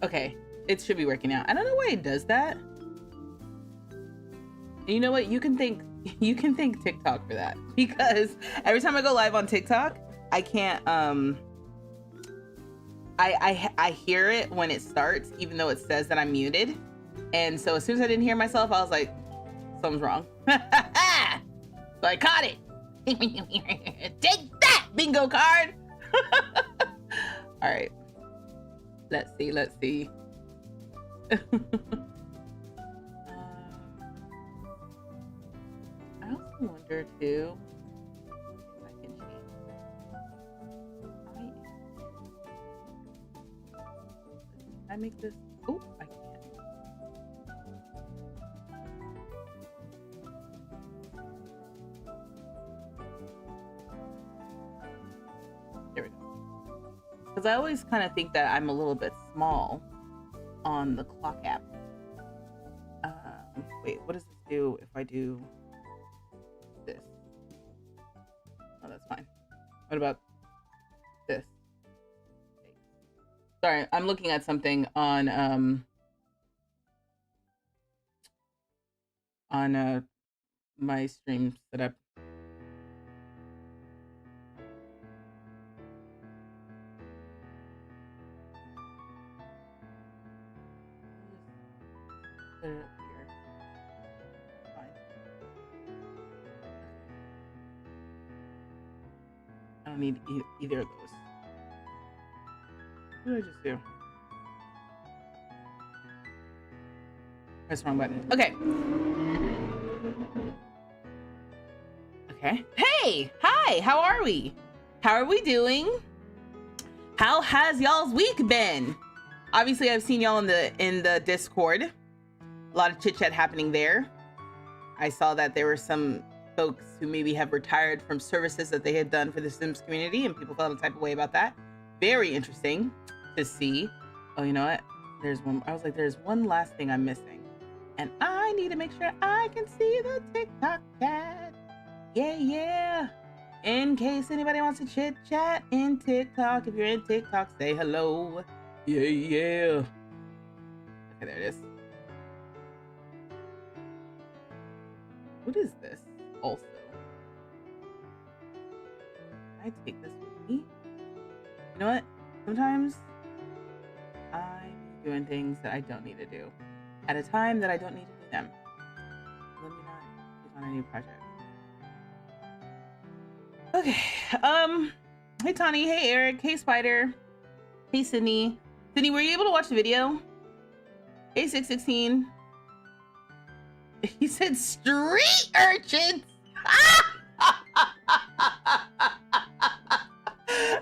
Okay, it should be working out. I don't know why it does that. And you know what? You can thank TikTok for that, because every time I go live on TikTok, I can't I hear it when it starts, even though it says that I'm muted. And so as soon as I didn't hear myself, I was like, something's wrong. So I caught it. Take that, bingo card. All right. Let's see. I also wonder too if I can change. I make this. Oh, I can't. There we go. Because I always kind of think that I'm a little bit small on the clock app. Wait, what does this do if I do this? Oh, that's fine. What about this? Sorry, I'm looking at something on my stream setup. Put it up here. Fine. I don't need either of those. What did I just do? Press the wrong button. Okay. Okay. Hey! Hi! How are we? How are we doing? How has y'all's week been? Obviously, I've seen y'all in the Discord. A lot of chit-chat happening there. I saw that there were some folks who maybe have retired from services that they had done for the Sims community, and people felt a type of way about that. Very interesting to see. Oh, you know what? There's one. I was like, there's one last thing I'm missing, and I need to make sure I can see the TikTok chat. Yeah. In case anybody wants to chit chat in TikTok, if you're in TikTok, say hello. Yeah. Okay, there it is. What is this? Also, I take this with me. You know what? Sometimes I'm doing things that I don't need to do at a time that I don't need to do them. Let me not take on a new project. Okay. Hey Tawny. Hey Eric. Hey Spider. Hey Sydney. Sydney, were you able to watch the video? Hey 616. He said street urchins.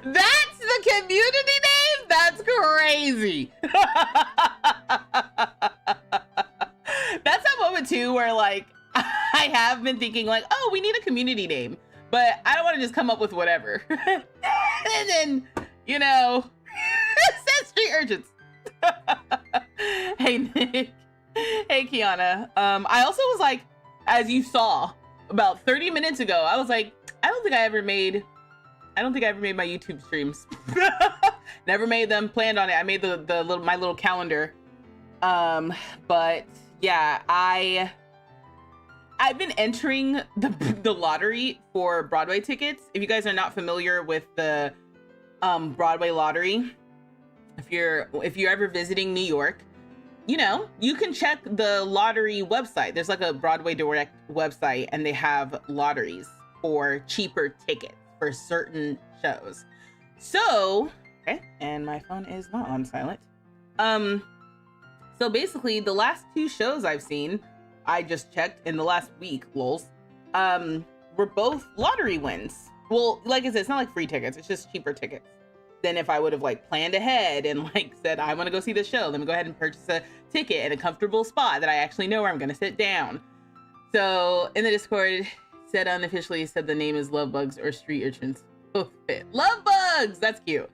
That's the community name? That's crazy. That's that moment too where like I have been thinking like, oh, we need a community name, but I don't want to just come up with whatever. And then, you know, it says street urchins. Hey Nick. Hey Kiana. I also was like, as you saw about 30 minutes ago, I was like, I don't think I ever made my YouTube streams. Never made them, planned on it. I made my little calendar. But yeah, I've been entering the lottery for Broadway tickets. If you guys are not familiar with the Broadway lottery, if you're ever visiting New York, you know, you can check the lottery website. There's like a Broadway Direct website, and they have lotteries for cheaper tickets for certain shows. So, okay, and my phone is not on silent. So basically, the last 2 shows I've seen, I just checked in the last week, lols, were both lottery wins. Well, like I said, it's not like free tickets, it's just cheaper tickets than if I would have like planned ahead and like said, I want to go see the show. Let me go ahead and purchase a ticket in a comfortable spot that I actually know where I'm going to sit down. So in the Discord, said unofficially, said the name is Love Bugs or Street Urchins. Both fit. Love Bugs! That's cute.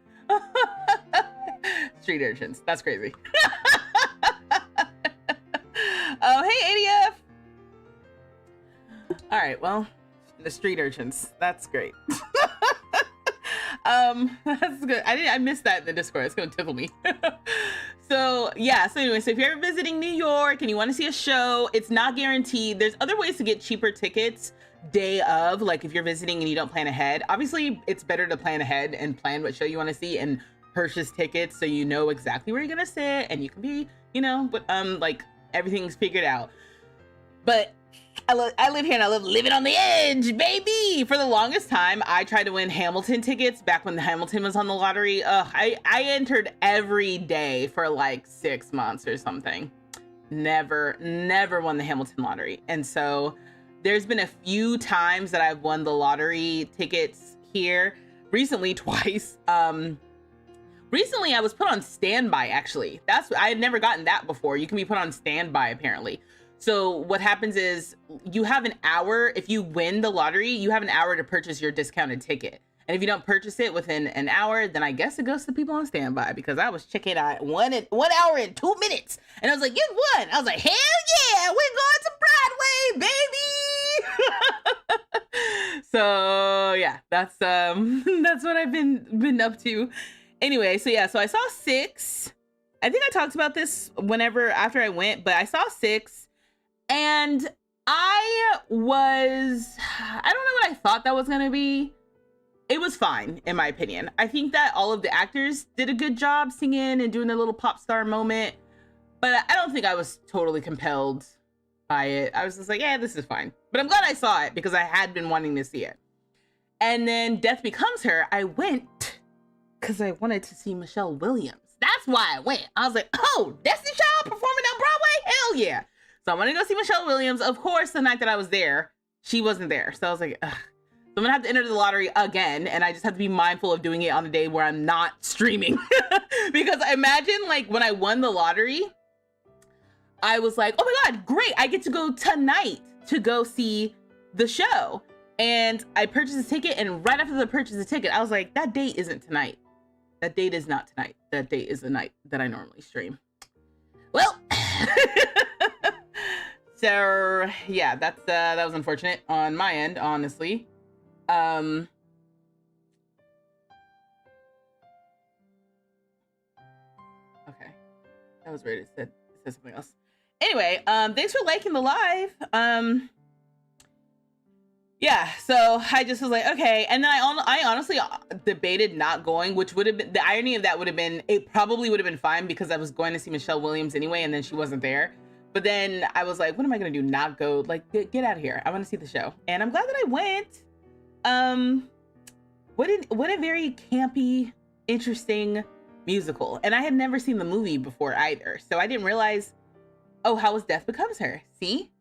Street Urchins. That's crazy. Oh, hey, ADF! All right, well, the Street Urchins. That's great. That's good. I missed that in the Discord. It's gonna tickle me. So yeah, so anyway, so if you're ever visiting New York and you want to see a show, it's not guaranteed. There's other ways to get cheaper tickets day of, like if you're visiting and you don't plan ahead. Obviously, it's better to plan ahead and plan what show you want to see and purchase tickets so you know exactly where you're gonna sit and you can be, you know, but like everything's figured out. But I live here and I love living on the edge, baby. For the longest time, I tried to win Hamilton tickets back when the Hamilton was on the lottery. I entered every day for like 6 months or something. Never won the Hamilton lottery. And so there's been a few times that I've won the lottery tickets here. Recently, twice. Recently, I was put on standby, actually. I had never gotten that before. You can be put on standby, apparently. So what happens is you have an hour. If you win the lottery, you have an hour to purchase your discounted ticket. And if you don't purchase it within an hour, then I guess it goes to people on standby, because I was checking out 1 hour and 2 minutes. And I was like, you won. I was like, hell yeah, we're going to Broadway, baby. So yeah, that's what I've been up to. Anyway, so yeah, so I saw 6. I think I talked about this after I went, but I saw 6. And I don't know what I thought that was going to be. It was fine, in my opinion. I think that all of the actors did a good job singing and doing a little pop star moment, but I don't think I was totally compelled by it. I was just like, yeah, this is fine. But I'm glad I saw it because I had been wanting to see it. And then Death Becomes Her, I went because I wanted to see Michelle Williams. That's why I went. I was like, oh, Destiny Child performing on Broadway? Hell yeah. So I want to go see Michelle Williams. Of course, the night that I was there, she wasn't there. So I was like, ugh. So I'm gonna have to enter the lottery again. And I just have to be mindful of doing it on a day where I'm not streaming. Because I imagine like when I won the lottery, I was like, oh my God, great. I get to go tonight to go see the show. And I purchased a ticket. And right after the purchase of the ticket, I was like, that date isn't tonight. That date is not tonight. That date is the night that I normally stream. Well, so yeah, that was unfortunate on my end, honestly. Okay, that was weird. It said something else. Anyway, thanks for liking the live. Yeah, so I just was like, okay. And then I honestly debated not going, which would have been, the irony of that would have been, it probably would have been fine because I was going to see Michelle Williams anyway, and then she wasn't there. But then I was like, what am I going to do? Not go? Like, get out of here. I want to see the show. And I'm glad that I went. What a very campy, interesting musical. And I had never seen the movie before either. So I didn't realize, oh, how was Death Becomes Her? See?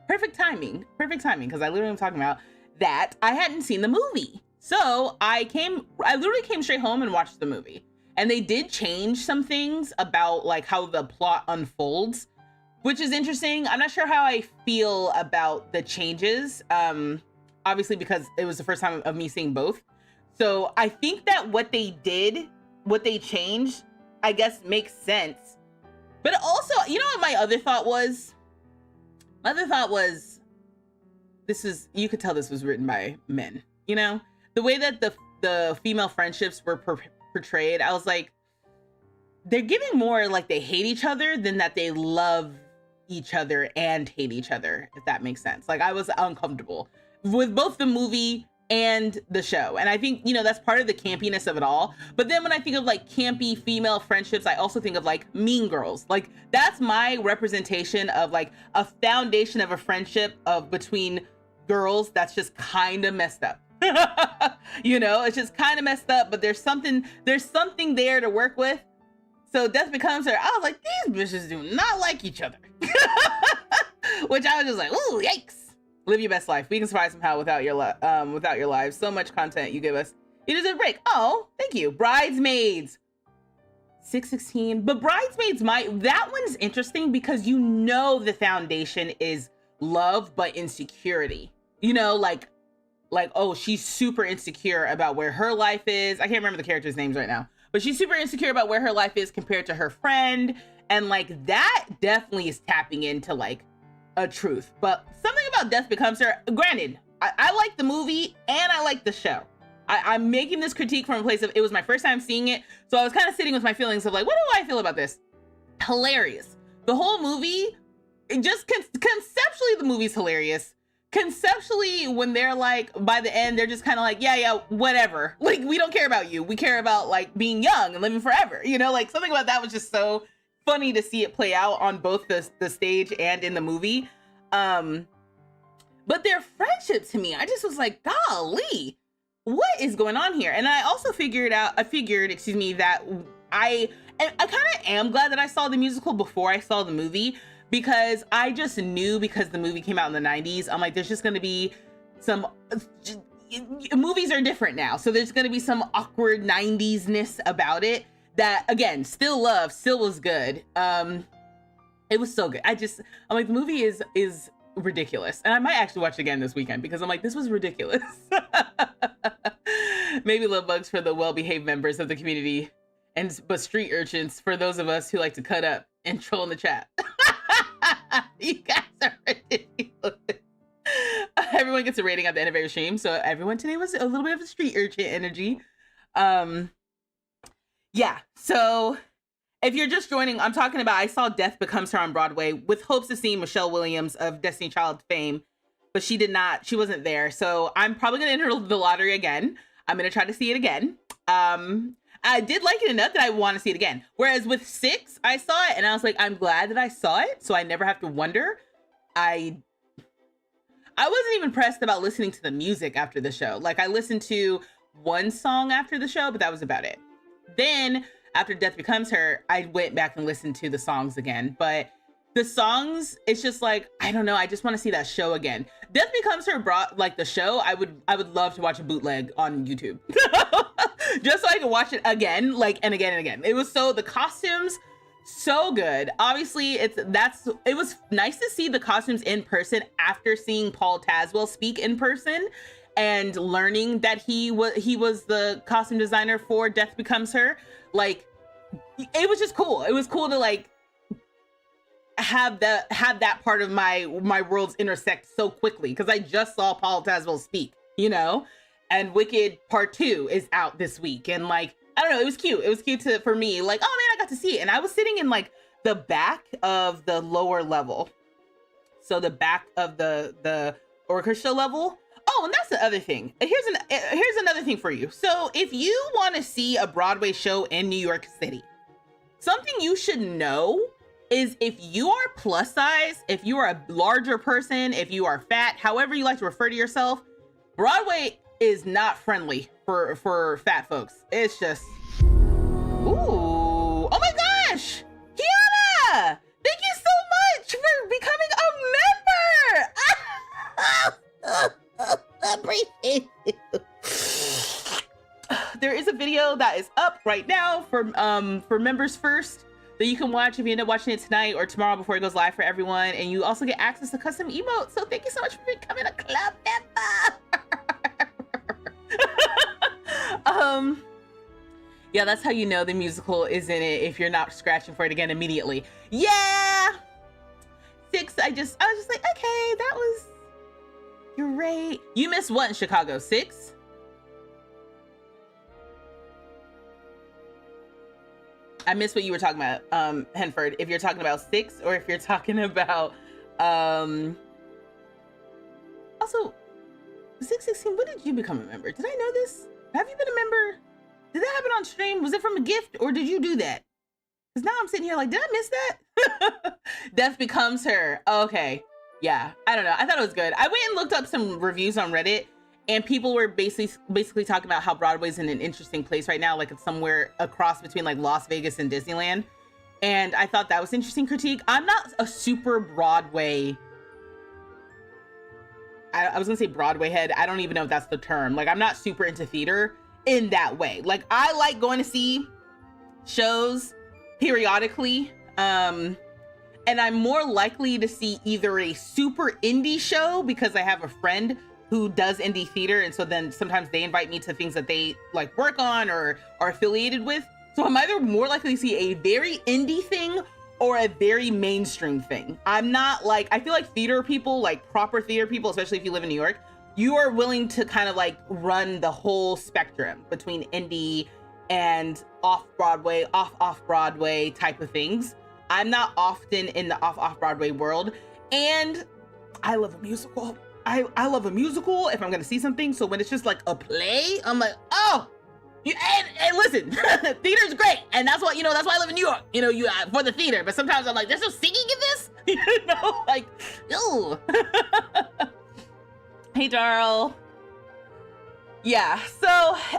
Perfect timing, because I literally am talking about that. I hadn't seen the movie. So I literally came straight home and watched the movie. And they did change some things about like how the plot unfolds, which is interesting. I'm not sure how I feel about the changes. Obviously, because it was the first time of me seeing both. So I think that what they changed, I guess makes sense. But also, you know what my other thought was? My other thought was, you could tell this was written by men, you know? The way that the female friendships were portrayed, I was like, they're giving more like they hate each other than that they love each other and hate each other, if that makes sense. Like, I was uncomfortable with both the movie and the show. And I think, you know, that's part of the campiness of it all. But then when I think of like campy female friendships, I also think of like Mean Girls. Like, that's my representation of like a foundation of a friendship between girls that's just kind of messed up. You know, it's just kind of messed up, but there's something there to work with. So Death Becomes Her, I was like, these bitches do not like each other. Which I was just like, ooh, yikes. Live your best life. We can survive somehow without your lives. So much content you give us. You deserve a break. Oh, thank you. Bridesmaids. 616. But Bridesmaids that one's interesting because you know the foundation is love, but insecurity. You know, like, oh, she's super insecure about where her life is. I can't remember the characters' names right now. But she's super insecure about where her life is compared to her friend. And like that definitely is tapping into like a truth. But something about Death Becomes Her, granted, I like the movie and I like the show. I'm making this critique from a place of, it was my first time seeing it. So I was kind of sitting with my feelings of like, what do I feel about this? Hilarious. The whole movie, just conceptually, the movie's hilarious. Conceptually, when they're like, by the end, they're just kind of like, yeah, whatever. Like, we don't care about you. We care about like being young and living forever. You know, like something about that was just so funny to see it play out on both the stage and in the movie. But their friendship, to me, I just was like, golly, what is going on here? And I also figured, that I kind of am glad that I saw the musical before I saw the movie, because I just knew, because the movie came out in the 90s, I'm like, there's just going to be some, movies are different now. So there's going to be some awkward 90s-ness about it that, again, still was good. It was so good. I'm like, the movie is ridiculous. And I might actually watch it again this weekend, because I'm like, this was ridiculous. Maybe little bugs for the well-behaved members of the community, but street urchins for those of us who like to cut up and troll in the chat. You guys are ridiculous. Everyone gets a rating at the end of every stream, so everyone today was a little bit of a street urchin energy. Yeah, so if you're just joining, I'm talking about, I saw Death Becomes Her on Broadway with hopes of seeing Michelle Williams of Destiny Child fame, but she wasn't there. So I'm probably gonna enter the lottery again. I'm gonna try to see it again. I did like it enough that I want to see it again. Whereas with 6, I saw it and I was like, I'm glad that I saw it, so I never have to wonder. I wasn't even pressed about listening to the music after the show. Like, I listened to one song after the show, but that was about it. Then after Death Becomes Her, I went back and listened to the songs again. But the songs, it's just like, I don't know, I just want to see that show again. Death Becomes Her brought like the show. I would love to watch a bootleg on YouTube. Just so I could watch it again, like, and again and again. It was the costumes, so good. Obviously, it was nice to see the costumes in person after seeing Paul Tazwell speak in person and learning that he was the costume designer for Death Becomes Her. Like, it was just cool. It was cool to like have that part of my worlds intersect so quickly, because I just saw Paul Tazwell speak, you know. And Wicked Part 2 is out this week. And like, I don't know, it was cute. It was cute for me, like, oh man, I got to see it. And I was sitting in like the back of the lower level. So the back of the orchestra level. Oh, and that's the other thing. Here's another thing for you. So if you want to see a Broadway show in New York City, something you should know is, if you are plus size, if you are a larger person, if you are fat, however you like to refer to yourself, Broadway is not friendly for fat folks. It's just, ooh, oh my gosh, Kiana, thank you so much for becoming a member. I appreciate you. There is a video that is up right now for members first that you can watch if you end up watching it tonight or tomorrow before it goes live for everyone. And you also get access to custom emotes. So thank you so much for becoming a club member. Yeah, that's how you know the musical is in it, if you're not scratching for it again immediately. Yeah. 6, I was just like, okay, that was great. You missed what in Chicago? 6? I missed what you were talking about, Henford. If you're talking about 6 or if you're talking about also 616, when did you become a member? Did I know this? Have you been a member? Did that happen on stream? Was it from a gift or did you do that? Because now I'm sitting here like, did I miss that? Death Becomes Her. Okay. Yeah, I don't know. I thought it was good. I went and looked up some reviews on Reddit, and people were basically talking about how Broadway's in an interesting place right now, like it's somewhere across between like Las Vegas and Disneyland. And I thought that was interesting critique. I'm not a super Broadway, I was gonna say Broadway head. I don't even know if that's the term. Like, I'm not super into theater in that way. Like, I like going to see shows periodically. And I'm more likely to see either a super indie show because I have a friend who does indie theater, and so then sometimes they invite me to things that they like work on or are affiliated with. So I'm either more likely to see a very indie thing or a very mainstream thing. I'm not like, I feel like theater people, like proper theater people, especially if you live in New York, you are willing to kind of like run the whole spectrum between indie and off Broadway type of things. I'm not often in the off Broadway world, and I love a musical. I love a musical if I'm gonna see something. So when it's just like a play, I'm like, oh, and listen, theater's great, and that's what, that's why I live in New York. You for the theater, but sometimes I'm like, there's no singing in this, like, ew. Hey, Darl. Yeah. So,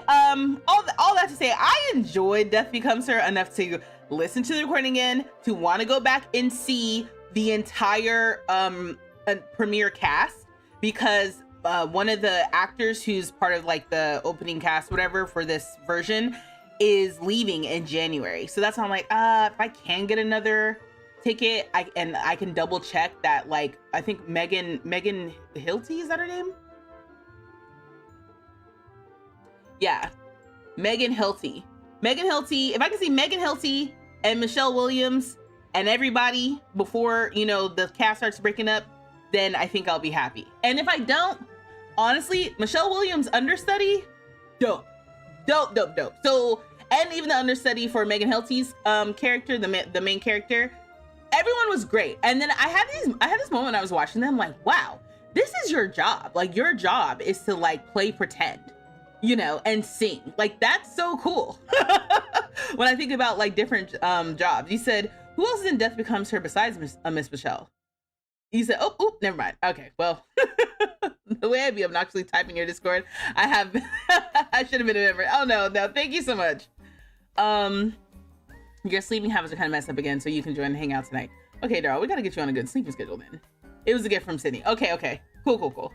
all that to say, I enjoyed Death Becomes Her enough to listen to the recording again, to want to go back and see the entire premiere cast, because one of the actors who's part of like the opening cast, whatever, for this version is leaving in January. So that's why I'm like, if I can get another ticket, I can double check that. Like, I think Megan Hilty, is that her name? Yeah, Megan Hilty. If I can see Megan Hilty and Michelle Williams and everybody before, the cast starts breaking up, then I think I'll be happy. And if I don't, honestly, Michelle Williams' understudy, dope. So, and even the understudy for Megan Hilty's character, the main character, everyone was great. And then I had this moment when I was watching them, like, wow, this is your job. Like, your job is to like play pretend, and sing. Like, that's so cool. When I think about like different jobs. You said, who else is in Death Becomes Her besides Miss Michelle? You said, oh, never mind. Okay, well, the way I'd be obnoxiously typing your Discord, I should have been a member. Oh no, thank you so much. Your sleeping habits are kind of messed up again, so you can join and hang out tonight. Okay, Darl, we gotta get you on a good sleeping schedule then. It was a gift from Sydney. Okay, cool.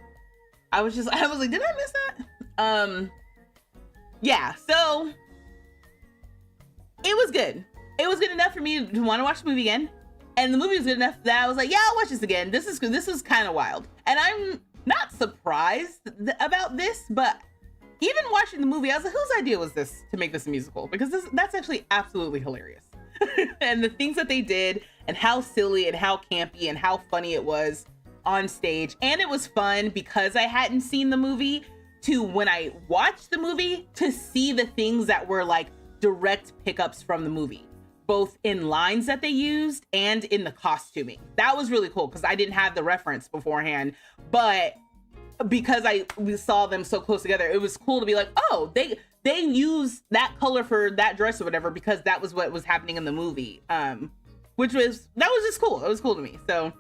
I was like, did I miss that? Yeah, so it was good. It was good enough for me to want to watch the movie again. And the movie was good enough that I was like, yeah, I'll watch this again. This is kind of wild. And I'm not surprised about this, but even watching the movie, I was like, whose idea was this to make this a musical? Because that's actually absolutely hilarious. And the things that they did, and how silly and how campy and how funny it was on stage. And it was fun because I hadn't seen the movie, to when I watched the movie, to see the things that were like direct pickups from the movie, both in lines that they used and in the costuming. That was really cool because I didn't have the reference beforehand, but because we saw them so close together, it was cool to be like, oh, they used that color for that dress or whatever because that was what was happening in the movie. That was just cool. It was cool to me. So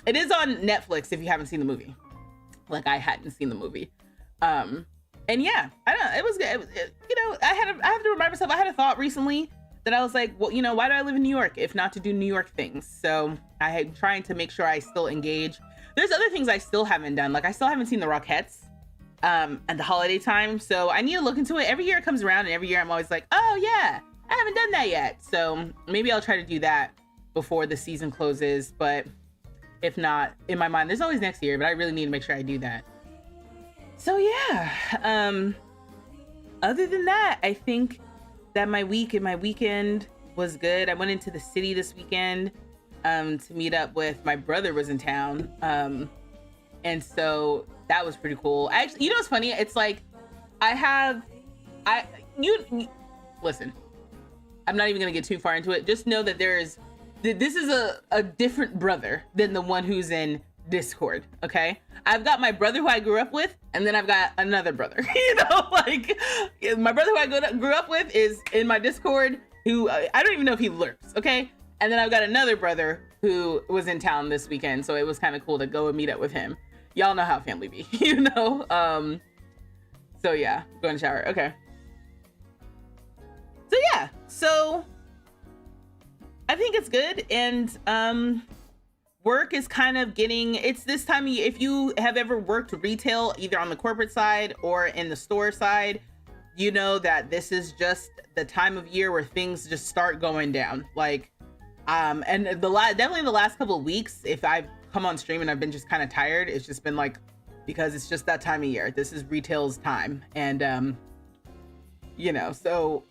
it is on Netflix if you haven't seen the movie. Like, I hadn't seen the movie. And yeah, I don't know, it was good. I have to remind myself, I had a thought recently that I was like, well, why do I live in New York if not to do New York things? So I am trying to make sure I still engage. There's other things I still haven't done. Like, I still haven't seen the Rockettes at the holiday time. So I need to look into it. Every year it comes around, and every year I'm always like, oh yeah, I haven't done that yet. So maybe I'll try to do that before the season closes. But if not, in my mind, there's always next year, but I really need to make sure I do that. So yeah, other than that, I think that my week and my weekend was good. I went into the city this weekend to meet up with my brother was in town. And so that was pretty cool. Actually, what's funny? It's like, listen, I'm not even gonna get too far into it. Just know that this is a different brother than the one who's in Discord. Okay, I've got my brother who I grew up with, and then I've got another brother. Like, my brother who I grew up with is in my Discord, who I don't even know if he lurks. Okay, and then I've got another brother who was in town this weekend, so it was kind of cool to go and meet up with him. Y'all know how family be, so yeah, go in the shower. Okay, so yeah, so I think it's good. And work is kind of it's this time of year. If you have ever worked retail, either on the corporate side or in the store side, you know that this is just the time of year where things just start going down. Like, and definitely the last couple of weeks, if I've come on stream and I've been just kind of tired, it's just been like, because it's just that time of year. This is retail's time. And, so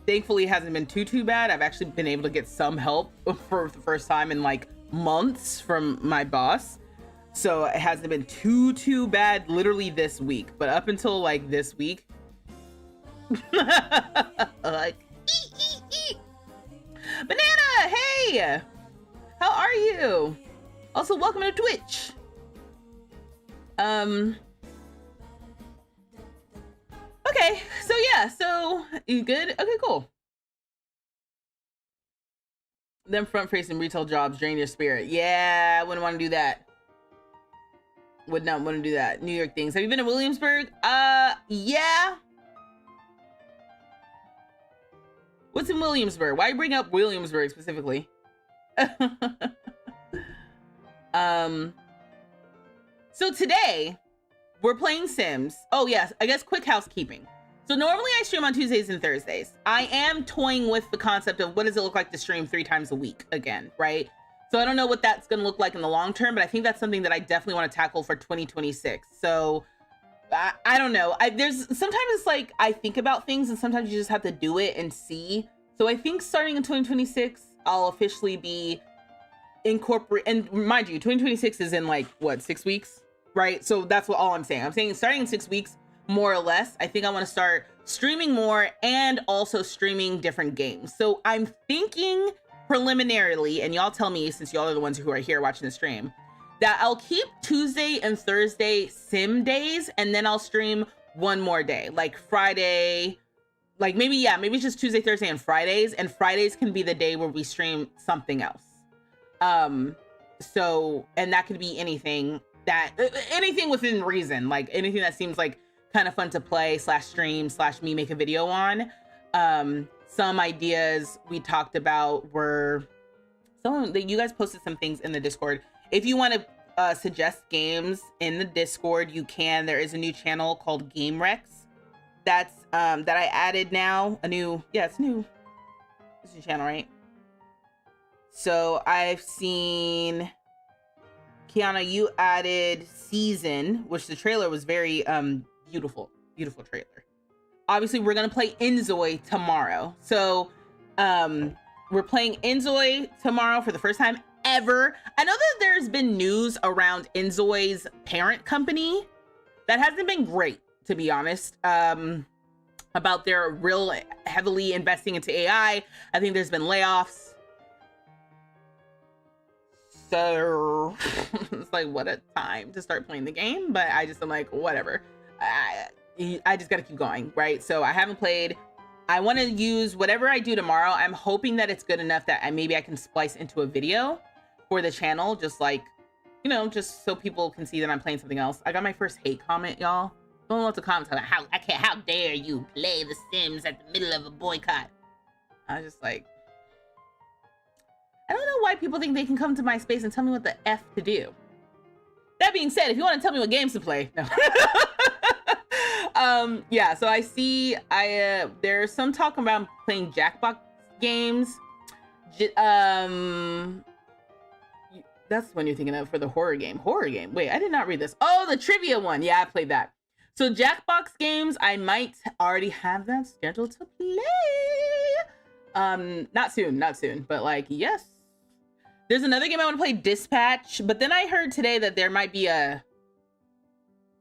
thankfully it hasn't been too bad. I've actually been able to get some help for the first time in like months from my boss. So it hasn't been too bad literally this week, but up until like this week, like, Banana, hey, how are you? Also, welcome to Twitch. Okay, so yeah, so you good? Okay, cool. Them front-facing retail jobs drain your spirit. Yeah, I wouldn't want to do that. Would not want to do that. New York things. Have you been to Williamsburg? Yeah. What's in Williamsburg? Why you bring up Williamsburg specifically? So today we're playing Sims. Oh yes, I guess quick housekeeping. So normally I stream on Tuesdays and Thursdays. I am toying with the concept of what does it look like to stream 3 times a week again, right? So I don't know what that's gonna look like in the long term, but I think that's something that I definitely want to tackle for 2026. So I don't know. There's sometimes it's like I think about things and sometimes you just have to do it and see. So I think starting in 2026, I'll officially be incorporate. And mind you, 2026 is in like what, 6 weeks, right? So that's what all I'm saying. I'm saying starting in 6 weeks, more or less. I think I want to start streaming more and also streaming different games. So I'm thinking preliminarily, and y'all tell me since y'all are the ones who are here watching the stream, that I'll keep Tuesday and Thursday sim days, and then I'll stream one more day, like Friday, like maybe it's just Tuesday, Thursday, and Fridays, and Fridays can be the day where we stream something else. So, and that could be anything within reason, like anything that seems like kind of fun to play / stream / me make a video on. Some ideas we talked about were some that you guys posted some things in the Discord. If you want to suggest games in the Discord, you can. There is a new channel called Game Rex that's that I added now. It's new. It's a new channel, right? So I've seen Kiana, you added Season, which the trailer was very beautiful trailer. Obviously, we're gonna play Inzoi tomorrow. So we're playing Inzoi tomorrow for the first time ever. I know that there's been news around Inzoi's parent company that hasn't been great, to be honest, about their real heavily investing into AI. I think there's been layoffs. So it's like, what a time to start playing the game. But I'm like, whatever. I just gotta keep going, right? So I haven't played. I want to use whatever I do tomorrow. I'm hoping that it's good enough that maybe I can splice into a video for the channel, just like, you know, just so people can see that I'm playing something else. I got my first hate comment, y'all. Don't know what to comment about. How dare you play The Sims at the middle of a boycott? I was just like, I don't know why people think they can come to my space and tell me what the F to do. That being said, if you want to tell me what games to play, no. Yeah, so I see there's some talk about playing Jackbox games. That's when you're thinking of for the horror game. Wait, I did not read this. Oh, the trivia one. Yeah, I played that. So Jackbox games, I might already have that scheduled to play. Not soon, but like, yes. There's another game I want to play, Dispatch, but then I heard today that there might be a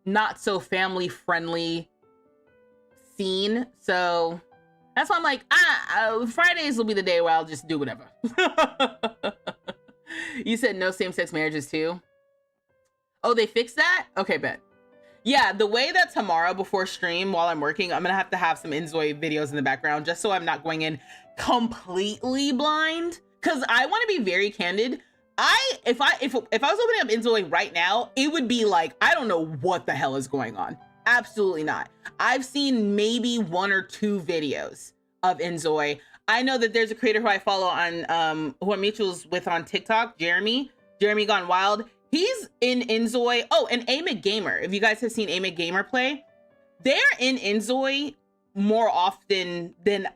not so family friendly scene. So that's why I'm like, Fridays will be the day where I'll just do whatever. You said no same-sex marriages too? Oh, they fixed that? Okay, bet. Yeah, the way that tomorrow before stream while I'm working, I'm gonna have to have some Inzoi videos in the background just so I'm not going in completely blind. Cause I want to be very candid. If I was opening up Inzoi right now, it would be like, I don't know what the hell is going on. Absolutely not. I've seen maybe 1 or 2 videos of Inzoi. I know that there's a creator who I follow on, who I'm mutuals with on TikTok, Jeremy Gone Wild. He's in Inzoi. Oh, and Amic Gamer. If you guys have seen Amic Gamer play, they're in Inzoi more often than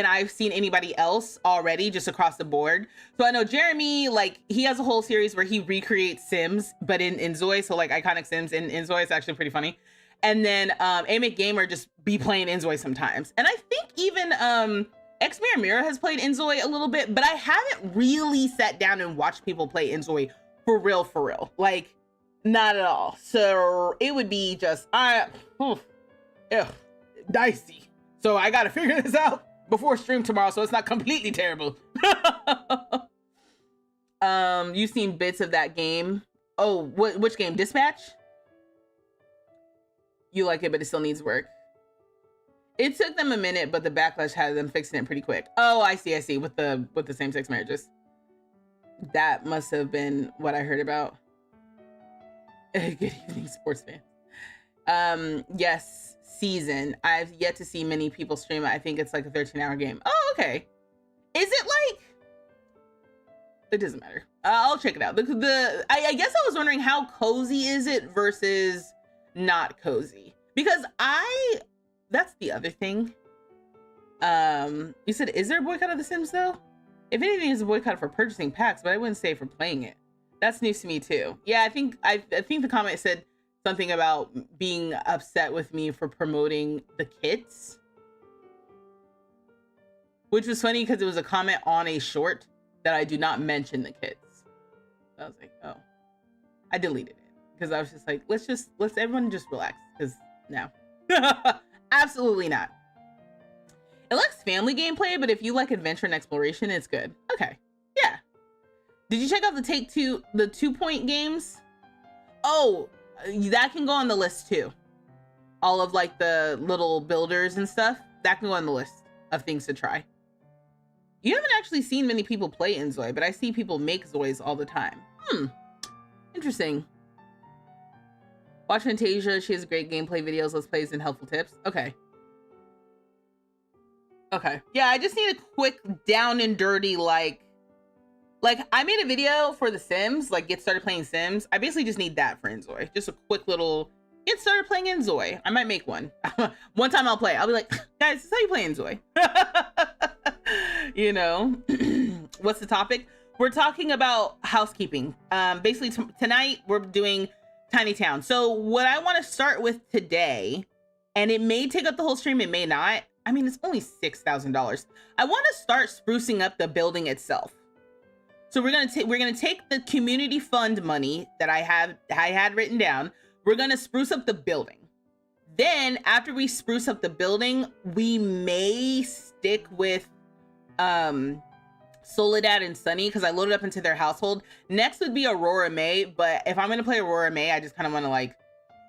I've seen anybody else already, just across the board. So I know Jeremy, like, he has a whole series where he recreates Sims, but in Inzoi, so like iconic Sims in Inzoi. It's actually pretty funny. And then Amic Gamer just be playing Inzoi sometimes. And I think even Xmira Mira has played Inzoi a little bit, but I haven't really sat down and watched people play Inzoi for real. Like, Not at all. So it would be just, dicey. So I got to figure this out before stream tomorrow, so it's not completely terrible. You've seen bits of that game. Oh, which game? Dispatch? You like it, but it still needs work. It took them a minute, but the backlash had them fixing it pretty quick. Oh, I see. With the same-sex marriages. That must have been what I heard about. Good evening, sports fan. Yes, season. I've yet to see many people stream it. I think it's like a 13-hour game. Oh, okay. Is it like... It doesn't matter. I'll check it out. I guess I was wondering how cozy is it versus not cozy? Because that's the other thing. You said, is there a boycott of The Sims though? If anything, it's a boycott for purchasing packs, but I wouldn't say for playing it. That's news to me too. Yeah, I think the comment said something about being upset with me for promoting the kits, which was funny because it was a comment on a short that I do not mention the kids. I was like, oh, I deleted it because I was just like, let's everyone just relax, because no, absolutely not. It lacks family gameplay, but if you like adventure and exploration, it's good. Okay, yeah. Did you check out the 2-point games? Oh, that can go on the list too. All of like the little builders and stuff, that can go on the list of things to try. You haven't actually seen many people play in Zoe, but I see people make Zoes all the time. Interesting. Watch Fantasia. She has great gameplay videos, let's plays, and helpful tips. Okay. Yeah, I just need a quick down and dirty, like I made a video for The Sims, like get started playing Sims. I basically just need that for Enzoy. Just a quick little get started playing Enzoy. I might make one. One time I'll play. I'll be like, guys, this is how you play Enzoy. You know, what's the topic? We're talking about housekeeping. Basically tonight we're doing Tiny Town. So what I want to start with today, and it may take up the whole stream, it may not. I mean, it's only $6,000. I want to start sprucing up the building itself. So we're gonna take the community fund money that I had written down. We're gonna spruce up the building. Then after we spruce up the building, we may stick with Soledad and Sonny, because I loaded up into their household. Next would be Aurora May, but if I'm gonna play Aurora May, I just kind of want to like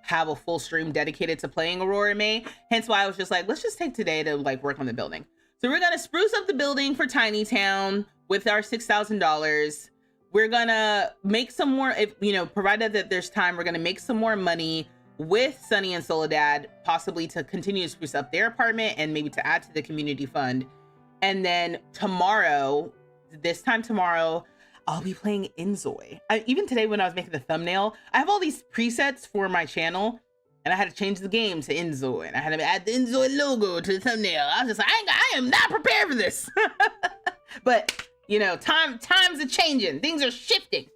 have a full stream dedicated to playing Aurora May. Hence why I was just like, let's just take today to like work on the building. So we're gonna spruce up the building for Tiny Town with our $6,000. We're gonna make some more, if you know, provided that there's time, we're gonna make some more money with Sonny and Soledad, possibly to continue to spruce up their apartment and maybe to add to the community fund. And then tomorrow, this time tomorrow, I'll be playing Enzoy. Even today when I was making the thumbnail, I have all these presets for my channel, and I had to change the game to Enzoy, and I had to add the Enzoy logo to the thumbnail. I was just like, I am not prepared for this. But you know, times are changing, things are shifting.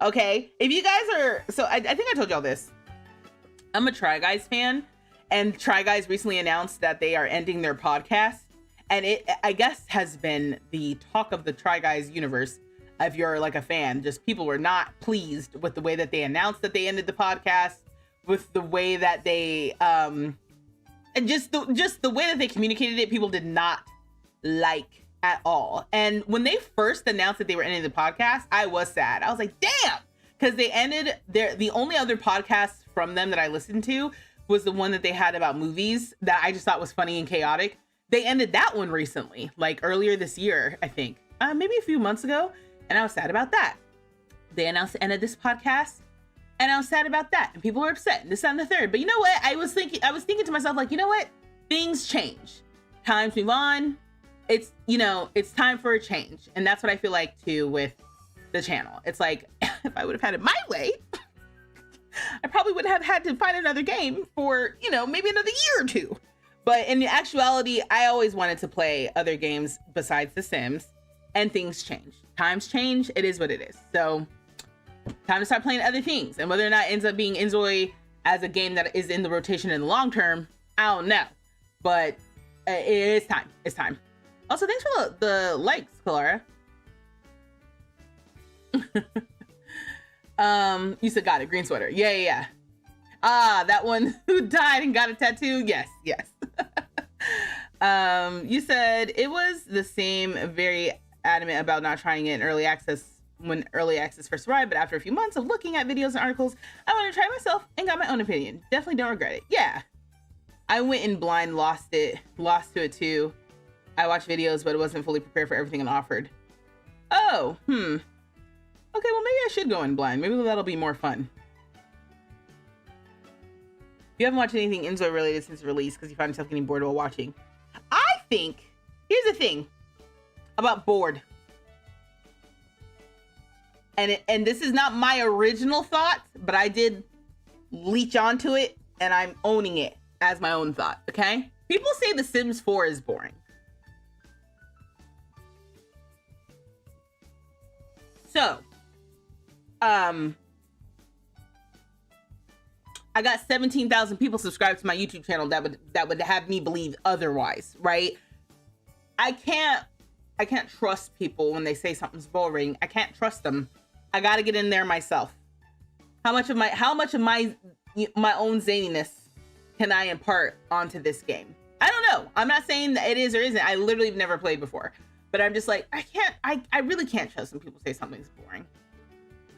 Okay, if you guys are, so I think I told y'all this. I'm a Try Guys fan, and Try Guys recently announced that they are ending their podcast, and it, I guess, has been the talk of the Try Guys universe. If you're like a fan, just people were not pleased with the way that they announced that they ended the podcast, with the way that they and just the way that they communicated it. People did not like at all. And when they first announced that they were ending the podcast, I was sad. I was like, damn, because they ended the only other podcast from them that I listened to was the one that they had about movies that I just thought was funny and chaotic. They ended that one recently, like earlier this year, I think, maybe a few months ago. And I was sad about that. They announced the end of this podcast, and I was sad about that. And people were upset, and this, that, and the third. But you know what? I was thinking to myself, like, you know what? Things change. Times move on. It's, you know, it's time for a change. And that's what I feel like too with the channel. It's like, if I would have had it my way, I probably would have had to find another game for, you know, maybe another year or two. But in actuality, I always wanted to play other games besides The Sims, and things change. Times change. It is what it is. So time to start playing other things. And whether or not it ends up being Enzoy as a game that is in the rotation in the long term, I don't know. But it is time. It's time. Also, thanks for the likes, Clara. You said got it. Green sweater. Yeah, yeah, yeah. Ah, that one who died and got a tattoo. Yes, yes. You said it was the same, very adamant about not trying it in early access when early access first arrived, but after a few months of looking at videos and articles, I wanted to try myself and got my own opinion. Definitely don't regret it. Yeah. I went in blind, lost to it too. I watched videos, but it wasn't fully prepared for everything it offered. Oh, Okay, well, maybe I should go in blind. Maybe that'll be more fun. You haven't watched anything Enzo related since release because you find yourself getting bored while watching. I think, here's the thing about bored. And this is not my original thought, but I did leech onto it and I'm owning it as my own thought, okay? People say The Sims 4 is boring. So, I got 17,000 people subscribed to my YouTube channel that would have me believe otherwise, right? I can't trust people when they say something's boring. I can't trust them. I got to get in there myself. How much of my own zaniness can I impart onto this game? I don't know. I'm not saying that it is or isn't. I literally have never played before, but I'm just like, I really can't trust when people say something's boring.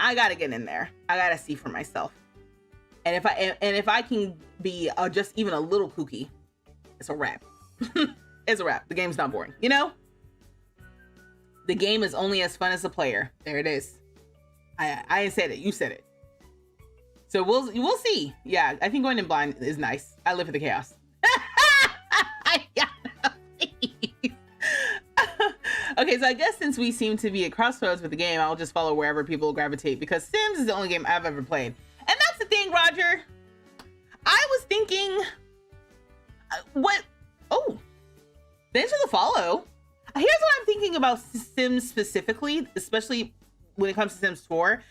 I got to get in there. I got to see for myself. And if I can be just even a little kooky, it's a wrap. It's a wrap. The game's not boring, you know? The game is only as fun as the player. There it is. I said it. You said it. So we'll see. Yeah, I think going in blind is nice. I live for the chaos. Okay, so I guess since we seem to be at crossroads with the game, I'll just follow wherever people gravitate because Sims is the only game I've ever played. And that's the thing, Roger. I was thinking, thanks for the follow. Here's what I'm thinking about Sims specifically, especially when it comes to Sims 4.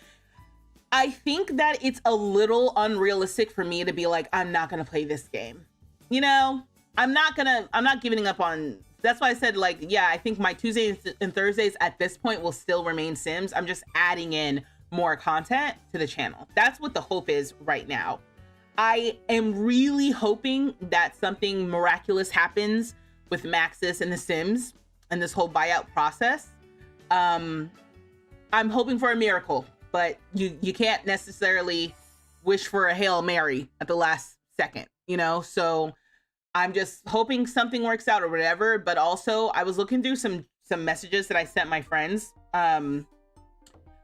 I think that it's a little unrealistic for me to be like, I'm not gonna play this game. You know, I'm not giving up on, that's why I said like, yeah, I think my Tuesdays and Thursdays at this point will still remain Sims. I'm just adding in more content to the channel. That's what the hope is right now. I am really hoping that something miraculous happens with Maxis and The Sims and this whole buyout process. I'm hoping for a miracle, but you can't necessarily wish for a Hail Mary at the last second, you know? So I'm just hoping something works out or whatever. But also I was looking through some messages that I sent my friends.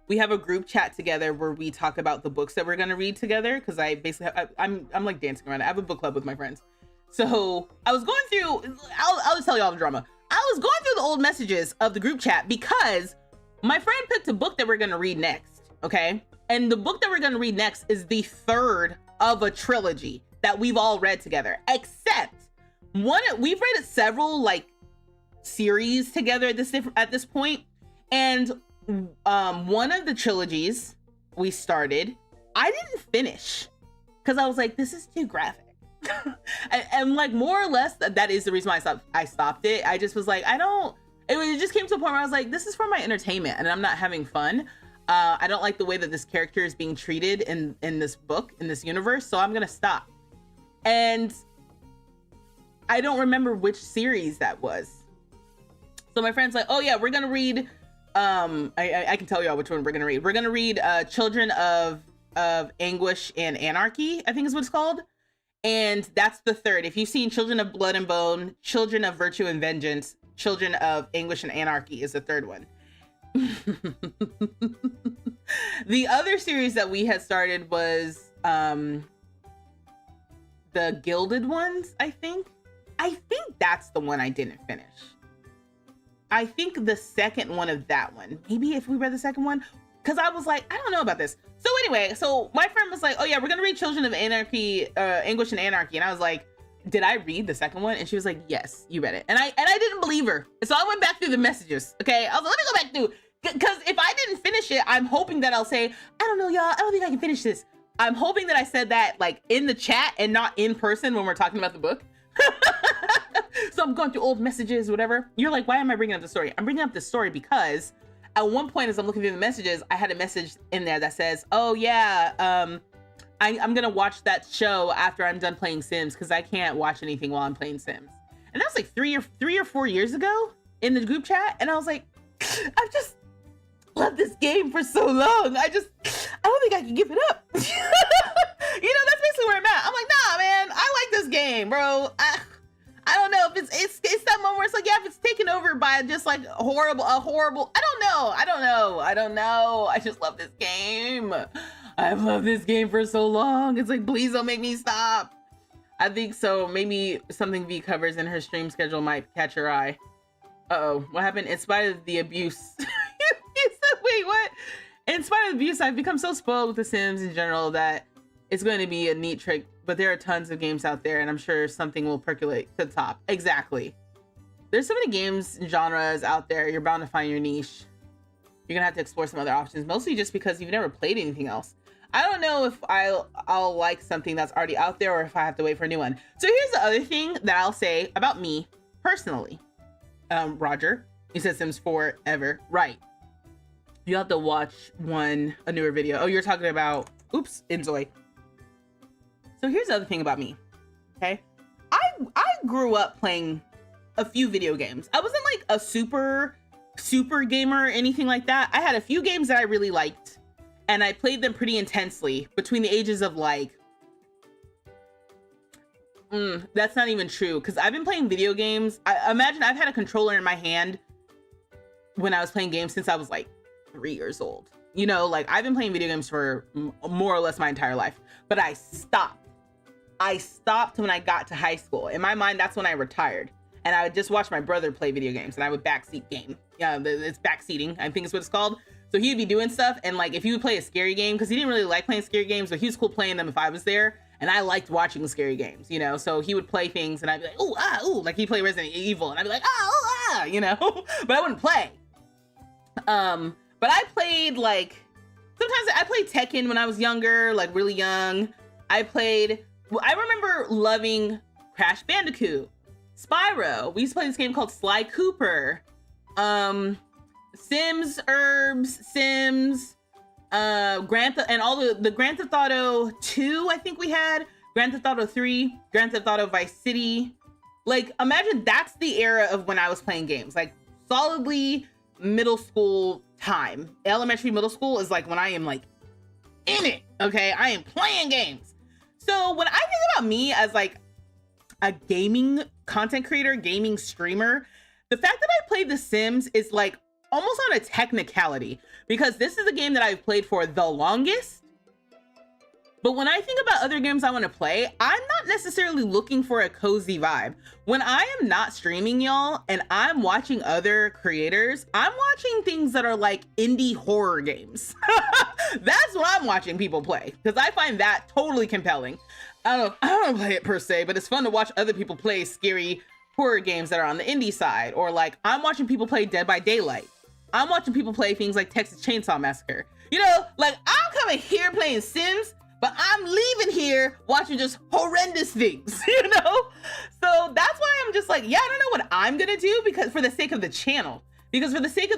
We have a group chat together where we talk about the books that we're going to read together. Cause I basically, I'm like dancing around. I have a book club with my friends. So I was going through, I'll just tell you all the drama. I was going through the old messages of the group chat because my friend picked a book that we're going to read next. Okay. And the book that we're going to read next is the third of a trilogy that we've all read together, except we've read several like series together at this point. And one of the trilogies we started, I didn't finish because I was like, this is too graphic. and like more or less that is the reason why I stopped it. I just was like, it just came to a point where I was like, this is for my entertainment and I'm not having fun. I don't like the way that this character is being treated in this book, in this universe. So I'm going to stop. And I don't remember which series that was. So my friend's like, oh yeah, we're going to read, I can tell y'all which one we're going to read. We're going to read Children of Anguish and Anarchy, I think is what it's called. And that's the third. If you've seen Children of Blood and Bone, Children of Virtue and Vengeance, Children of Anguish and Anarchy is the third one. The other series that we had started was the Gilded Ones, I think. I think that's the one I didn't finish. I think the second one of that one. Maybe if we read the second one, because I was like, I don't know about this. So anyway, so my friend was like, oh yeah, we're gonna read Children of Anarchy, Anguish and Anarchy. And I was like, did I read the second one? And she was like, yes, you read it. And I didn't believe her. So I went back through the messages. Okay, I was like, let me go back through, because if I didn't finish it, I'm hoping that I'll say, I don't know, y'all, I don't think I can finish this. I'm hoping that I said that like in the chat and not in person when we're talking about the book. So I'm going through old messages, whatever. You're like, why am I bringing up the story? I'm bringing up the story because at one point, as I'm looking through the messages, I had a message in there that says, oh yeah, I'm gonna watch that show after I'm done playing Sims because I can't watch anything while I'm playing Sims. And that was like 3 or 4 years ago in the group chat. And I was like, I've just loved this game for so long. I don't think I can give it up. You know, that's basically where I'm at. I'm like, nah, man, I like this game, bro. I don't know if it's that moment where it's like, yeah, if it's taken over by just like a horrible, I don't know. I just love this game. I've loved this game for so long. It's like, please don't make me stop. I think so. Maybe something V covers in her stream schedule might catch her eye. Uh-oh, what happened? In spite of the abuse. You said, wait, what? In spite of the abuse, I've become so spoiled with The Sims in general that it's going to be a neat trick, but there are tons of games out there and I'm sure something will percolate to the top. Exactly. There's so many games and genres out there. You're bound to find your niche. You're gonna have to explore some other options, mostly just because you've never played anything else. I don't know if I'll like something that's already out there or if I have to wait for a new one. So here's the other thing that I'll say about me personally. Roger, you said Sims 4 ever. Right. You'll have to watch a newer video. Oh, you're talking about, oops, Enzoy. So here's the other thing about me, okay? I grew up playing a few video games. I wasn't like a super gamer or anything like that. I had a few games that I really liked and I played them pretty intensely between the ages of like, that's not even true because I've been playing video games. I imagine I've had a controller in my hand when I was playing games since I was like 3 years old. You know, like I've been playing video games for more or less my entire life, but I stopped when I got to high school. In my mind, that's when I retired. And I would just watch my brother play video games and I would backseat game. Yeah, it's backseating, I think is what it's called. So he'd be doing stuff. And like, if he would play a scary game, because he didn't really like playing scary games, but he was cool playing them if I was there. And I liked watching scary games, you know? So he would play things and I'd be like, ooh, like he'd play Resident Evil. And I'd be like, you know? But I wouldn't play. But I played like, sometimes I played Tekken when I was younger, like really young. I remember loving Crash Bandicoot, Spyro. We used to play this game called Sly Cooper. Sims, Grand Theft, and all the Grand Theft Auto 2, I think we had, Grand Theft Auto 3, Grand Theft Auto Vice City. Like, imagine that's the era of when I was playing games, like solidly middle school time. Elementary, middle school is like when I am like in it, okay? I am playing games. So when I think about me as like a gaming content creator, gaming streamer, the fact that I played The Sims is like almost on a technicality because this is a game that I've played for the longest. But when I think about other games I want to play, I'm not necessarily looking for a cozy vibe. When I am not streaming, y'all, and I'm watching other creators, I'm watching things that are like indie horror games. That's what I'm watching people play because I find that totally compelling. I don't play it per se, but it's fun to watch other people play scary horror games that are on the indie side. Or like I'm watching people play Dead by Daylight. I'm watching people play things like Texas Chainsaw Massacre. You know, like I'm coming here playing Sims, but I'm leaving here watching just horrendous things, you know? So that's why I'm just like, yeah, I don't know what I'm gonna do because for the sake of the channel. Because for the sake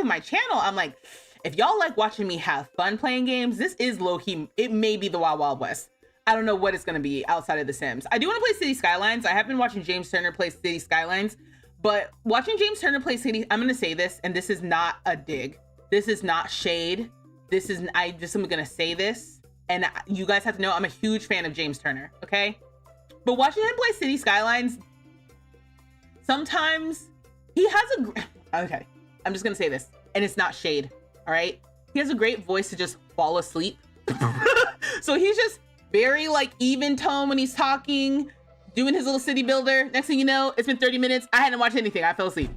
of my channel, I'm like, if y'all like watching me have fun playing games, this is low-key, it may be the Wild Wild West. I don't know what it's gonna be outside of The Sims. I do wanna play City Skylines. I have been watching James Turner play City Skylines, but watching James Turner play City, I'm gonna say this, and this is not a dig. This is not shade. I'm gonna say this. And you guys have to know I'm a huge fan of James Turner, okay? But watching him play City Skylines, sometimes he has okay, I'm just gonna say this, and it's not shade, all right? He has a great voice to just fall asleep. So he's just very like even tone when he's talking, doing his little city builder. Next thing you know, it's been 30 minutes. I hadn't watched anything, I fell asleep.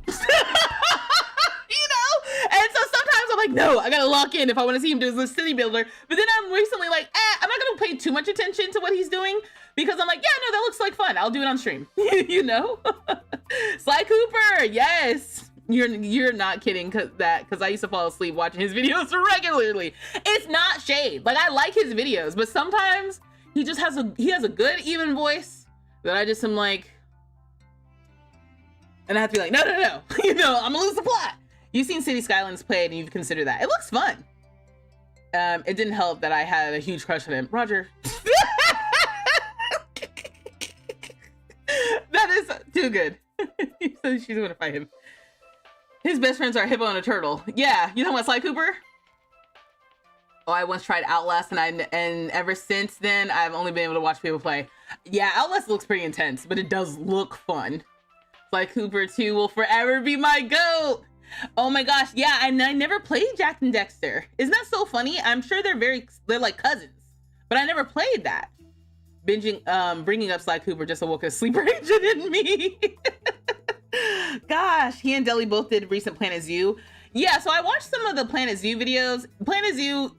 And so sometimes I'm like, no, I gotta lock in if I want to see him do his city builder. But then I'm recently like, I'm not gonna pay too much attention to what he's doing because I'm like, yeah, no, that looks like fun. I'll do it on stream. You know? Sly Cooper, yes. You're not kidding because I used to fall asleep watching his videos regularly. It's not shade. Like I like his videos, but sometimes he just has a good even voice that I just am like, and I have to be like, no. You know, I'm gonna lose the plot. You've seen City Skylines played and you've considered that. It looks fun. It didn't help that I had a huge crush on him. Roger. That is too good. So she's gonna fight him. His best friends are a hippo and a turtle. Yeah, you talking about Sly Cooper? Oh, I once tried Outlast and ever since then, I've only been able to watch people play. Yeah, Outlast looks pretty intense, but it does look fun. Sly Cooper 2 will forever be my GOAT. Oh my gosh, yeah, and I never played Jack and Dexter. Isn't that so funny? I'm sure they're like cousins, but I never played that. Bringing up Sly Cooper just awoke a sleeper agent in me. Gosh, he and Deli both did recent Planet Zoo. Yeah, so I watched some of the Planet Zoo videos. Planet Zoo,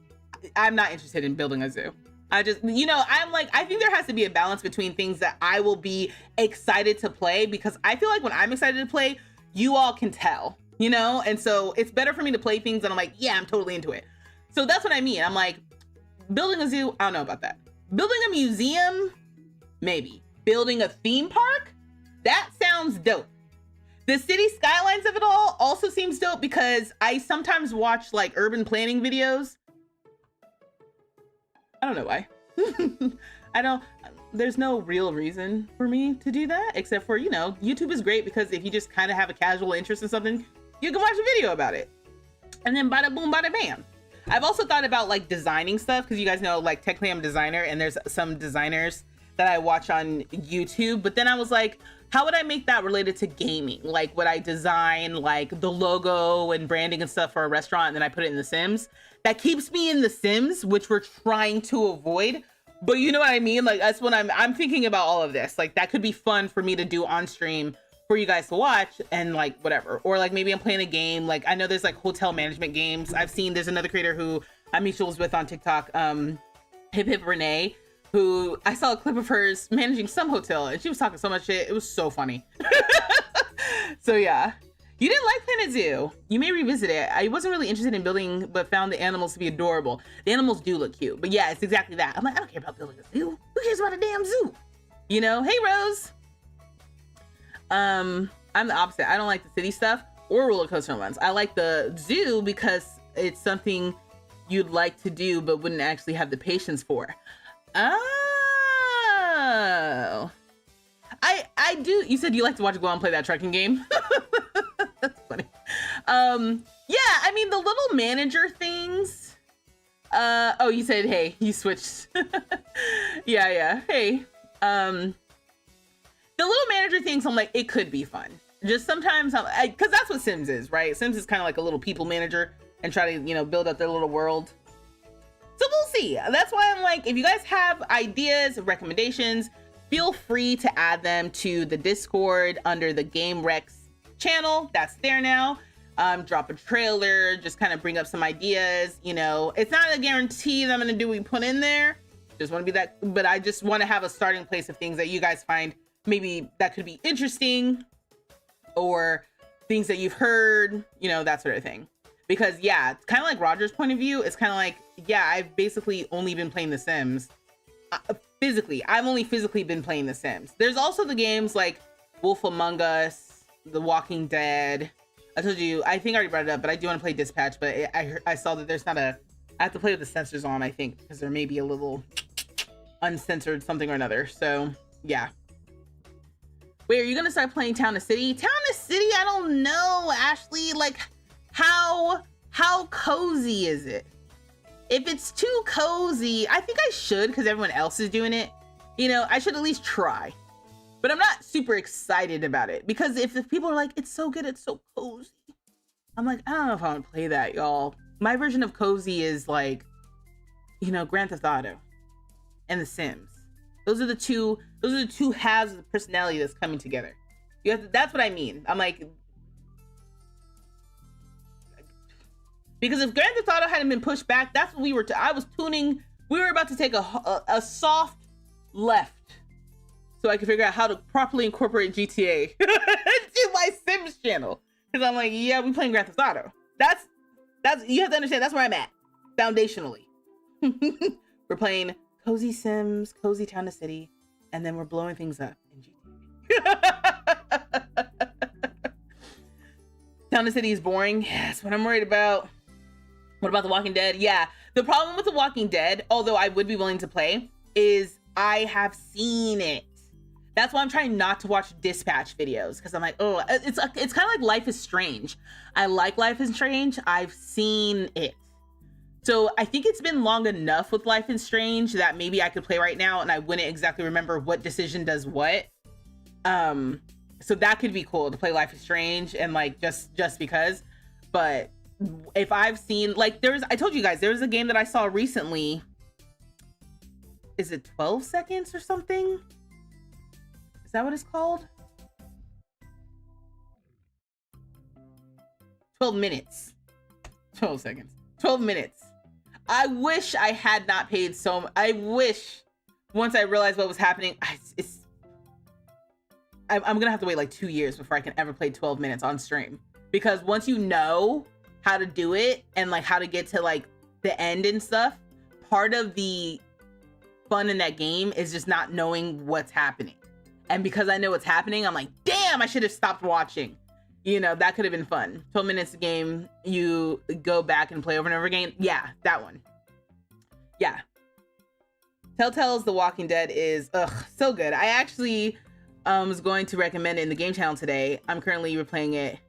I'm not interested in building a zoo. I just, I'm like, I think there has to be a balance between things that I will be excited to play, because I feel like when I'm excited to play, you all can tell, And so it's better for me to play things that I'm like, yeah, I'm totally into it. So that's what I mean. I'm like, building a zoo, I don't know about that. Building a museum, maybe. Building a theme park, that sounds dope. The city skylines of it all also seems dope, because I sometimes watch like urban planning videos. I don't know why. There's no real reason for me to do that, except for, YouTube is great, because if you just kind of have a casual interest in something, you can watch a video about it. And then bada boom, bada bam. I've also thought about like designing stuff, because you guys know, like, technically I'm a designer, and there's some designers that I watch on YouTube. But then I was like, how would I make that related to gaming? Like, would I design like the logo and branding and stuff for a restaurant, and then I put it in The Sims? That keeps me in The Sims, which we're trying to avoid. But you know what I mean? Like, that's when I'm thinking about all of this. Like, that could be fun for me to do on stream for you guys to watch, and like whatever. Or like maybe I'm playing a game. Like, I know there's like hotel management games. I've seen there's another creator who I'm mutuals with on TikTok, Hip Hip Renee, who I saw a clip of hers managing some hotel, and she was talking so much shit. It was so funny. So yeah. You didn't like Planet Zoo. You may revisit it. I wasn't really interested in building, but found the animals to be adorable. The animals do look cute, but yeah, it's exactly that. I'm like, I don't care about building a zoo. Who cares about a damn zoo? Hey, Rose. I'm the opposite. I don't like the city stuff or roller coaster ones. I like the zoo because it's something you'd like to do, but wouldn't actually have the patience for. Oh. I do. You said you like to watch Go on play that trekking game. That's funny. Yeah, I mean, the little manager things. Oh, you said, hey, you switched. Yeah. Hey. The little manager things, I'm like, it could be fun. Just sometimes, because that's what Sims is, right? Sims is kind of like a little people manager and try to, build up their little world. So we'll see. That's why I'm like, if you guys have ideas, recommendations, feel free to add them to the Discord under the Game Rex channel. That's there now. Drop a trailer, just kind of bring up some ideas. It's not a guarantee that I'm going to do what we put in there. Just want to be that, but I just want to have a starting place of things that you guys find maybe that could be interesting, or things that you've heard, that sort of thing. Because yeah, it's kind of like Roger's point of view. It's kind of like, yeah, I've basically only been playing The Sims. I've only physically been playing The Sims. There's also the games like Wolf Among Us, The Walking Dead. I told you, I think I already brought it up, but I do want to play Dispatch, but I saw that there's not I have to play with the censors on, I think, because there may be a little uncensored something or another. So yeah. Wait, are you gonna start playing Town to City? Town to City, I don't know, Ashley. Like, how cozy is it? If it's too cozy, I think I should, because everyone else is doing it. I should at least try. But I'm not super excited about it, because if people are like, it's so good, it's so cozy, I'm like, I don't know if I want to play that, y'all. My version of cozy is like, Grand Theft Auto and The Sims. Those are the two halves of the personality that's coming together. That's what I mean. I'm like, because if Grand Theft Auto hadn't been pushed back, that's what we were. We were about to take a soft left, so I could figure out how to properly incorporate GTA to my Sims channel. Because I'm like, yeah, we playing Grand Theft Auto. That's you have to understand. That's where I'm at foundationally. We're playing cozy Sims, cozy Town to City, and then we're blowing things up in GTA. Town of City is boring. Yes, what I'm worried about. What about The Walking Dead? Yeah, the problem with The Walking Dead, although I would be willing to play, is I have seen it. That's why I'm trying not to watch dispatch videos, because I'm like, oh, it's kind of like Life is Strange. I like Life is Strange. I've seen it. So I think it's been long enough with Life is Strange that maybe I could play right now and I wouldn't exactly remember what decision does what. So that could be cool to play Life is Strange and like just because. But if I've seen, like, I told you guys, there was a game that I saw recently. Is it 12 seconds or something? Is that what it's called? 12 minutes. 12 seconds. 12 minutes. I wish I had not paid I wish once I realized what was happening, I'm gonna have to wait like 2 years before I can ever play 12 minutes on stream. Because once you know how to do it and like how to get to like the end and stuff, part of the fun in that game is just not knowing what's happening. And because I know what's happening, I'm like, damn, I should have stopped watching. You know, that could have been fun. 12 minutes a game, you go back and play over and over again. Yeah, that one. Yeah. Telltale's The Walking Dead is, so good. I actually was going to recommend it in the game channel today. I'm currently replaying it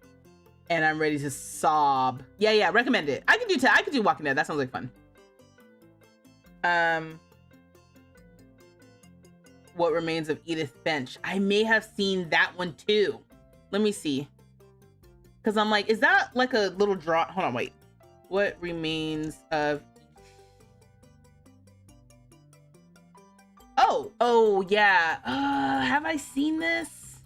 and I'm ready to sob. Yeah, recommend it. I could do Walking Dead. That sounds like fun. What Remains of Edith Finch? I may have seen that one too. Let me see. Because I'm like, is that like a little draw? Hold on, wait. What Remains of... Oh, yeah. Have I seen this?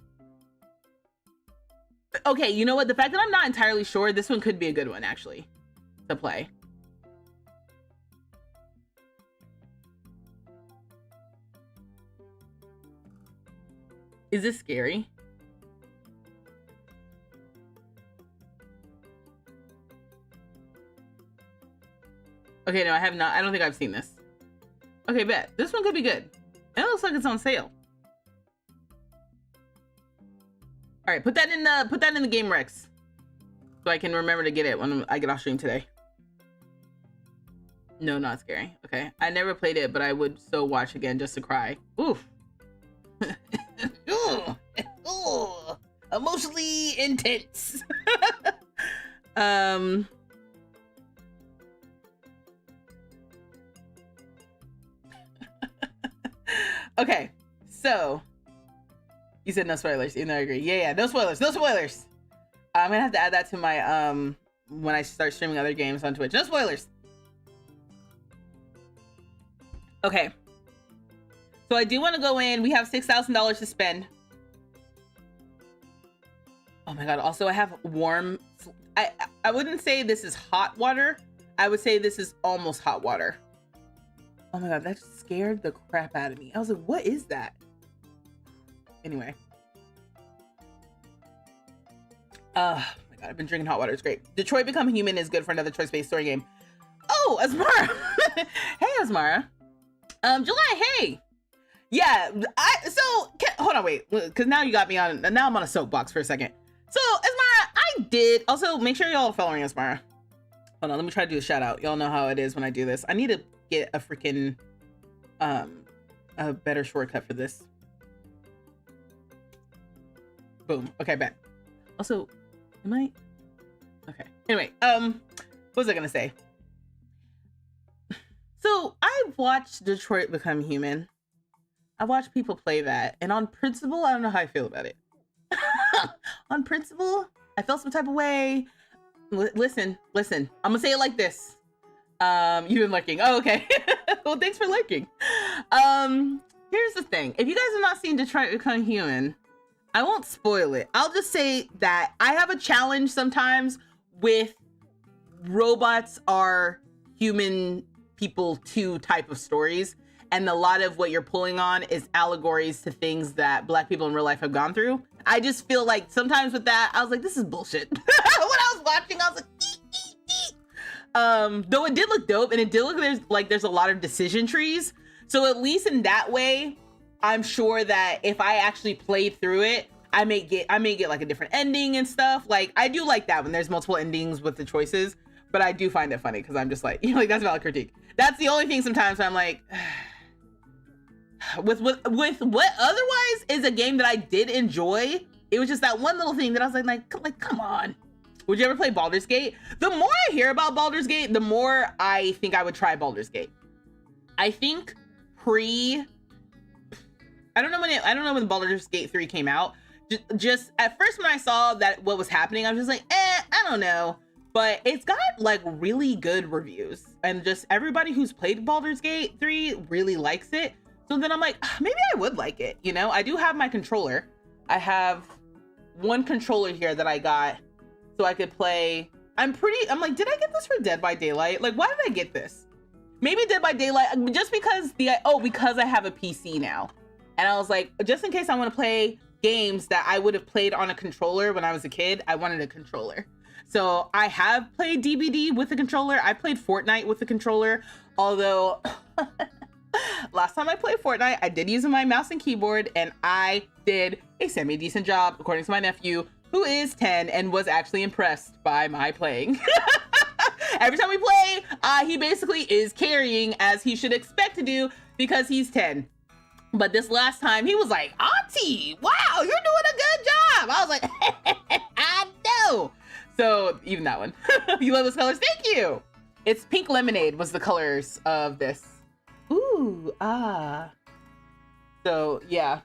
Okay, you know what? The fact that I'm not entirely sure, this one could be a good one, actually, to play. Is this scary? Okay, no, I have not. I don't think I've seen this. Okay, bet. This one could be good. It looks like it's on sale. All right, put that in the game Rex, so I can remember to get it when I get off stream today. No, not scary. Okay, I never played it, but I would so watch again just to cry. Oof. Ooh. Emotionally intense. Okay, so you said no spoilers. You know, I agree. Yeah, no spoilers. No spoilers. I'm gonna have to add that to my when I start streaming other games on Twitch. No spoilers. Okay. So I do want to go in. We have $6,000 to spend. Oh my god. Also, I have warm. I wouldn't say this is hot water. I would say this is almost hot water. Oh my god, that scared the crap out of me. I was like, what is that? Anyway. Oh my god, I've been drinking hot water. It's great. Detroit Become Human is good for another choice-based story game. Oh, Asmara. Hey, Asmara. July, hey. Yeah, hold on, wait. Because now you got me on, now I'm on a soapbox for a second. So, Asmara, I did. Also, make sure y'all are following Asmara. Hold on, let me try to do a shout out. Y'all know how it is when I do this. I need to get a freaking a better shortcut for this. Boom. Okay, bet. Also, am I okay? Anyway, what was I gonna say? So I've watched Detroit Become Human. I watched people play that, and on principle, I don't know how I feel about it. On principle, I felt some type of way. Listen. I'm gonna say it like this. You've been lurking. Oh, okay. Well, thanks for lurking. Here's the thing. If you guys have not seen Detroit Become Human, I won't spoil it. I'll just say that I have a challenge sometimes with robots are human people too type of stories. And a lot of what you're pulling on is allegories to things that Black people in real life have gone through. I just feel like sometimes with that, I was like, this is bullshit. When I was watching, I was like, though it did look dope, and it did look there's a lot of decision trees. So at least in that way, I'm sure that if I actually played through it, I may get like a different ending and stuff. Like I do like that when there's multiple endings with the choices, but I do find it funny because I'm just like, you know, like that's valid critique. That's the only thing sometimes I'm like, with what otherwise is a game that I did enjoy. It was just that one little thing that I was like, come on. Would you ever play Baldur's Gate? The more I hear about Baldur's Gate, the more I think I would try Baldur's Gate. I think I don't know when Baldur's Gate 3 came out. Just at first when I saw that what was happening, I was just like, I don't know. But it's got like really good reviews, and just everybody who's played Baldur's Gate 3 really likes it. So then I'm like, maybe I would like it. You know, I do have my controller. I have one controller here that I got so I could play. I'm like, did I get this for Dead by Daylight? Like, why did I get this? Maybe Dead by Daylight, just because because I have a PC now. And I was like, just in case I want to play games that I would have played on a controller when I was a kid, I wanted a controller. So I have played DBD with a controller. I played Fortnite with a controller, although last time I played Fortnite, I did use my mouse and keyboard, and I did a semi-decent job, according to my nephew, who is 10 and was actually impressed by my playing. Every time we play, he basically is carrying as he should expect to do because he's 10. But this last time he was like, Auntie, wow, you're doing a good job. I was like, I know. So even that one. You love those colors? Thank you. It's pink lemonade was the colors of this. Ooh, So yeah.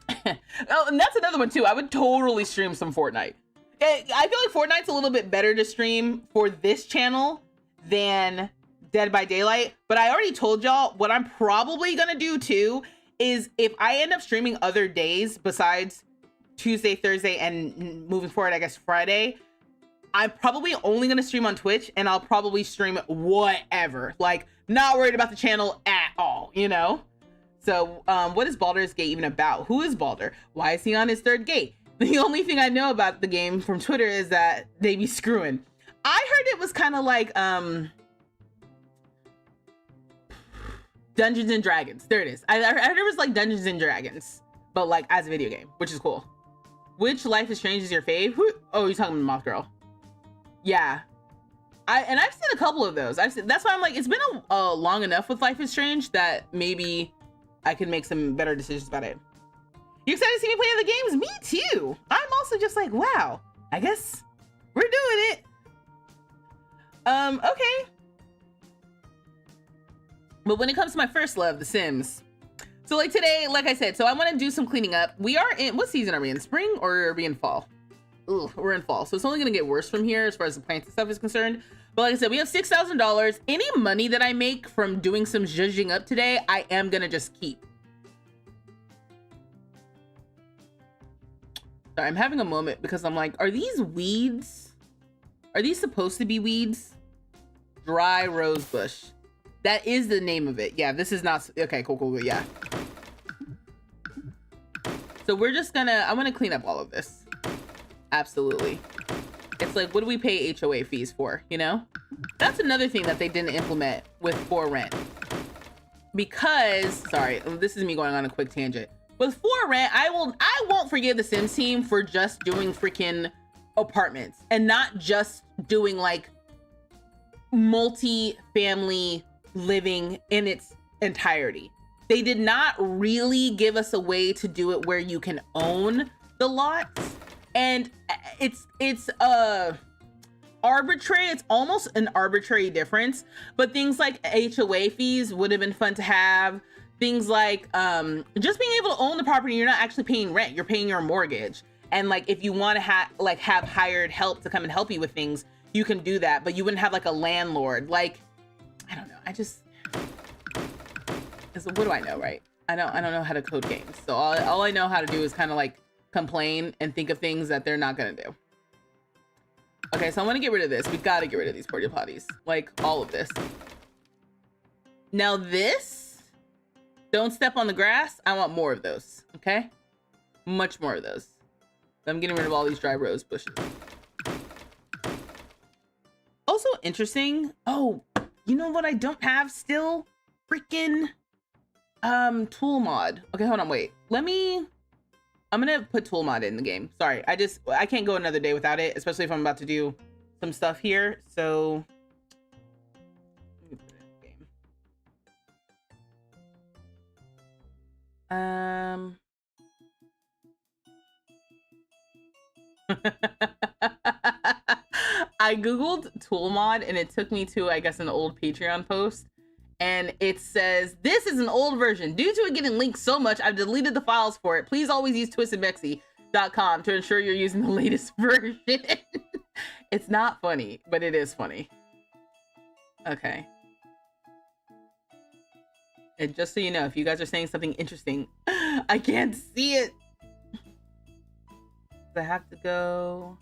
Oh, and that's another one too. I would totally stream some Fortnite. I feel like Fortnite's a little bit better to stream for this channel than Dead by Daylight. But I already told y'all what I'm probably gonna do too is if I end up streaming other days besides Tuesday, Thursday, and moving forward, I guess Friday, I'm probably only gonna stream on Twitch, and I'll probably stream whatever. Like, not worried about the channel at all, you know? So, what is Baldur's Gate even about? Who is Baldur? Why is he on his third gate? The only thing I know about the game from Twitter is that they be screwing. I heard it was kind of like, Dungeons and Dragons. There it is. I heard it was like Dungeons and Dragons, but like as a video game, which is cool. Which Life is Strange is your fave? Oh, you're talking about Moth Girl. Yeah. I've seen a couple of those. That's why I'm like, it's been a long enough with Life is Strange that maybe I can make some better decisions about it. You excited to see me play other games? Me too. I'm also just like, wow, I guess we're doing it. Okay. But when it comes to my first love, The Sims. So like today, like I said, so I want to do some cleaning up. We are in, what season are we in? Spring or are we in fall? Ugh, we're in fall. So it's only going to get worse from here as far as the plants and stuff is concerned. But like I said, we have $6,000. Any money that I make from doing some zhuzhing up today, I am going to just keep. Sorry, I'm having a moment because I'm like, are these weeds? Are these supposed to be weeds? Dry rose bush. That is the name of it. Yeah, this is not, okay, cool, yeah. So we're just gonna, I wanna clean up all of this. Absolutely. It's like, what do we pay HOA fees for, you know? That's another thing that they didn't implement with For Rent. Because, sorry, this is me going on a quick tangent. With For Rent, I won't forgive the Sims team for just doing freaking apartments and not just doing like multi-family living in its entirety. They did not really give us a way to do it where you can own the lots, and it's arbitrary. It's almost an arbitrary difference, but things like HOA fees would have been fun to have. Things like just being able to own the property, you're not actually paying rent, you're paying your mortgage. And like if you want to have hired help to come and help you with things, you can do that, but you wouldn't have like a landlord. Like, I don't know. What do I know, right? I don't know how to code games. So all I know how to do is kind of like complain and think of things that they're not gonna do. Okay, so I want to get rid of this. We got to get rid of these porta potties. Like all of this. Now this, don't step on the grass. I want more of those, okay? Much more of those. I'm getting rid of all these dry rose bushes. Also interesting. Oh, you know what I don't have still? Freaking tool mod. Okay, hold on, wait. Let me I'm gonna put tool mod in the game. Sorry, I can't go another day without it, especially if I'm about to do some stuff here. So let me put it in the game. I googled tool mod and it took me to, I guess, an old Patreon post. And it says, this is an old version. Due to it getting linked so much, I've deleted the files for it. Please always use twistedmexi.com to ensure you're using the latest version. It's not funny, but it is funny. Okay. And just so you know, if you guys are saying something interesting, I can't see it. I have to go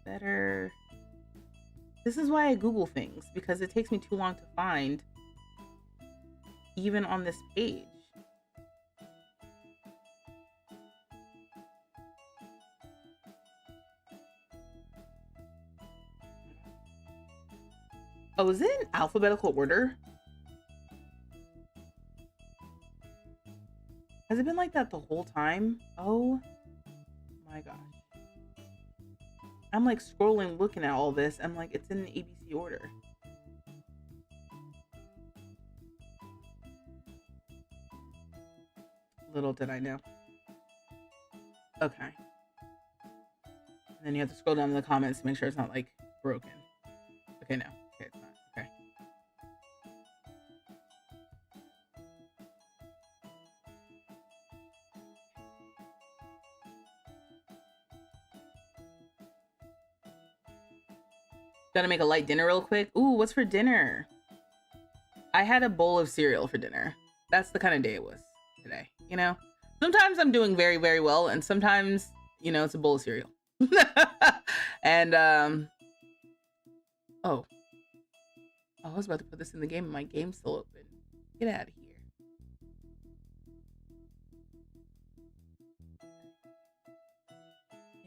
better. This is why I Google things, because it takes me too long to find, even on this page. Oh, is it in alphabetical order? Has it been like that the whole time? Oh my gosh. I'm like scrolling, looking at all this. I'm like, it's in the ABC order. Little did I know. Okay. And then you have to scroll down in the comments to make sure it's not like broken. Okay, no. Okay, it's not. Okay. Gotta make a light dinner real quick. Ooh, what's for dinner? I had a bowl of cereal for dinner. That's the kind of day it was today, you know? Sometimes I'm doing very, very well, and sometimes, you know, it's a bowl of cereal. And, oh. I was about to put this in the game, and my game's still open. Get out of here.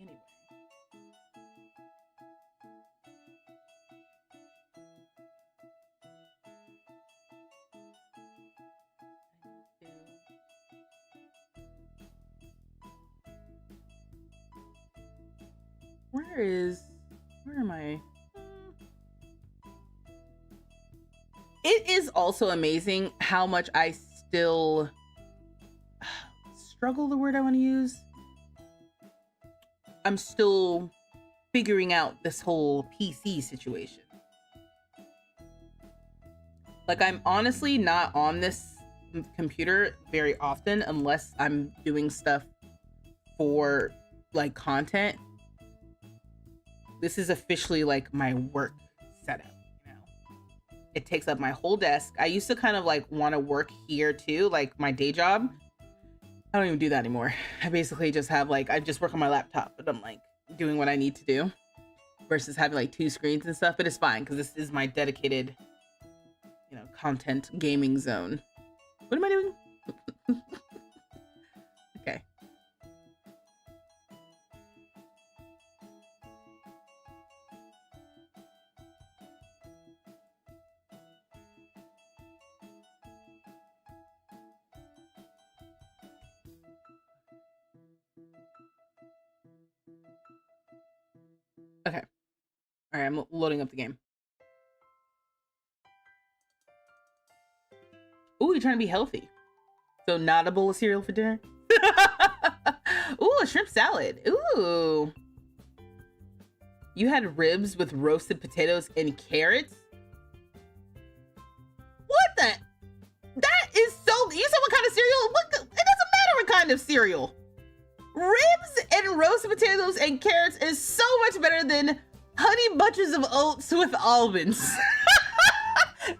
Anyway. Where am I? It is also amazing how much I still struggle, the word I want to use. I'm still figuring out this whole PC situation. Like, I'm honestly not on this computer very often unless I'm doing stuff for like content. This is officially like my work setup, you know. It takes up my whole desk. I used to kind of like want to work here too, like my day job. I don't even do that anymore. I basically just have like, I just work on my laptop, but I'm like doing what I need to do versus having like 2 screens and stuff. But it's fine because this is my dedicated, you know, content gaming zone. What am I doing? Okay. Okay. All right, I'm loading up the game. Ooh, you're trying to be healthy. So not a bowl of cereal for dinner? Ooh, a shrimp salad. Ooh. You had ribs with roasted potatoes and carrots? What the? That is so... You said what kind of cereal? It doesn't matter what kind of cereal. Ribs and roasted potatoes and carrots is so much better than honey bunches of oats with almonds.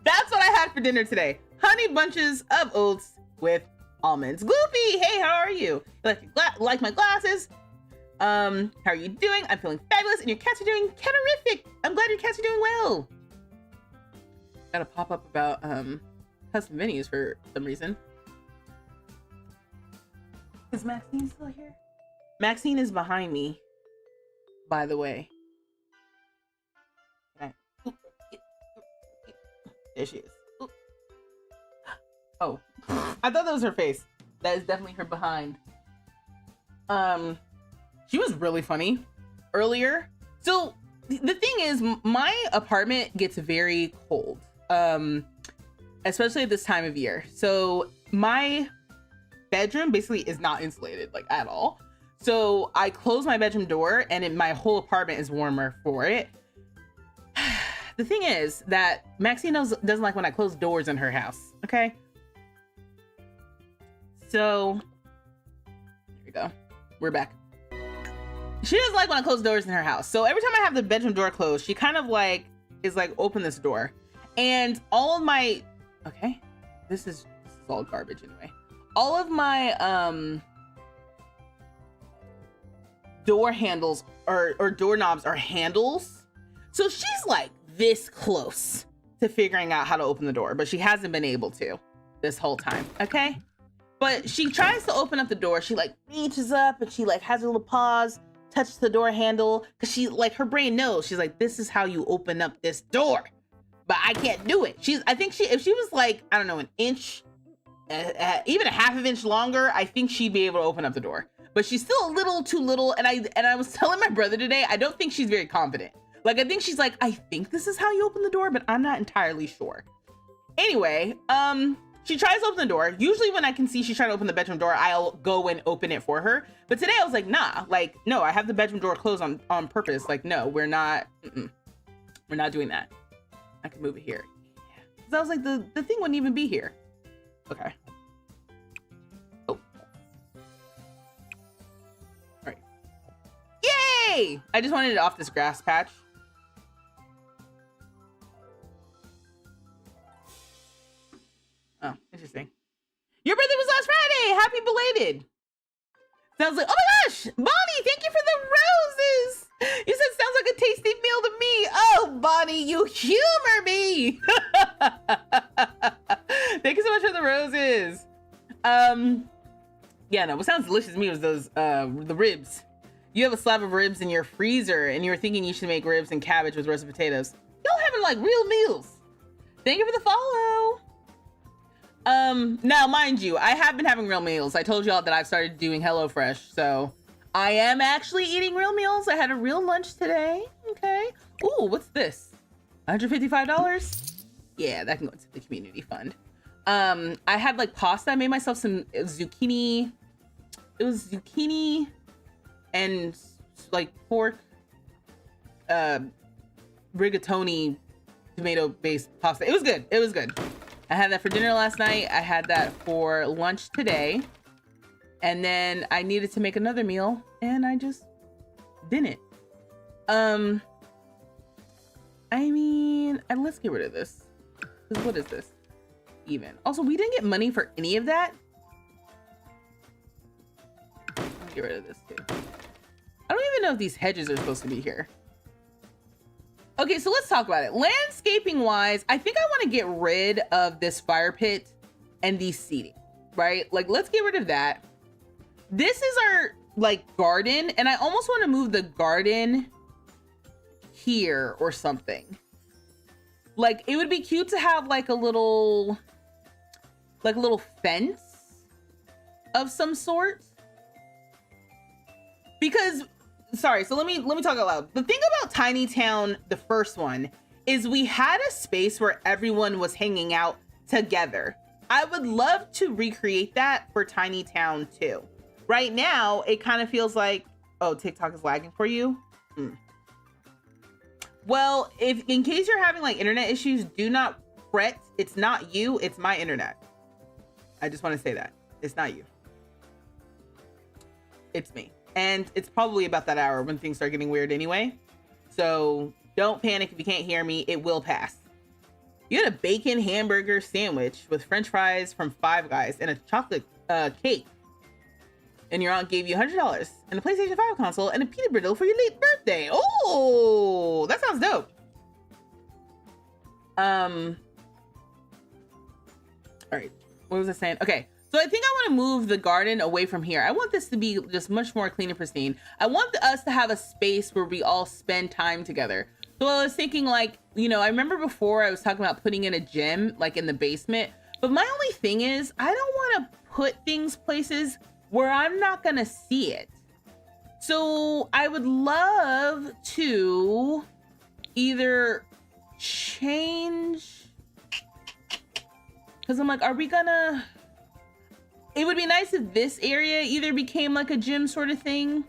That's what I had for dinner today. Honey bunches of oats with almonds. Gloopy, hey, how are you? Like my glasses? How are you doing? I'm feeling fabulous, and your cats are doing terrific. I'm glad your cats are doing well. Got a pop up about custom menus for some reason. Is Maxine still here? Maxine is behind me, by the way. Okay. There she is. Oh, I thought that was her face. That is definitely her behind. She was really funny earlier. So the thing is, my apartment gets very cold, especially at this time of year. So my bedroom basically is not insulated, like, at all. So I close my bedroom door and my whole apartment is warmer for it. The thing is that Maxine doesn't like when I close doors in her house, okay? So, there we go. We're back. She doesn't like when I close doors in her house. So every time I have the bedroom door closed, she kind of like is like, open this door. And all of my, okay, this is all garbage anyway. All of my door handles or doorknobs are handles. So she's like this close to figuring out how to open the door, but she hasn't been able to this whole time, okay? But she tries to open up the door. She like reaches up and she like has a little pause, touches the door handle, because she like, her brain knows. She's like, this is how you open up this door, but I can't do it. I think if she was like, I don't know, an inch, even a half of inch longer, I think she'd be able to open up the door. But she's still a little too little. And I was telling my brother today, I don't think she's very confident. Like, I think she's like, I think this is how you open the door, but I'm not entirely sure. Anyway, she tries to open the door. Usually when I can see she's trying to open the bedroom door, I'll go and open it for her. But today I was like, nah, like, no, I have the bedroom door closed on purpose. Like, no, we're not doing that. I can move it here. Yeah. Cause I was like, the thing wouldn't even be here. Okay. Oh. All right. Yay! I just wanted it off this grass patch. Oh, interesting. Your birthday was last Friday. Happy belated. Sounds like, oh my gosh, Bonnie, thank you for the roses. You said sounds like a tasty meal to me. Oh, Bonnie, you humor me. Thank you so much for the roses. Yeah, no, what sounds delicious to me was those, the ribs. You have a slab of ribs in your freezer and you were thinking you should make ribs and cabbage with roasted potatoes. Y'all having like real meals. Thank you for the follow. Now mind you, I have been having real meals. I told y'all that I've started doing HelloFresh, so I am actually eating real meals. I had a real lunch today. Okay. Ooh, what's this? $155? Yeah, that can go into the community fund. I had like pasta. I made myself some zucchini. It was zucchini and like pork, rigatoni, tomato-based pasta. It was good. It was good. I had that for dinner last night. I had that for lunch today. And then I needed to make another meal and I just didn't. I mean, and let's get rid of this. Because what is this? Even. Also, we didn't get money for any of that. I'll get rid of this too. I don't even know if these hedges are supposed to be here. Okay, so let's talk about it. Landscaping wise, I think I want to get rid of this fire pit and these seating, right? Like, let's get rid of that. This is our like garden, and I almost want to move the garden here or something. Like, it would be cute to have like a little fence of some sort. Because sorry, so let me talk out loud. The thing about Tiny Town, the first one, is we had a space where everyone was hanging out together. I would love to recreate that for Tiny Town too. Right now, it kind of feels like, oh, TikTok is lagging for you. Well, if in case you're having like internet issues, do not fret. It's not you, it's my internet. I just want to say that. It's not you. It's me. And it's probably about that hour when things start getting weird anyway. So don't panic if you can't hear me. It will pass. You had a bacon hamburger sandwich with French fries from Five Guys and a chocolate cake. And your aunt gave you $100 and a PlayStation 5 console and a pita brittle for your late birthday. Oh, that sounds dope. All right. What was I saying? Okay. So I think I want to move the garden away from here. I want this to be just much more clean and pristine. I want us to have a space where we all spend time together. So I was thinking like, you know, I remember before I was talking about putting in a gym like in the basement, but my only thing is I don't want to put things places where I'm not gonna see it. So I would love to either change, because I'm like, are we gonna, it would be nice if this area either became like a gym sort of thing,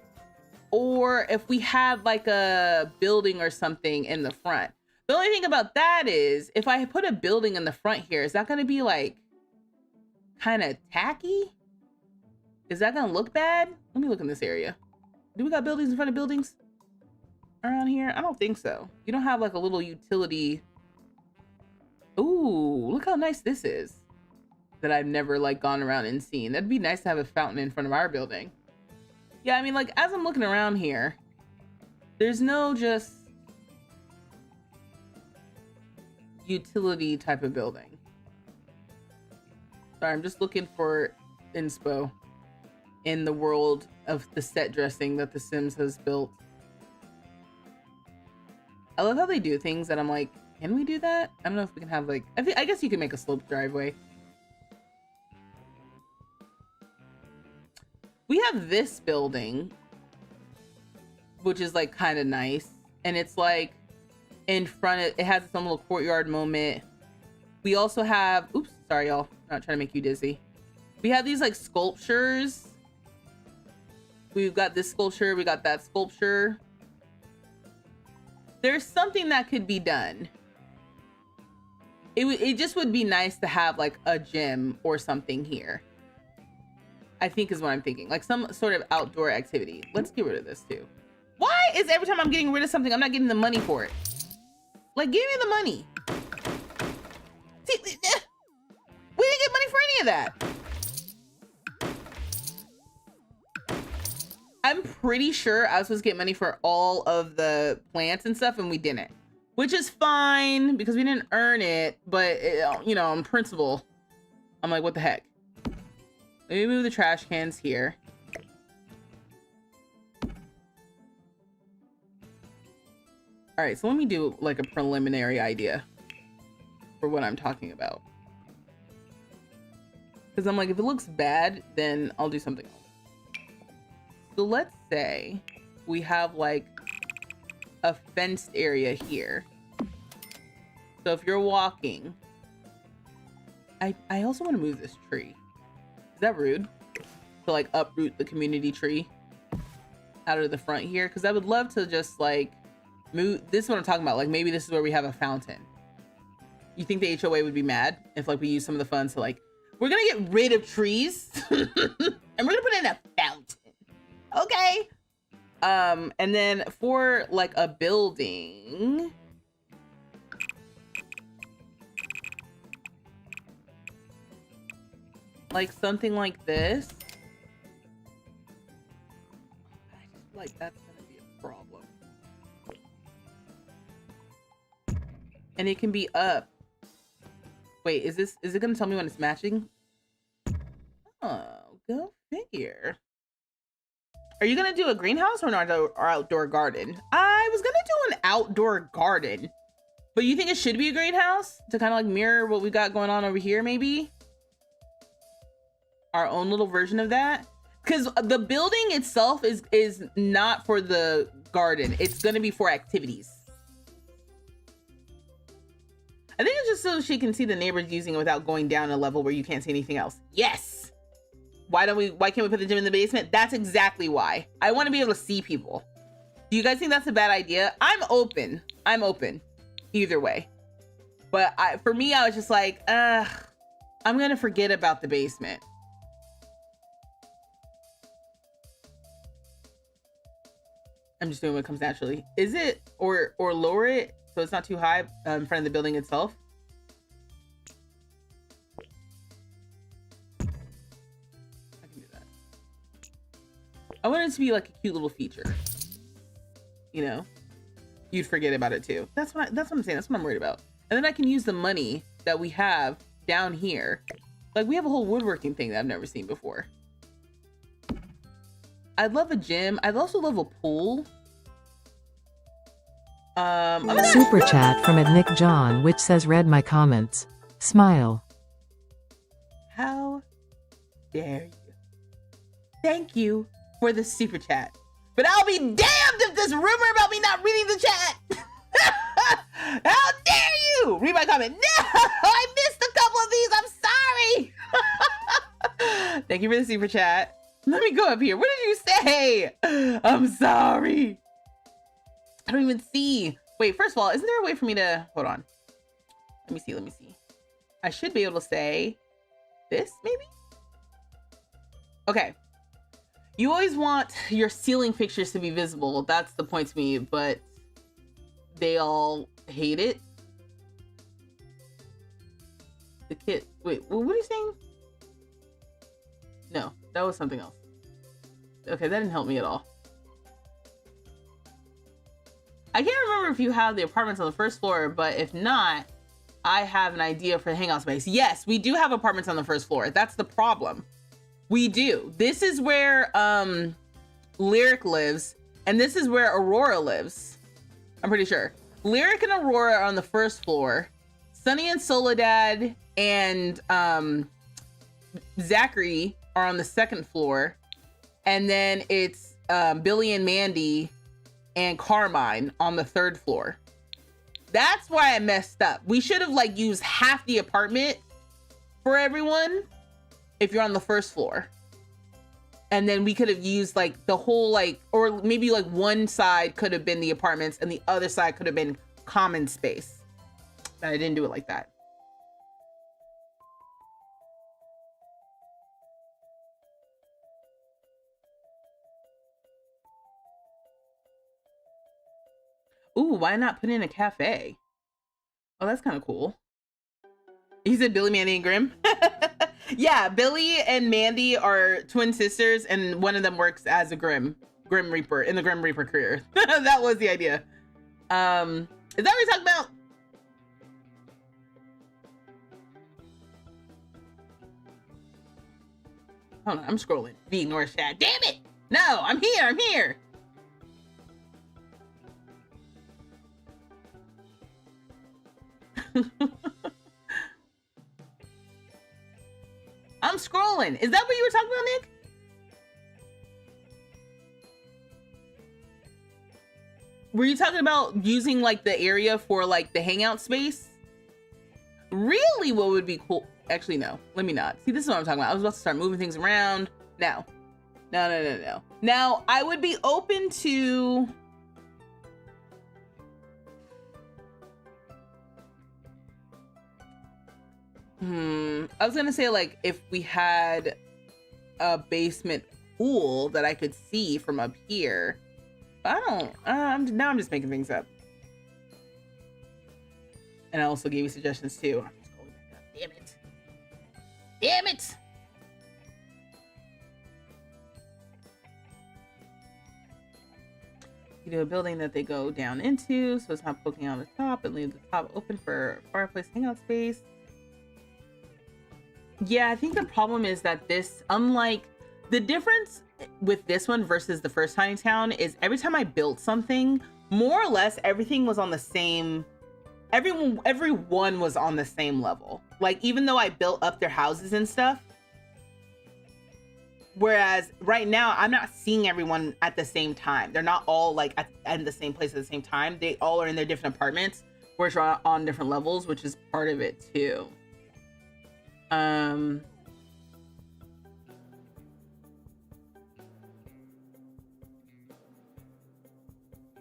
or if we had like a building or something in the front. The only thing about that is if I put a building in the front here, is that gonna be like kind of tacky? Is that gonna look bad? Let me look in this area. Do we got buildings in front of buildings around here? I don't think so. You don't have like a little utility. Ooh, look how nice this is. That I've never like gone around and seen. That'd be nice to have a fountain in front of our building. Yeah, I mean, like as I'm looking around here, there's no just utility type of building. Sorry, I'm just looking for inspo in the world of the set dressing that The Sims has built. I love how they do things that I'm like, can we do that? I don't know if we can have like, I guess you can make a sloped driveway. We have this building, which is like kind of nice. And it's like in front of, it has its own little courtyard moment. We also have, oops, sorry y'all, not trying to make you dizzy. We have these like sculptures. We've got this sculpture, we got that sculpture. There's something that could be done. It just would be nice to have like a gym or something here. I think is what I'm thinking. Like some sort of outdoor activity. Let's get rid of this too. Why is every time I'm getting rid of something, I'm not getting the money for it? Like, give me the money. See, we didn't get money for any of that. I'm pretty sure I was supposed to get money for all of the plants and stuff, and we didn't. Which is fine, because we didn't earn it, but, you know, on principle, I'm like, what the heck? Let me move the trash cans here. All right, so let me do, like, a preliminary idea for what I'm talking about. Because I'm like, if it looks bad, then I'll do something else. So let's say we have like a fenced area here. So if you're walking, I also want to move this tree. Is that rude? To like uproot the community tree out of the front here? Because I would love to just like move, this is what I'm talking about. Like maybe this is where we have a fountain. You think the HOA would be mad if like we use some of the funds to like, we're gonna get rid of trees and we're gonna put in a fountain. Okay. And then for like a building, like something like this. I just feel like that's gonna be a problem. And it can be up. Wait, is it gonna tell me when it's matching? Oh, go figure. Are you gonna do a greenhouse or an outdoor garden? I was gonna do an outdoor garden, but you think it should be a greenhouse to kind of like mirror what we got going on over here, maybe? Our own little version of that? Because the building itself is not for the garden. It's gonna be for activities. I think it's just so she can see the neighbors using it without going down a level where you can't see anything else. Yes! Why can't we put the gym in the basement? That's exactly why. I want to be able to see people. Do you guys think that's a bad idea? I'm open. Either way. But for me, I was just like, I'm gonna forget about the basement. I'm just doing what comes naturally. Is it, or lower it so it's not too high in front of the building itself? I want it to be like a cute little feature. You know, you'd forget about it too. That's what I'm saying. That's what I'm worried about. And then I can use the money that we have down here. Like we have a whole woodworking thing that I've never seen before. I'd love a gym. I'd also love a pool. Super chat from Nick John, which says read my comments. Smile. How dare you? Thank you for the super chat. But I'll be damned if this rumor about me not reading the chat. How dare you? Read my comment. No, I missed a couple of these. I'm sorry. Thank you for the super chat. Let me go up here. What did you say? I'm sorry. I don't even see. Wait, first of all, isn't there a way for me to, hold on. Let me see. I should be able to say this, maybe? Okay. You always want your ceiling fixtures to be visible. That's the point to me, but they all hate it. The kid, wait, what are you saying? No, that was something else. Okay, that didn't help me at all. I can't remember if you have the apartments on the first floor, but if not, I have an idea for the hangout space. Yes, we do have apartments on the first floor. That's the problem. We do. This is where Lyric lives, and this is where Aurora lives. I'm pretty sure. Lyric and Aurora are on the first floor. Sonny and Soledad and Zachary are on the second floor. And then it's Billy and Mandy and Carmine on the third floor. That's why I messed up. We should have like used half the apartment for everyone if you're on the first floor. And then we could have used like the whole like, or maybe like one side could have been the apartments and the other side could have been common space. But I didn't do it like that. Ooh, why not put in a cafe? Oh, that's kind of cool. He said Billy, Mandy, and Grim. Yeah, Billy and Mandy are twin sisters, and one of them works as a Grim Reaper in the Grim Reaper career. That was the idea. Is that what you're talking about? Hold on, I'm scrolling. V North chat. Damn it! No, I'm here. I'm here. I'm scrolling. Is that what you were talking about, Nick? Were you talking about using like the area for like the hangout space? Really, what would be cool? Actually, no. Let me not. See, this is what I'm talking about. I was about to start moving things around. No. No. Now, I would be open to... I was gonna say like if we had a basement pool that I could see from up here. I don't. Now I'm just making things up. And I also gave you suggestions too. I'm just going back up. Damn it! Damn it! You do a building that they go down into, so it's not poking on the top, and leave the top open for fireplace hangout space. Yeah, I think the problem is that this, unlike the difference with this one versus the first Tiny Town, is every time I built something, more or less everything was on the same, everyone was on the same level. Like, even though I built up their houses and stuff, whereas right now I'm not seeing everyone at the same time. They're not all like at the same place at the same time. They all are in their different apartments, which are on different levels, which is part of it too.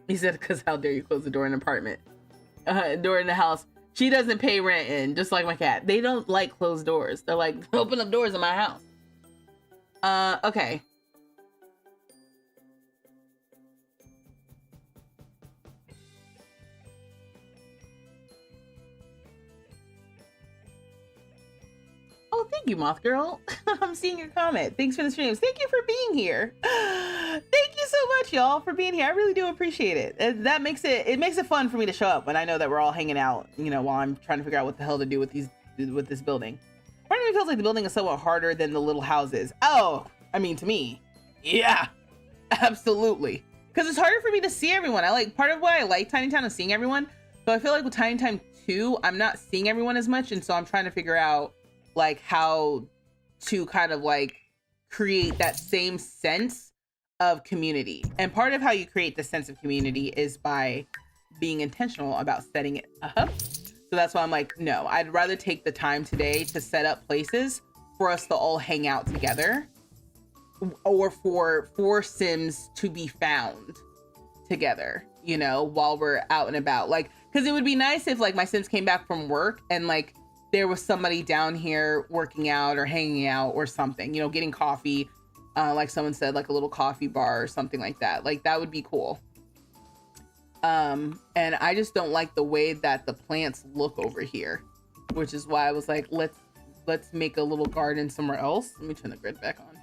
He said, because how dare you close the door in an apartment? Door in the house. She doesn't pay rent in, just like my cat. They don't like closed doors. They're like, open up doors in my house. Okay. Oh, thank you, Moth Girl. I'm seeing your comment. Thanks for the streams. Thank you for being here. Thank you so much, y'all, for being here. I really do appreciate it. That makes it fun for me to show up when I know that we're all hanging out, you know, while I'm trying to figure out what the hell to do with this building. Part of me feels like the building is somewhat harder than the little houses. Oh, I mean, to me, yeah, absolutely. Because it's harder for me to see everyone. Part of why I like Tiny Town is seeing everyone. But I feel like with Tiny Town 2, I'm not seeing everyone as much, and so I'm trying to figure out like how to kind of like create that same sense of community. And part of how you create the sense of community is by being intentional about setting it up. So that's why I'm like, no, I'd rather take the time today to set up places for us to all hang out together, or for Sims to be found together, you know, while we're out and about. Like, because it would be nice if like my Sims came back from work and like there was somebody down here working out or hanging out or something, you know, getting coffee, like someone said, like a little coffee bar or something like that. Like that would be cool. And I just don't like the way that the plants look over here, which is why I was like, let's make a little garden somewhere else. Let me turn the grid back on,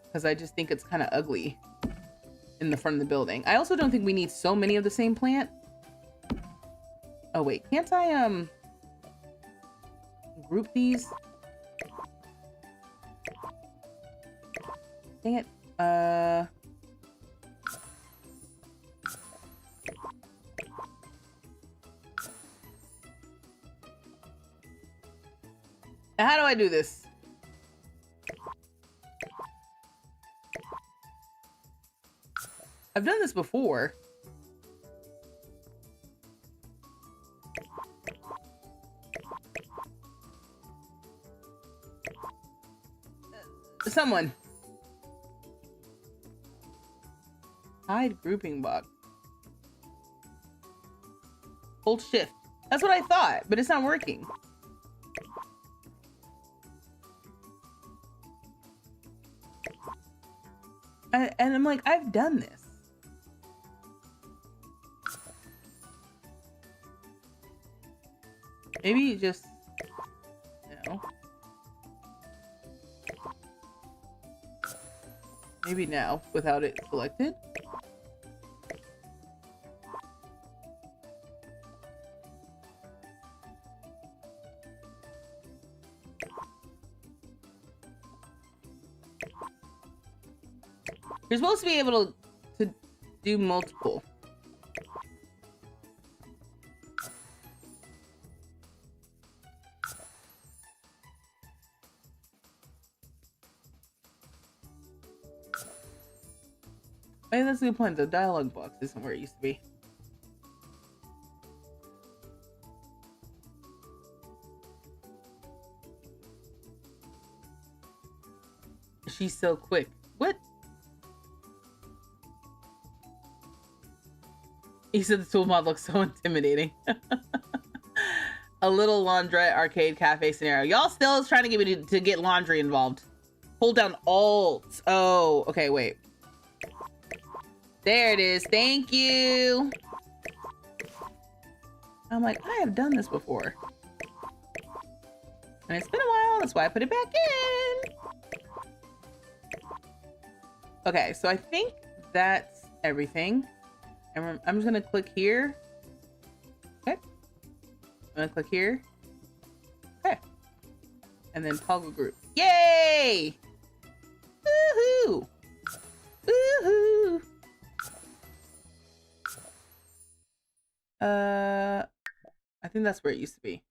because I just think it's kind of ugly in the front of the building. I also don't think we need so many of the same plant. Oh wait, can't I group these? Dang it. How do I do this? I've done this before. Someone. Hide grouping box. Hold shift. That's what I thought, but it's not working. And I'm like, I've done this. Maybe just, no. Maybe now, without it selected. You're supposed to be able to do multiple. Hey, that's a good point. The dialogue box isn't where it used to be. She's so quick. What? He said the tool mod looks so intimidating. A little laundrette arcade cafe scenario. Y'all still is trying to get me to get laundry involved. Hold down Alt. Oh, okay, wait. There it is. Thank you. I'm like, I have done this before. And it's been a while. That's why I put it back in. Okay, so I think that's everything. And I'm just gonna click here. Okay. I'm gonna click here. Okay. And then toggle group. Yay! Woohoo! Woohoo! I think that's where it used to be.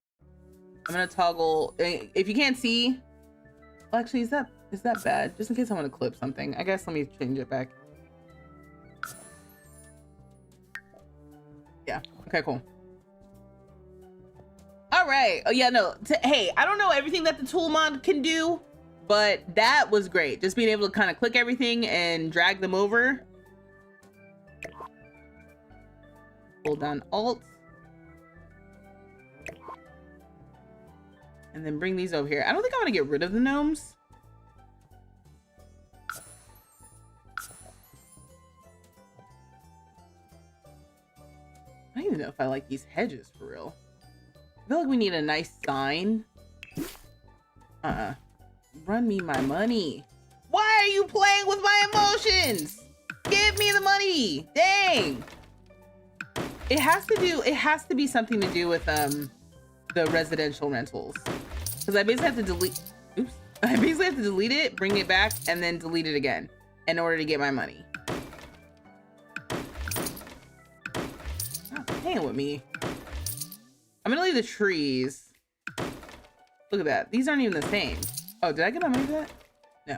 I'm gonna toggle. If you can't see, well, actually, is that bad? Just in case I want to clip something. I guess let me change it back. Yeah. Okay, cool. All right. Oh, yeah, no. Hey, I don't know everything that the tool mod can do, but that was great. Just being able to kind of click everything and drag them over. Hold down Alt. And then bring these over here. I don't think I want to get rid of the gnomes. I don't even know if I like these hedges for real. I feel like we need a nice sign. Run me my money. Why are you playing with my emotions? Give me the money. Dang. It has to be something to do with the residential rentals. Because I basically have to delete, oops. I basically have to delete it, bring it back, and then delete it again in order to get my money. Playing with me. I'm gonna leave the trees. Look at that. These aren't even the same. Oh, did I get my money for that? No.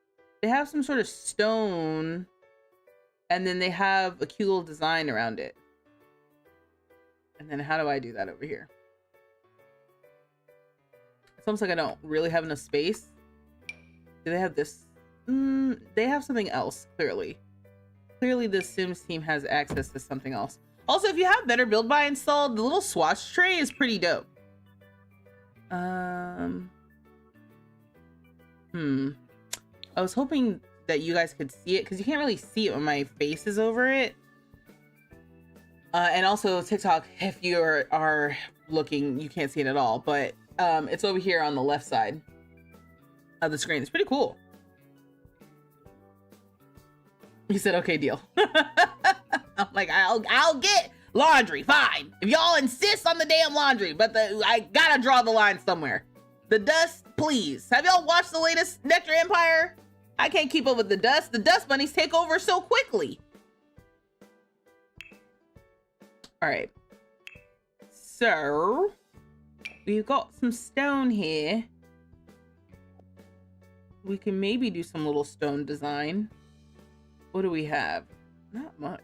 They have some sort of stone, and then they have a cute little design around it. And then how do I do that over here? It's almost like I don't really have enough space. Do they have this? They have something else, clearly. Clearly, the Sims team has access to something else. Also, if you have Better Build By installed, the little swatch tray is pretty dope. I was hoping that you guys could see it, because you can't really see it when my face is over it. And also TikTok, if you are looking, you can't see it at all, but it's over here on the left side of the screen. It's pretty cool. He said, okay, deal. I'm like, I'll get laundry, fine. If y'all insist on the damn laundry, but I gotta draw the line somewhere. The dust, please. Have y'all watched the latest Nectar Empire? I can't keep up with the dust. The dust bunnies take over so quickly. All right. So, we've got some stone here. We can maybe do some little stone design. What do we have? Not much.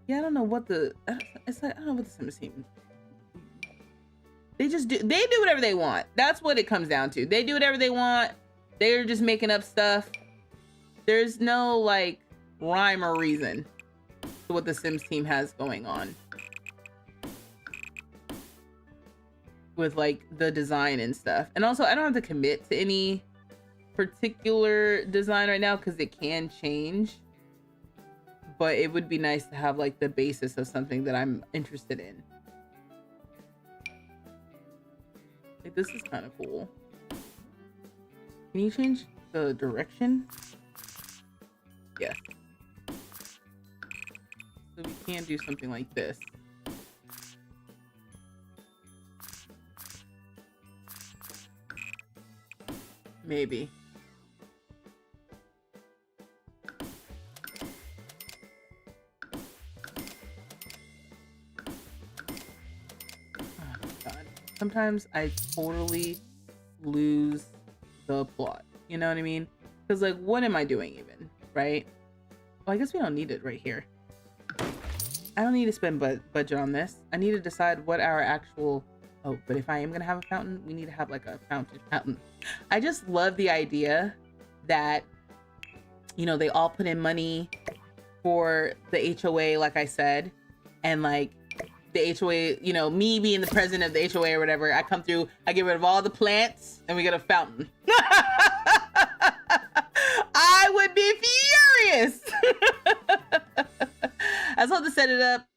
Yeah, I don't know what the... It's like, I don't know what the Sims team... They do whatever they want. That's what it comes down to. They do whatever they want. They're just making up stuff. There's no, like, rhyme or reason to what the Sims team has going on with, like, the design and stuff. And also, I don't have to commit to any particular design right now because it can change. But it would be nice to have, like, the basis of something that I'm interested in. Like, this is kind of cool. Can you change the direction? Yes. So we can do something like this. Maybe. Sometimes I totally lose the plot. You know what I mean? Because, like, what am I doing even? Right? Well, I guess we don't need it right here. I don't need to spend budget on this. I need to decide what our actual... Oh, but if I am going to have a fountain, we need to have, like, a fountain. I just love the idea that, you know, they all put in money for the HOA, like I said. And, like, the HOA, you know, me being the president of the HOA or whatever, I come through, I get rid of all the plants, and we get a fountain. I would be furious. I just have to set it up.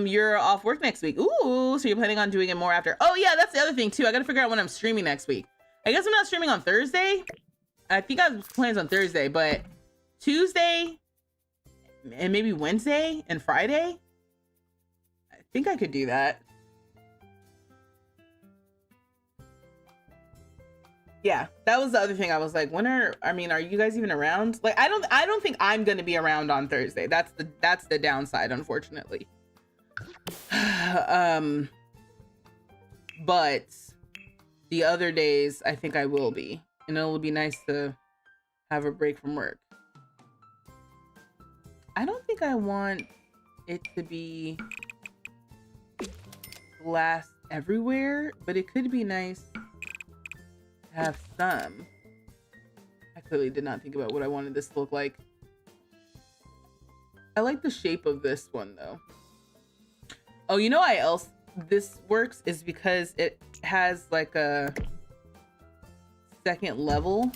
You're off work next week. Ooh, so you're planning on doing it more after. Oh yeah, that's the other thing too. I gotta figure out when I'm streaming next week. I guess I'm not streaming on Thursday. I think I have plans on Thursday, but Tuesday and maybe Wednesday and Friday. I think I could do that. Yeah, that was the other thing. I was like, are you guys even around? Like, I don't think I'm gonna be around on Thursday. That's the downside, unfortunately. But the other days I think I will be. And it'll be nice to have a break from work. I don't think I want it to be glass everywhere, but it could be nice to have some. I clearly did not think about what I wanted this to look like. I like the shape of this one though. Oh, you know why else this works is because it has like a second level.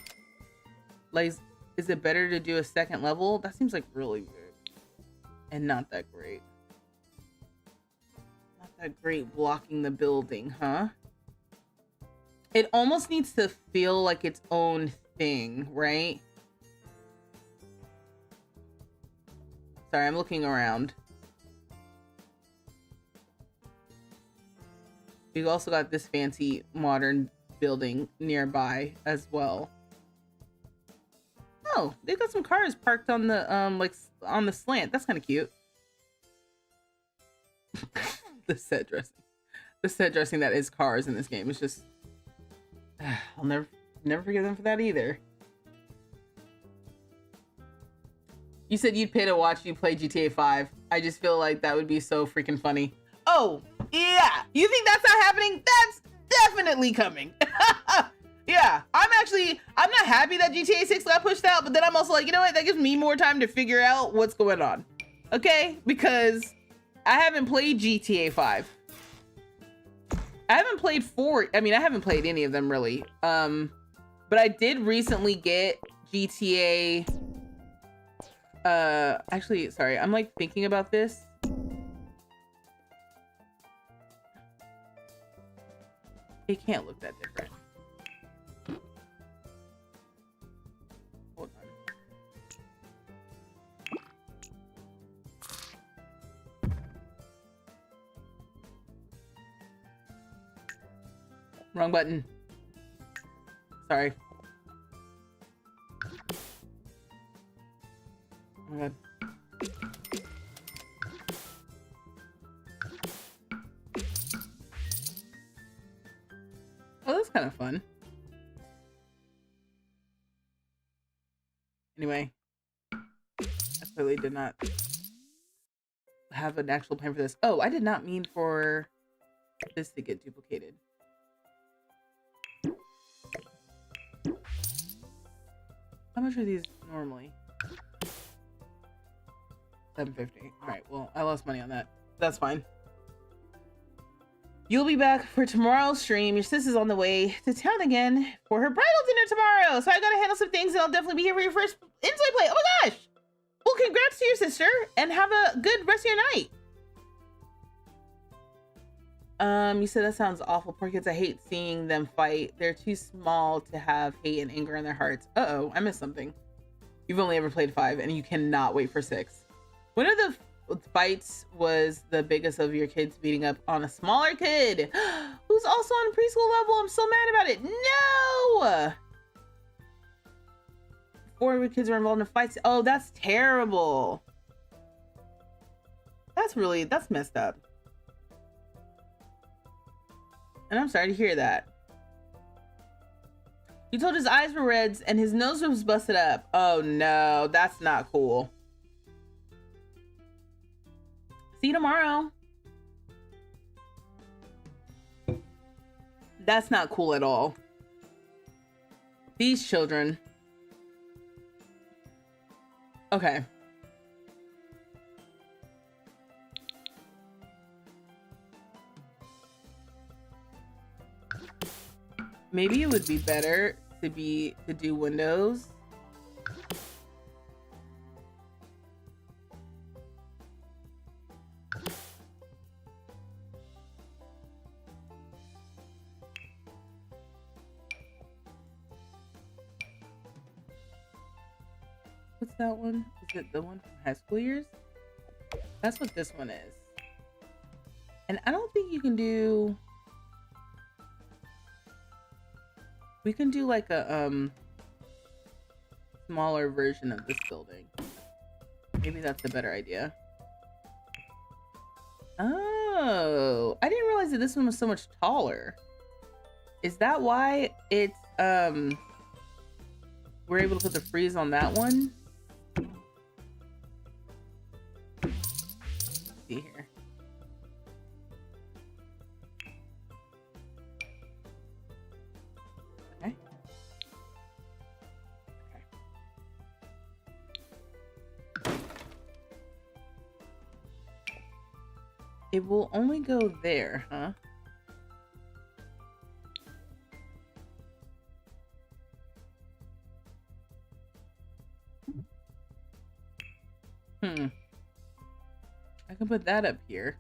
Like, is it better to do a second level? That seems like really good and not that great. Not that great blocking the building, huh? It almost needs to feel like its own thing, right? Sorry, I'm looking around. We've also got this fancy modern building nearby as well. Oh, they've got some cars parked on the like on the slant. That's kind of cute. The set dressing that is cars in this game is just I'll never forgive them for that either. You said you'd pay to watch you play GTA 5. I just feel like that would be so freaking funny. Oh, yeah. You think that's not happening? That's definitely coming. Yeah, I'm not happy that GTA 6 got pushed out, but then I'm also like, you know what? That gives me more time to figure out what's going on. Okay? Because I haven't played GTA 5. I haven't played 4. I mean, I haven't played any of them really. But I did recently get GTA. Actually, sorry, I'm like thinking about this. It can't look that different. Hold on. Wrong button. Sorry. Oh my god. Oh, that's kind of fun. Anyway, I clearly did not have an actual plan for this. Oh, I did not mean for this to get duplicated. How much are these normally? $7.50. All right, well, I lost money on that. That's fine. You'll be back for tomorrow's stream. Your sis is on the way to town again for her bridal dinner tomorrow. So I gotta handle some things and I'll definitely be here for your first Inside Play. Oh my gosh! Well, congrats to your sister and have a good rest of your night. You said that sounds awful. Poor kids, I hate seeing them fight. They're too small to have hate and anger in their hearts. Uh-oh, I missed something. You've only ever played 5 and you cannot wait for 6. One of the fights was the biggest of your kids beating up on a smaller kid who's also on preschool level. I'm so mad about it. No! 4 of your kids were involved in fights. Oh, that's terrible. That's messed up. And I'm sorry to hear that. You told his eyes were reds and his nose was busted up. Oh no, that's not cool. See you tomorrow. That's not cool at all. These children. Okay. Maybe it would be better to do windows. What's that one? Is it the one from high school years? That's what this one is. And I don't think you can do... We can do like a smaller version of this building. Maybe that's a better idea. Oh, I didn't realize that this one was so much taller. Is that why it's we're able to put the freeze on that one? Let's see here. Okay. It will only go there, huh? I can put that up here.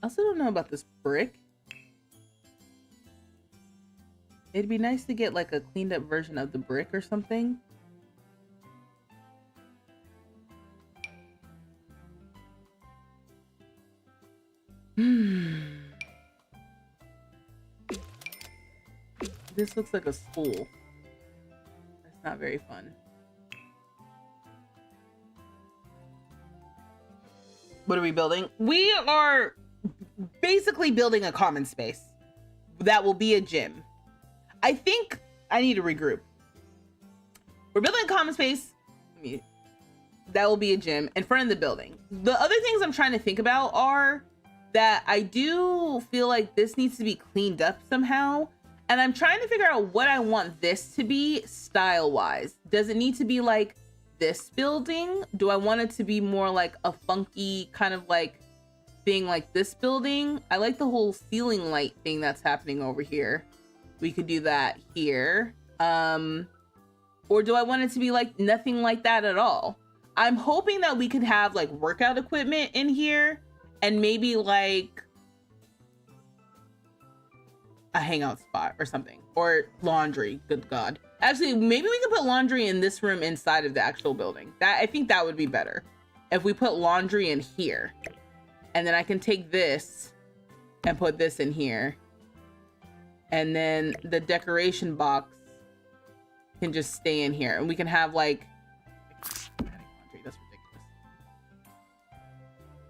I also don't know about this brick. It'd be nice to get like a cleaned up version of the brick or something. This looks like a school. That's not very fun. What are we building? We are basically building a common space that will be a gym. I think I need to regroup. We're building a common space that will be a gym in front of the building. The other things I'm trying to think about are that I do feel like this needs to be cleaned up somehow. And I'm trying to figure out what I want this to be style wise. Does it need to be like this building? Do I want it to be more like a funky kind of like thing like this building? I like the whole ceiling light thing that's happening over here. We could do that here. Or do I want it to be like nothing like that at all? I'm hoping that we could have like workout equipment in here and maybe like a hangout spot or something, or laundry. Good God. Actually, maybe we can put laundry in this room inside of the actual building. I think that would be better if we put laundry in here. And then I can take this and put this in here. And then the decoration box can just stay in here. And we can have like, that's ridiculous.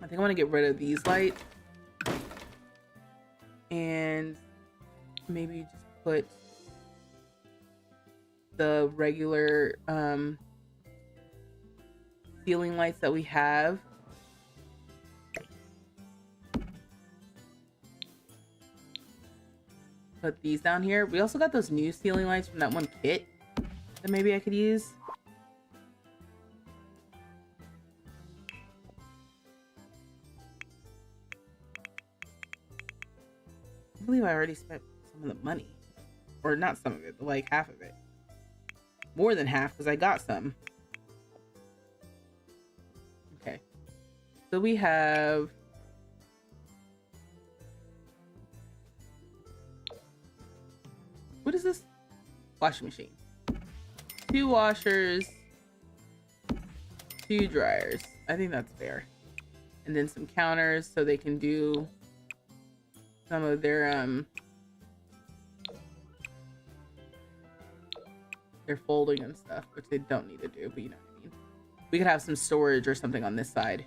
I think I want to get rid of these lights. And maybe just put the regular ceiling lights that we have. Put these down here. We also got those new ceiling lights from that one kit that maybe I could use. I believe I already spent some of the money, or not some of it, but like half of it. More than half, because I got some. Okay, so we have what is this? Washing machine. 2 washers, 2 dryers. I think that's fair. And then some counters so they can do some of their folding and stuff, which they don't need to do, but you know what I mean. We could have some storage or something on this side.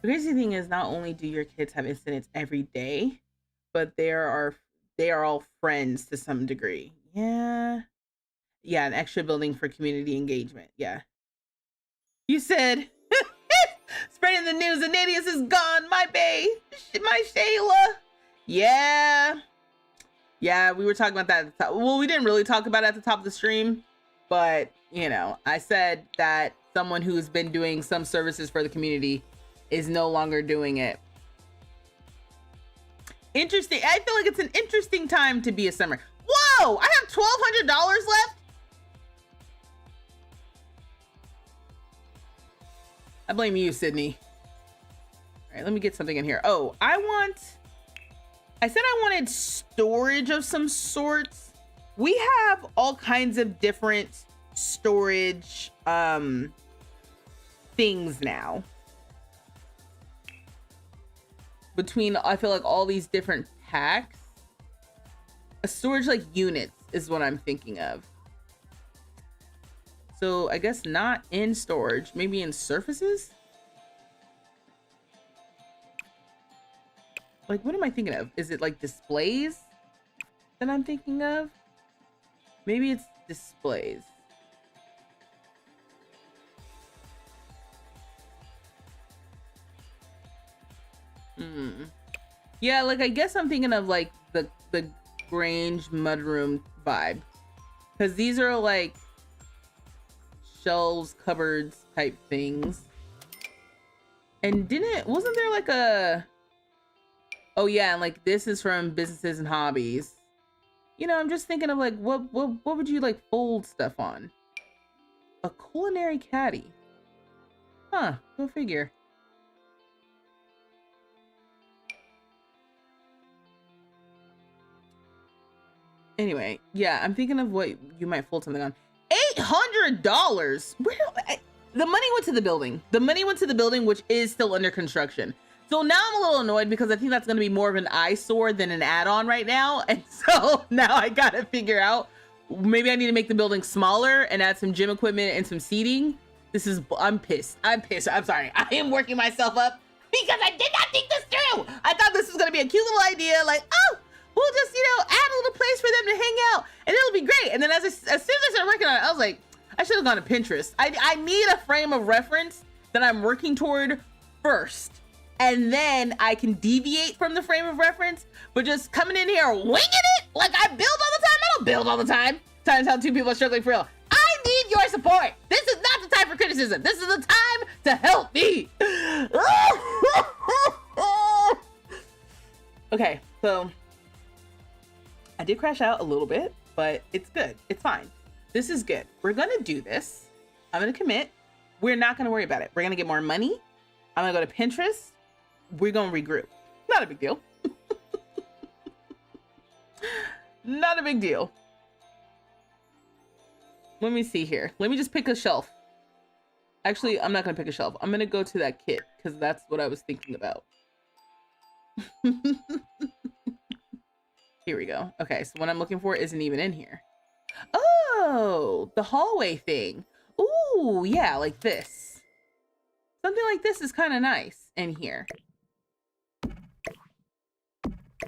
The crazy thing is, not only do your kids have incidents every day, but they are all friends to some degree. Yeah, an extra building for community engagement. Yeah, you said spreading the news that Nadius is gone. My Shayla. Yeah, we were talking about that at the top. Well, we didn't really talk about it at the top of the stream, but you know, I said that someone who's been doing some services for the community is no longer doing it. Interesting. I feel like it's an interesting time to be a summer. Whoa! I have $1,200 left? I blame you, Sydney. All right, let me get something in here. Oh, I said I wanted storage of some sorts. We have all kinds of different storage things now. Between, I feel like, all these different packs, a storage like units is what I'm thinking of. So I guess not in storage, maybe in surfaces. Like, what am I thinking of? Is it like displays that I'm thinking of? Maybe it's displays. Yeah, like I guess I'm thinking of like the Grange mudroom vibe, because these are like shelves, cupboards type things. And wasn't there like a, oh yeah, and like this is from businesses and hobbies. You know, I'm just thinking of like what would you like fold stuff on? A culinary caddy. Huh, go figure. Anyway, yeah, I'm thinking of what you might fold something on. $800. The money went to the building. The money went to the building, which is still under construction. So now I'm a little annoyed because I think that's going to be more of an eyesore than an add-on right now. And so now I got to figure out, maybe I need to make the building smaller and add some gym equipment and some seating I'm pissed. I'm sorry. I am working myself up because I did not think this through. I thought this was going to be a cute little idea. Like, oh, we'll just, add a little place for them to hang out and it'll be great. And then as soon as I started working on it, I was like, I should have gone to Pinterest. I need a frame of reference that I'm working toward first. And then I can deviate from the frame of reference, but just coming in here winging it like I build all the time. I don't build all the time. Trying to tell two people are struggling for real. I need your support. This is not the time for criticism. This is the time to help me. Okay, so I did crash out a little bit, but it's good. It's fine. This is good. We're gonna do this. I'm gonna commit. We're not gonna worry about it. We're gonna get more money. I'm gonna go to Pinterest. We're gonna regroup. Not a big deal. Not a big deal. Let me see here. Let me just pick a shelf. Actually, I'm not gonna pick a shelf. I'm gonna go to that kit because that's what I was thinking about. Here we go. Okay, so what I'm looking for isn't even in here. Oh, the hallway thing. Ooh, yeah, like this. Something like this is kind of nice in here.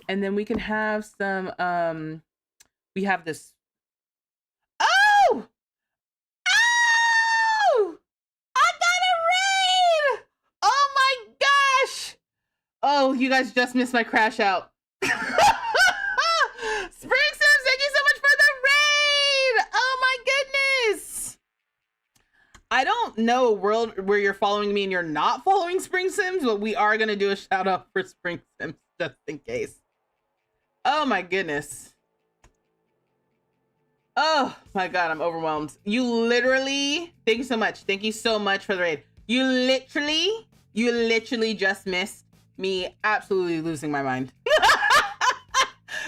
And then we can have some, we have this. Oh! Oh! I got a raid! Oh my gosh! Oh, you guys just missed my crash out. Spring Sims, thank you so much for the raid! Oh my goodness! I don't know a world where you're following me and you're not following Spring Sims, but we are gonna do a shout out for Spring Sims just in case. Oh my goodness. Oh my God, I'm overwhelmed. You literally, thank you so much. Thank you so much for the raid. You literally just missed me absolutely losing my mind.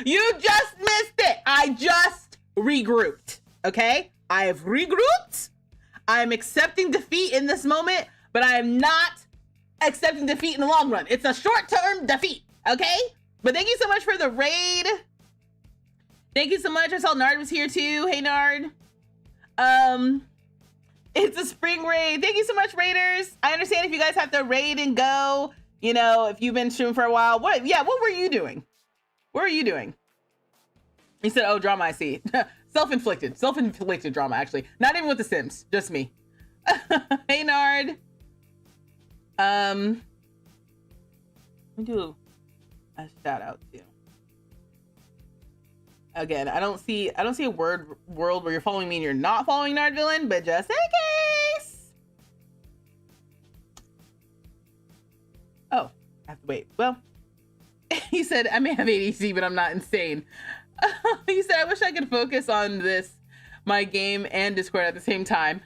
You just missed it. I just regrouped, okay? I have regrouped. I'm accepting defeat in this moment, but I am not accepting defeat in the long run. It's a short-term defeat, okay? But thank you so much for the raid. Thank you so much. I saw Nard was here too. Hey, Nard. It's a spring raid. Thank you so much, raiders. I understand if you guys have to raid and go, if you've been streaming for a while. What were you doing? What were you doing? He said, oh, drama, I see. Self-inflicted drama, actually. Not even with the Sims, just me. Hey, Nard. Let me do a shout out too. Again, I don't see a world where you're following me and you're not following Nard Villain, but just in case. Oh, I have to wait. Well, he said I may have ADC, but I'm not insane. He said I wish I could focus on this, my game and Discord at the same time.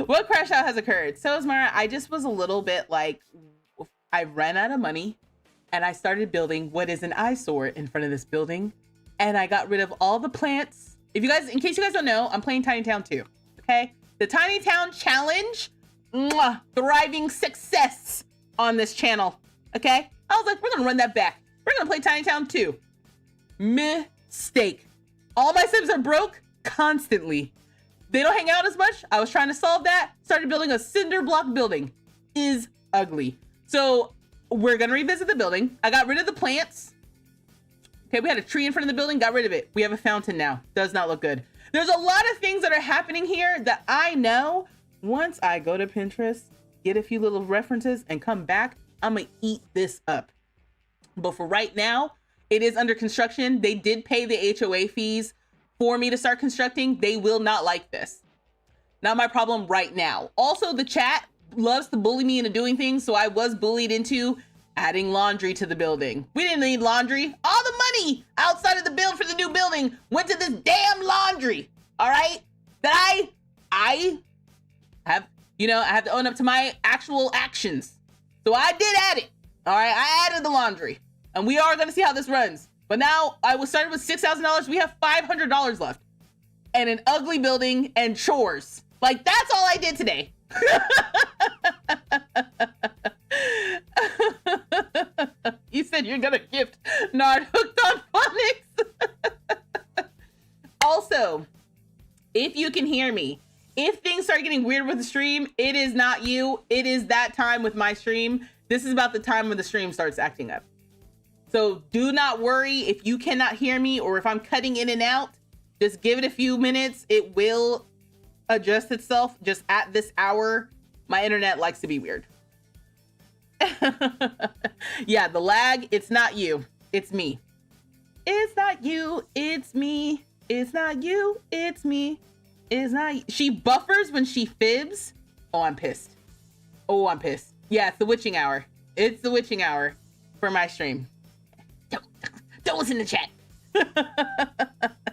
What crash out has occurred? So, Ismara, I just was a little bit like, I ran out of money and I started building what is an eyesore in front of this building. And I got rid of all the plants. In case you guys don't know, I'm playing Tiny Town 2, okay? The Tiny Town Challenge, thriving success on this channel, okay? I was like, we're gonna run that back. We're gonna play Tiny Town 2. Mistake. All my Sims are broke constantly. They don't hang out as much. I was trying to solve that. Started building a cinder block building. Is ugly. So we're gonna revisit the building. I got rid of the plants. Okay, we had a tree in front of the building, got rid of it. We have a fountain now. Does not look good. There's a lot of things that are happening here that I know once I go to Pinterest, get a few little references and come back, I'm gonna eat this up. But for right now, it is under construction. They did pay the HOA fees for me to start constructing. They will not like this. Not my problem right now. Also, the chat loves to bully me into doing things, so I was bullied into adding laundry to the building. We didn't need laundry. All the money outside of the build for the new building went to this damn laundry. All right, that I have, I have to own up to my actual actions. So I did add it. All right, I added the laundry, and we are gonna see how this runs. But now I was started with $6,000. We have $500 left, and an ugly building and chores. Like, that's all I did today. You said you're gonna gift Nard hooked on phonics. Also, If you can hear me, if things start getting weird with the stream, it is not you. It is that time with my stream. This is about the time when the stream starts acting up. So do not worry if you cannot hear me or if I'm cutting in and out. Just give it a few minutes. It will adjust itself. Just at this hour, my internet likes to be weird. Yeah, the lag, it's not you. It's me. It's not you. It's me. It's not you. It's me. It's not you. She buffers when she fibs. Oh, I'm pissed. Oh, I'm pissed. Yeah, it's the witching hour. It's the witching hour for my stream. Don't listen to chat.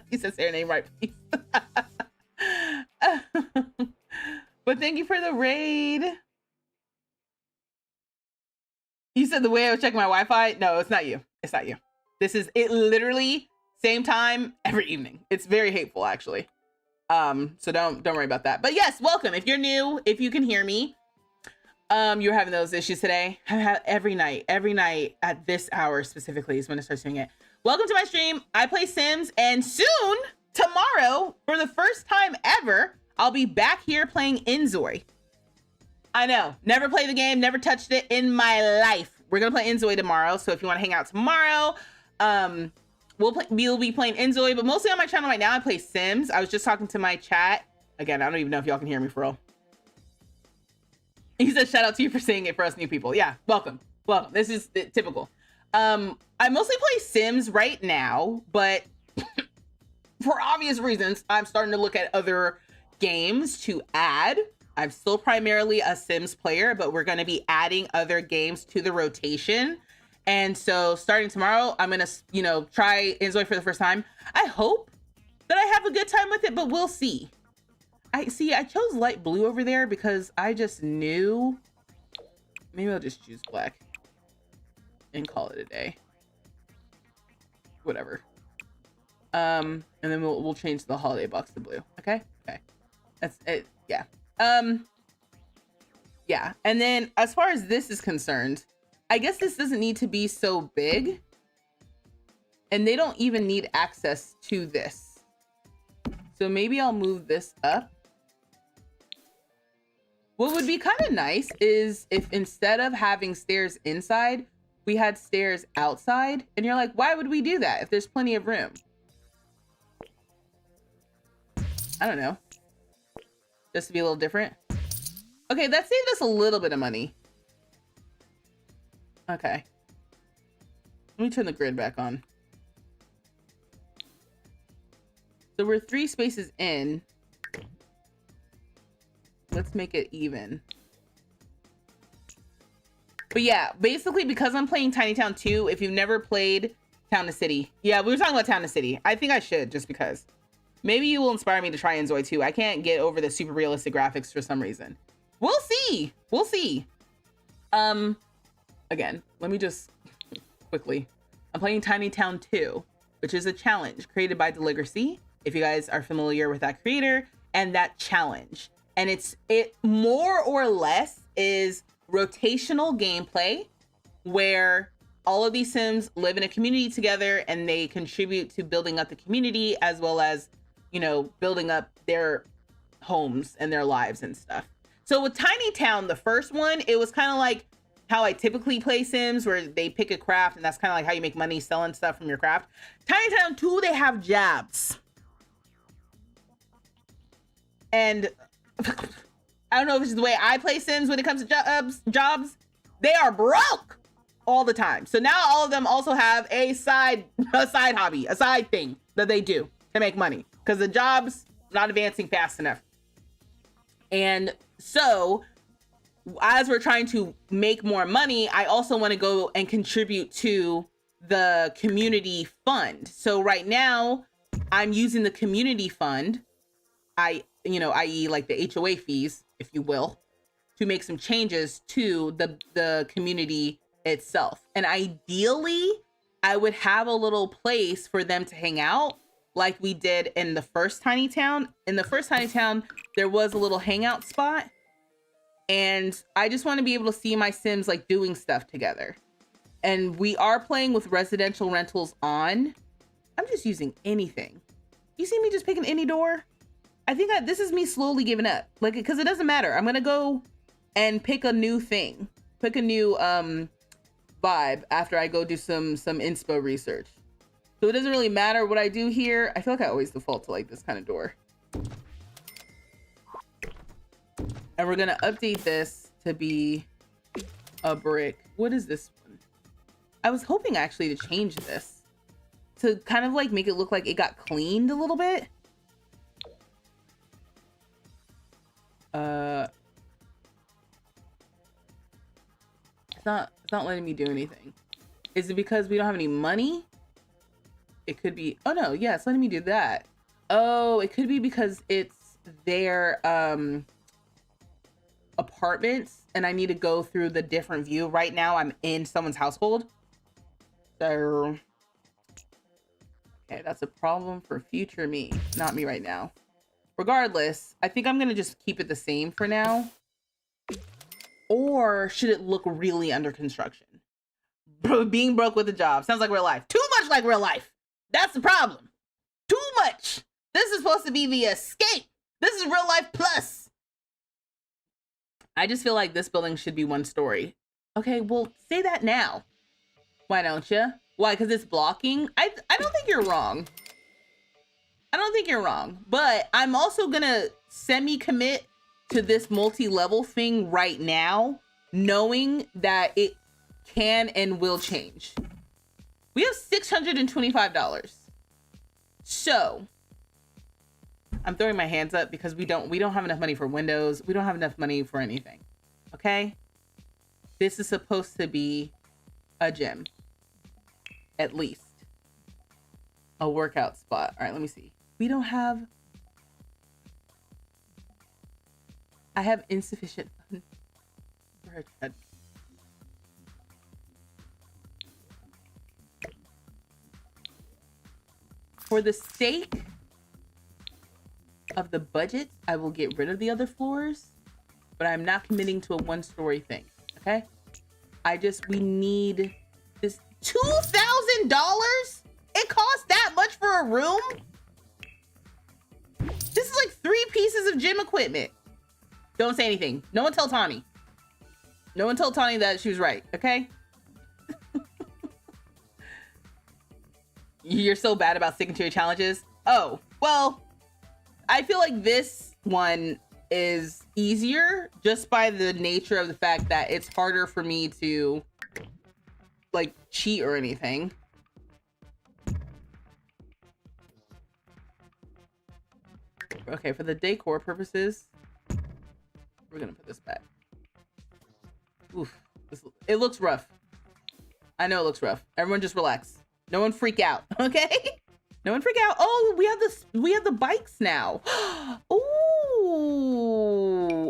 He says her name right, please. But thank you for the raid. You said the way I was checking my Wi-Fi? No, it's not you. It's not you. This is it literally same time every evening. It's very hateful, actually. So don't worry about that. But yes, welcome. If you're new, if you can hear me, you're having those issues today. I have every night at this hour specifically is when I start doing it. Welcome to my stream. I play Sims, and soon, tomorrow, for the first time ever, I'll be back here playing Inzoi. I know, never played the game, never touched it in my life. We're gonna play Inzoi tomorrow, so if you want to hang out tomorrow, we'll be playing Inzoi, but mostly on my channel right now, I play Sims. I was just talking to my chat. Again, I don't even know if y'all can hear me for real. He said, shout out to you for saying it for us new people. Yeah, welcome. Welcome. This is typical. I mostly play Sims right now, but for obvious reasons, I'm starting to look at other games to add. I'm still primarily a Sims player, but we're going to be adding other games to the rotation. And so starting tomorrow, I'm going to, try Inzoi for the first time. I hope that I have a good time with it, but we'll see. I chose light blue over there because I just knew. Maybe I'll just choose black and call it a day. Whatever. And then we'll change the holiday box to blue. Okay. That's it. Yeah. Yeah. And then as far as this is concerned, I guess this doesn't need to be so big, and they don't even need access to this. So maybe I'll move this up. What would be kind of nice is if instead of having stairs inside, we had stairs outside. And you're like, why would we do that if there's plenty of room? I don't know. Just to be a little different. Okay, that saved us a little bit of money. Okay. Let me turn the grid back on. So we're 3 spaces in. Let's make it even. But yeah, basically because I'm playing Tiny Town 2, if you've never played Town to City. Yeah, we were talking about Town to City. I think I should, just because. Maybe you will inspire me to try Inzoi too. I can't get over the super realistic graphics for some reason. We'll see. We'll see. Again, let me just quickly. I'm playing Tiny Town 2, which is a challenge created by Deligracy. If you guys are familiar with that creator and that challenge. And it more or less is rotational gameplay where all of these Sims live in a community together and they contribute to building up the community as well as, building up their homes and their lives and stuff. So with Tiny Town, the first one, it was kind of like how I typically play Sims, where they pick a craft and that's kind of like how you make money selling stuff from your craft. Tiny Town 2, they have jobs. And I don't know if this is the way I play Sims when it comes to jobs. They are broke all the time. So now all of them also have a side hobby, a side thing that they do to make money because the job's not advancing fast enough. And so as we're trying to make more money, I also want to go and contribute to the community fund. So right now I'm using the community fund, i.e. like the HOA fees, if you will, to make some changes to the community itself. And ideally, I would have a little place for them to hang out like we did in the first Tiny Town. In the first Tiny Town, there was a little hangout spot. And I just want to be able to see my Sims like doing stuff together. And we are playing with residential rentals on. I'm just using anything. You see me just picking any door? I think this is me slowly giving up. Like, because it doesn't matter. I'm gonna go and pick a new thing. Pick a new vibe after I go do some inspo research. So it doesn't really matter what I do here. I feel like I always default to like this kind of door. And we're gonna update this to be a brick. What is this one? I was hoping actually to change this to kind of like make it look like it got cleaned a little bit. It's not letting me do anything. Is it because we don't have any money? It could be. Oh no, yeah, it's letting me do that. Oh, it could be because it's their apartments and I need to go through the different view. Right now I'm in someone's household. So okay, that's a problem for future me, not me right now. Regardless, I think I'm gonna just keep it the same for now. Or should it look really under construction? Being broke with a job sounds like real life. Too much like real life. That's the problem. Too much. This is supposed to be the escape. This is real life plus. I just feel like this building should be 1 story. Okay, well, say that now. Why don't you? Why? Because it's blocking? I don't think you're wrong. I don't think you're wrong. But I'm also gonna semi-commit to this multi-level thing right now, knowing that it can and will change. We have $625. So I'm throwing my hands up because we don't have enough money for windows. We don't have enough money for anything. Okay? This is supposed to be a gym. At least. A workout spot. All right, let me see. We don't have... I have insufficient funds for a treadmill. For the sake of the budget, I will get rid of the other floors, but I'm not committing to a 1-story thing, okay? We need this $2,000? It costs that much for a room? This is like 3 pieces of gym equipment. Don't say anything. No one tell Tawny. No one tell Tawny that she was right, okay? You're so bad about sticking to your challenges. Oh, well, I feel like this one is easier just by the nature of the fact that it's harder for me to like cheat or anything. Okay, for the decor purposes, we're gonna put this back. Oof, it looks rough. I know it looks rough. Everyone just relax. No one freak out, okay? No one freak out. Oh, we have the bikes now. Ooh.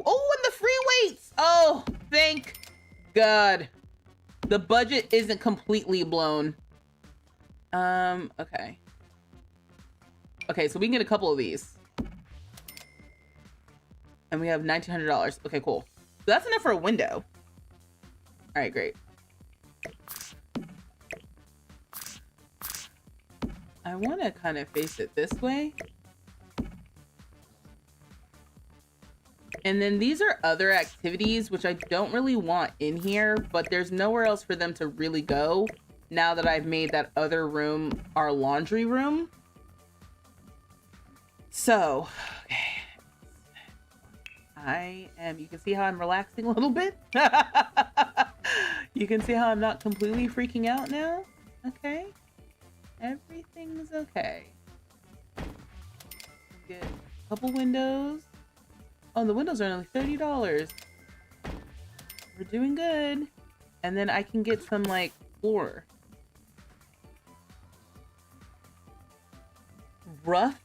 Oh, and the free weights. Oh, thank God. The budget isn't completely blown. Okay. Okay, so we can get a couple of these. And we have $1,900. Okay, cool. So that's enough for a window. All right, great. I want to kind of face it this way. And then these are other activities, which I don't really want in here, but there's nowhere else for them to really go now that I've made that other room our laundry room. So, okay. You can see how I'm relaxing a little bit. You can see how I'm not completely freaking out now. Okay. Everything's okay. Get a couple windows. Oh, the windows are only $30. We're doing good. And then I can get some like floor. Rough,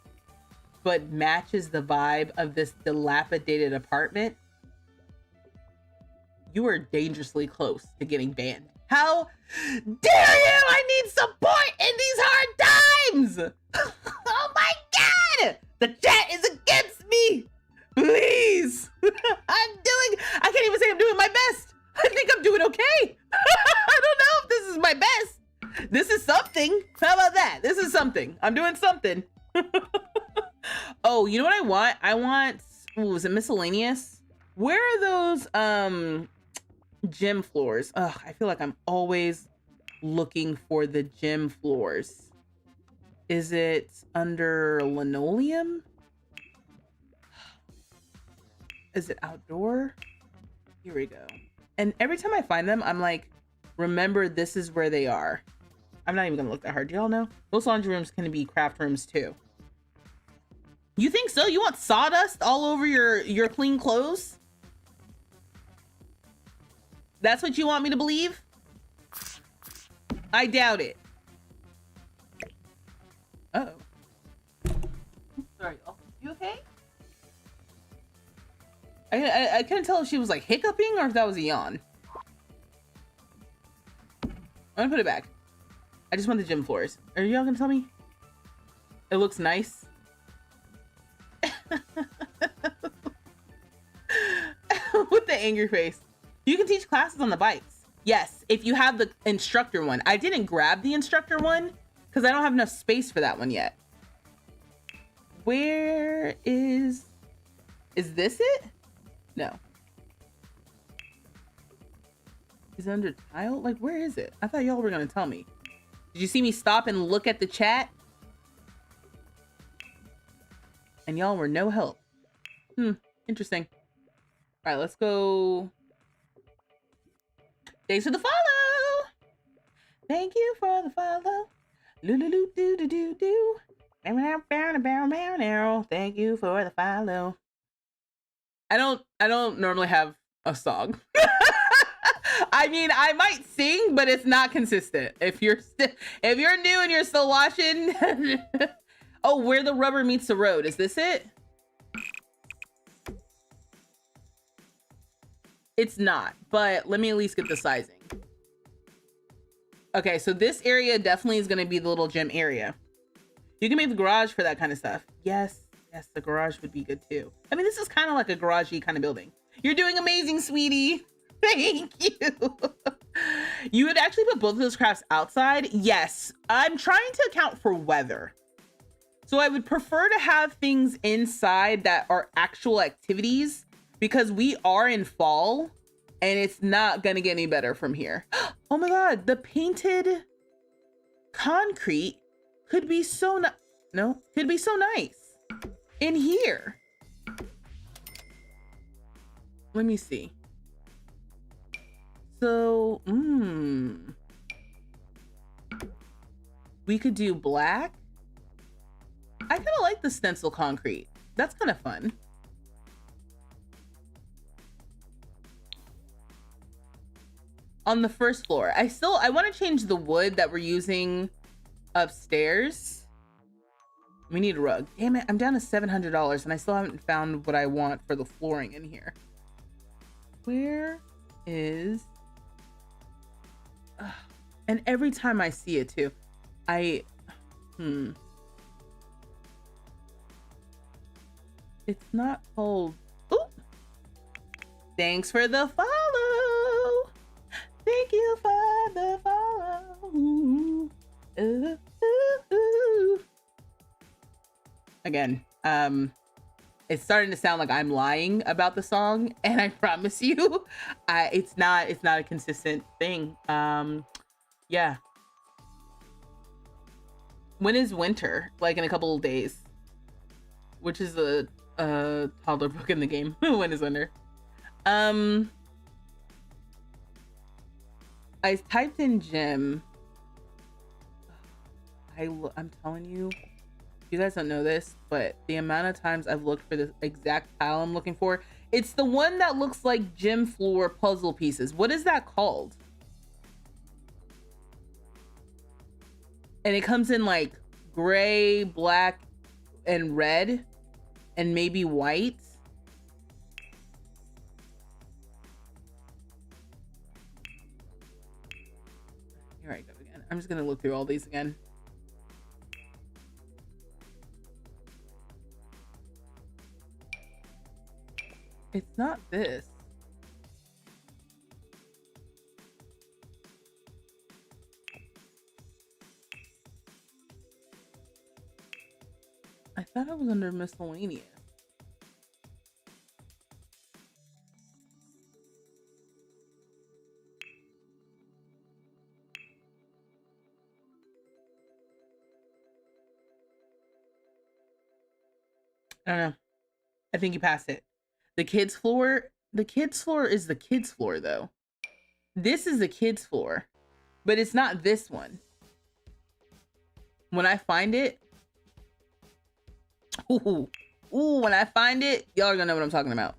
but matches the vibe of this dilapidated apartment. You are dangerously close to getting banned. How dare you! I need support in these hard times! Oh my God! The chat is against me! Please! I can't even say I'm doing my best. I think I'm doing okay. I don't know if this is my best. This is something. How about that? This is something. I'm doing something. Oh, you know what I want? I want, ooh, was it miscellaneous? Where are those gym floors? Ugh, I feel like I'm always looking for the gym floors. Is it under linoleum? Is it outdoor? Here we go. And every time I find them, I'm like, remember, this is where they are. I'm not even gonna look that hard. Do y'all know? Most laundry rooms can be craft rooms too. You think so? You want sawdust all over your clean clothes? That's what you want me to believe? I doubt it. Uh-oh. Sorry, you okay? I couldn't tell if she was like hiccuping or if that was a yawn. I'm gonna put it back. I just want the gym floors. Are y'all gonna tell me? It looks nice. With the angry face. You can teach classes on the bikes. Yes, if you have the instructor one. I didn't grab the instructor one because I don't have enough space for that one yet. Where is this it? No. Is it under tile? Like, where is it? I thought y'all were gonna tell me. Did you see me stop and look at the chat? And y'all were no help. Interesting. All right, let's go. Thanks for the follow. Thank you for the follow. Loo-loo-loo-doo-doo-doo-doo. Thank you for the follow. I don't normally have a song. I mean, I might sing, but it's not consistent. If you're new and you're still watching, oh, where the rubber meets the road. Is this it? It's not, but let me at least get the sizing. Okay, so this area definitely is going to be the little gym area. You can make the garage for that kind of stuff. Yes, the garage would be good too. I mean, this is kind of like a garage-y kind of building. You're doing amazing, sweetie. Thank you. You would actually put both of those crafts outside? Yes, I'm trying to account for weather. So I would prefer to have things inside that are actual activities because we are in fall and it's not gonna get any better from here. Oh my God, the painted concrete could be so could be so nice in here. Let me see. So, we could do black. I kind of like the stencil concrete. That's kind of fun. On the first floor, I want to change the wood that we're using upstairs. We need a rug. Damn it, I'm down to $700 and I still haven't found what I want for the flooring in here. Where is... and every time I see it too, it's not called... Ooh! Thanks for the follow! Thank you for the follow! Ooh, ooh, ooh. Again, it's starting to sound like I'm lying about the song, and I promise you, it's not a consistent thing. Yeah. When is winter? Like in a couple of days. Which is the toddler book in the game. When is winter? I typed in gym. I'm telling you, you guys don't know this, but the amount of times I've looked for the exact tile I'm looking for, it's the one that looks like gym floor puzzle pieces. What is that called? And it comes in like gray, black, and red, and maybe white. Here I go again. I'm just gonna look through all these again. It's not this. I thought it was under miscellaneous. I don't know. I think you passed it. The kids floor is the kids floor though. This is the kids floor, but it's not this one. When I find it, when I find it, y'all are gonna know what I'm talking about.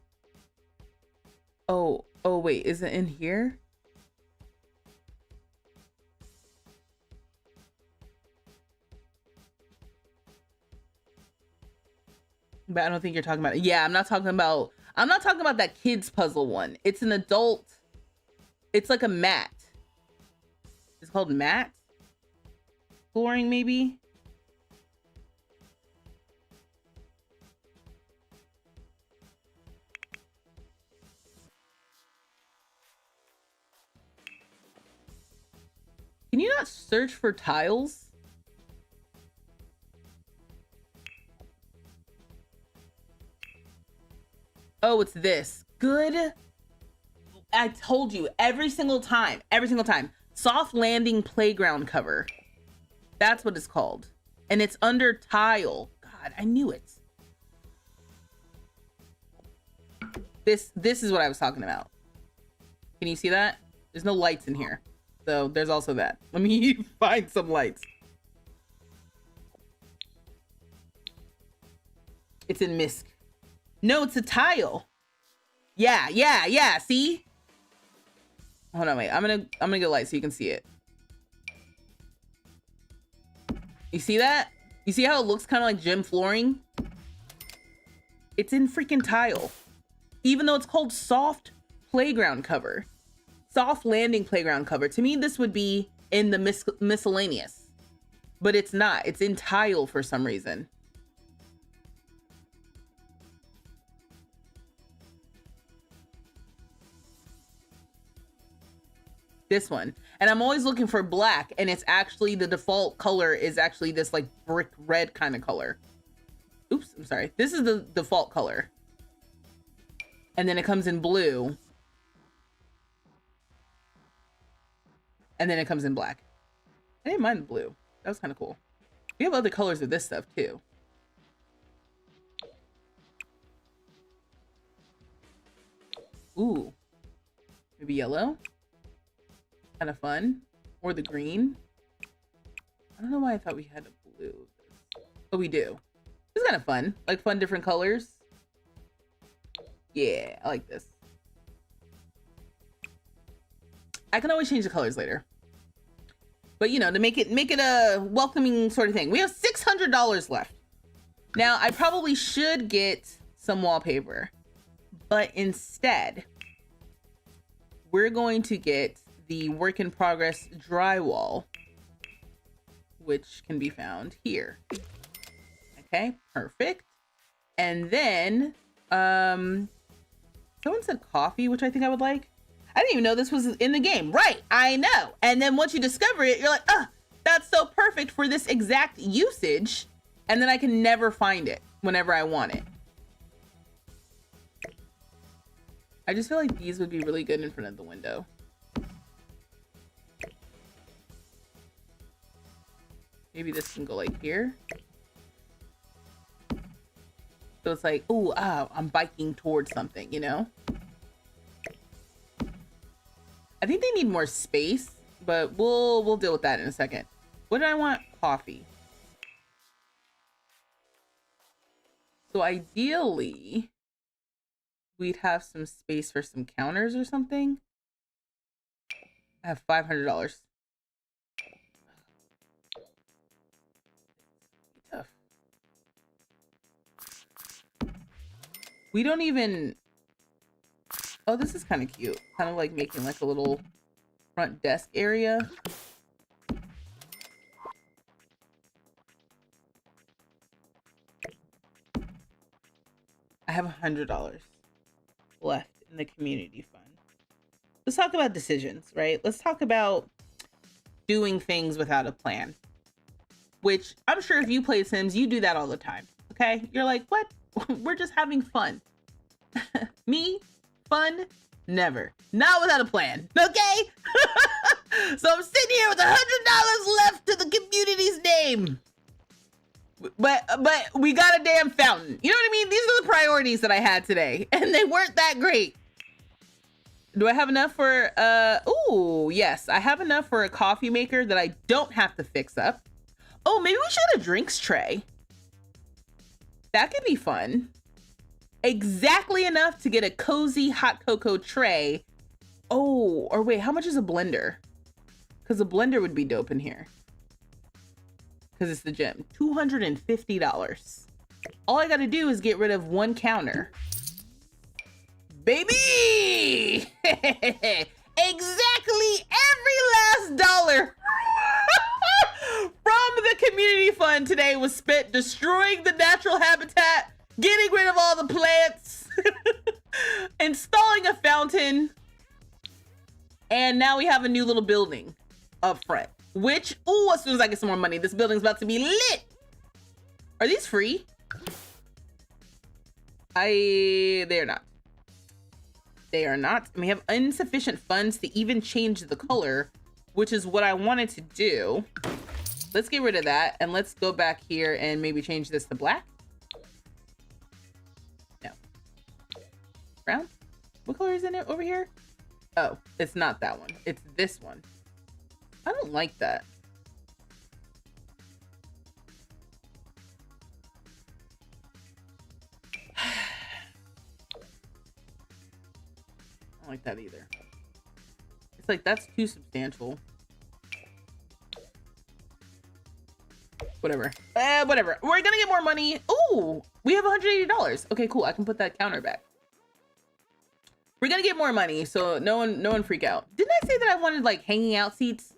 Oh, wait, is it in here? But I don't think you're talking about it. Yeah, I'm not talking about that kids puzzle one. It's an adult. It's like a mat. It's called mat flooring, maybe. Can you not search for tiles? Oh, it's this. Good. I told you every single time. Soft landing playground cover. That's what it's called. And it's under tile. God, I knew it. This is what I was talking about. Can you see that? There's no lights in here. So there's also that. Let me find some lights. It's in misc. No, it's a tile. Yeah. See? Hold on, wait. I'm gonna get light so you can see it. You see that? You see how it looks kind of like gym flooring? It's in freaking tile. Even though it's called soft playground cover. Soft landing playground cover. To me, this would be in the miscellaneous. But it's not. It's in tile for some reason. This one. And I'm always looking for black, and it's actually the default color is actually this like brick red kind of color. Oops, I'm sorry. This is the default color. And then it comes in blue. And then it comes in black. I didn't mind the blue. That was kind of cool. We have other colors of this stuff too. Ooh. Maybe yellow. Kind of fun. Or the green. I don't know why I thought we had a blue. But we do. It's kind of fun. Like fun different colors. Yeah, I like this. I can always change the colors later. But you know, to make it a welcoming sort of thing. We have $600 left. Now, I probably should get some wallpaper. But instead, we're going to get the work in progress drywall, which can be found here. Okay, perfect. And then, someone said coffee, which I think I would like. I didn't even know this was in the game. Right, I know. And then once you discover it, you're like, that's so perfect for this exact usage. And then I can never find it whenever I want it. I just feel like these would be really good in front of the window. Maybe this can go like here. So it's like, ooh, I'm biking towards something, you know? I think they need more space, but we'll deal with that in a second. What did I want? Coffee. So ideally, we'd have some space for some counters or something. I have $500. Tough. We don't even... Oh, this is kind of cute. Kind of like making like a little front desk area. I have $100 left in the community fund. Let's talk about decisions, right? Let's talk about doing things without a plan. Which I'm sure if you play Sims, you do that all the time. okay? You're like, what? We're just having fun. Me? Fun? Never. Not without a plan, okay? So I'm sitting here with $100 left to the community's name. But we got a damn fountain. You know what I mean? These are the priorities that I had today, and they weren't that great. Do I have enough for, ooh, yes. I have enough for a coffee maker that I don't have to fix up. Oh, maybe we should have a drinks tray. That could be fun. Exactly enough to get a cozy hot cocoa tray. Oh, or wait, how much is a blender? Because a blender would be dope in here. Because it's the gym. $250. All I got to do is get rid of one counter. Baby! Exactly every last dollar from the community fund today was spent destroying the natural habitat, getting rid of all the plants, installing a fountain, and now we have a new little building up front. Which, ooh, as soon as I get some more money, this building's about to be lit. Are these free? They're not. They are not. And we have insufficient funds to even change the color, which is what I wanted to do. Let's get rid of that. And let's go back here and maybe change this to black. No. Brown? What color is in it over here? Oh, it's not that one. It's this one. I don't like that. I don't like that either. It's like, that's too substantial. Whatever. Whatever. We're gonna get more money. Ooh, we have $180. Okay, cool. I can put that counter back. We're gonna get more money, so no one freak out. Didn't I say that I wanted like hanging out seats?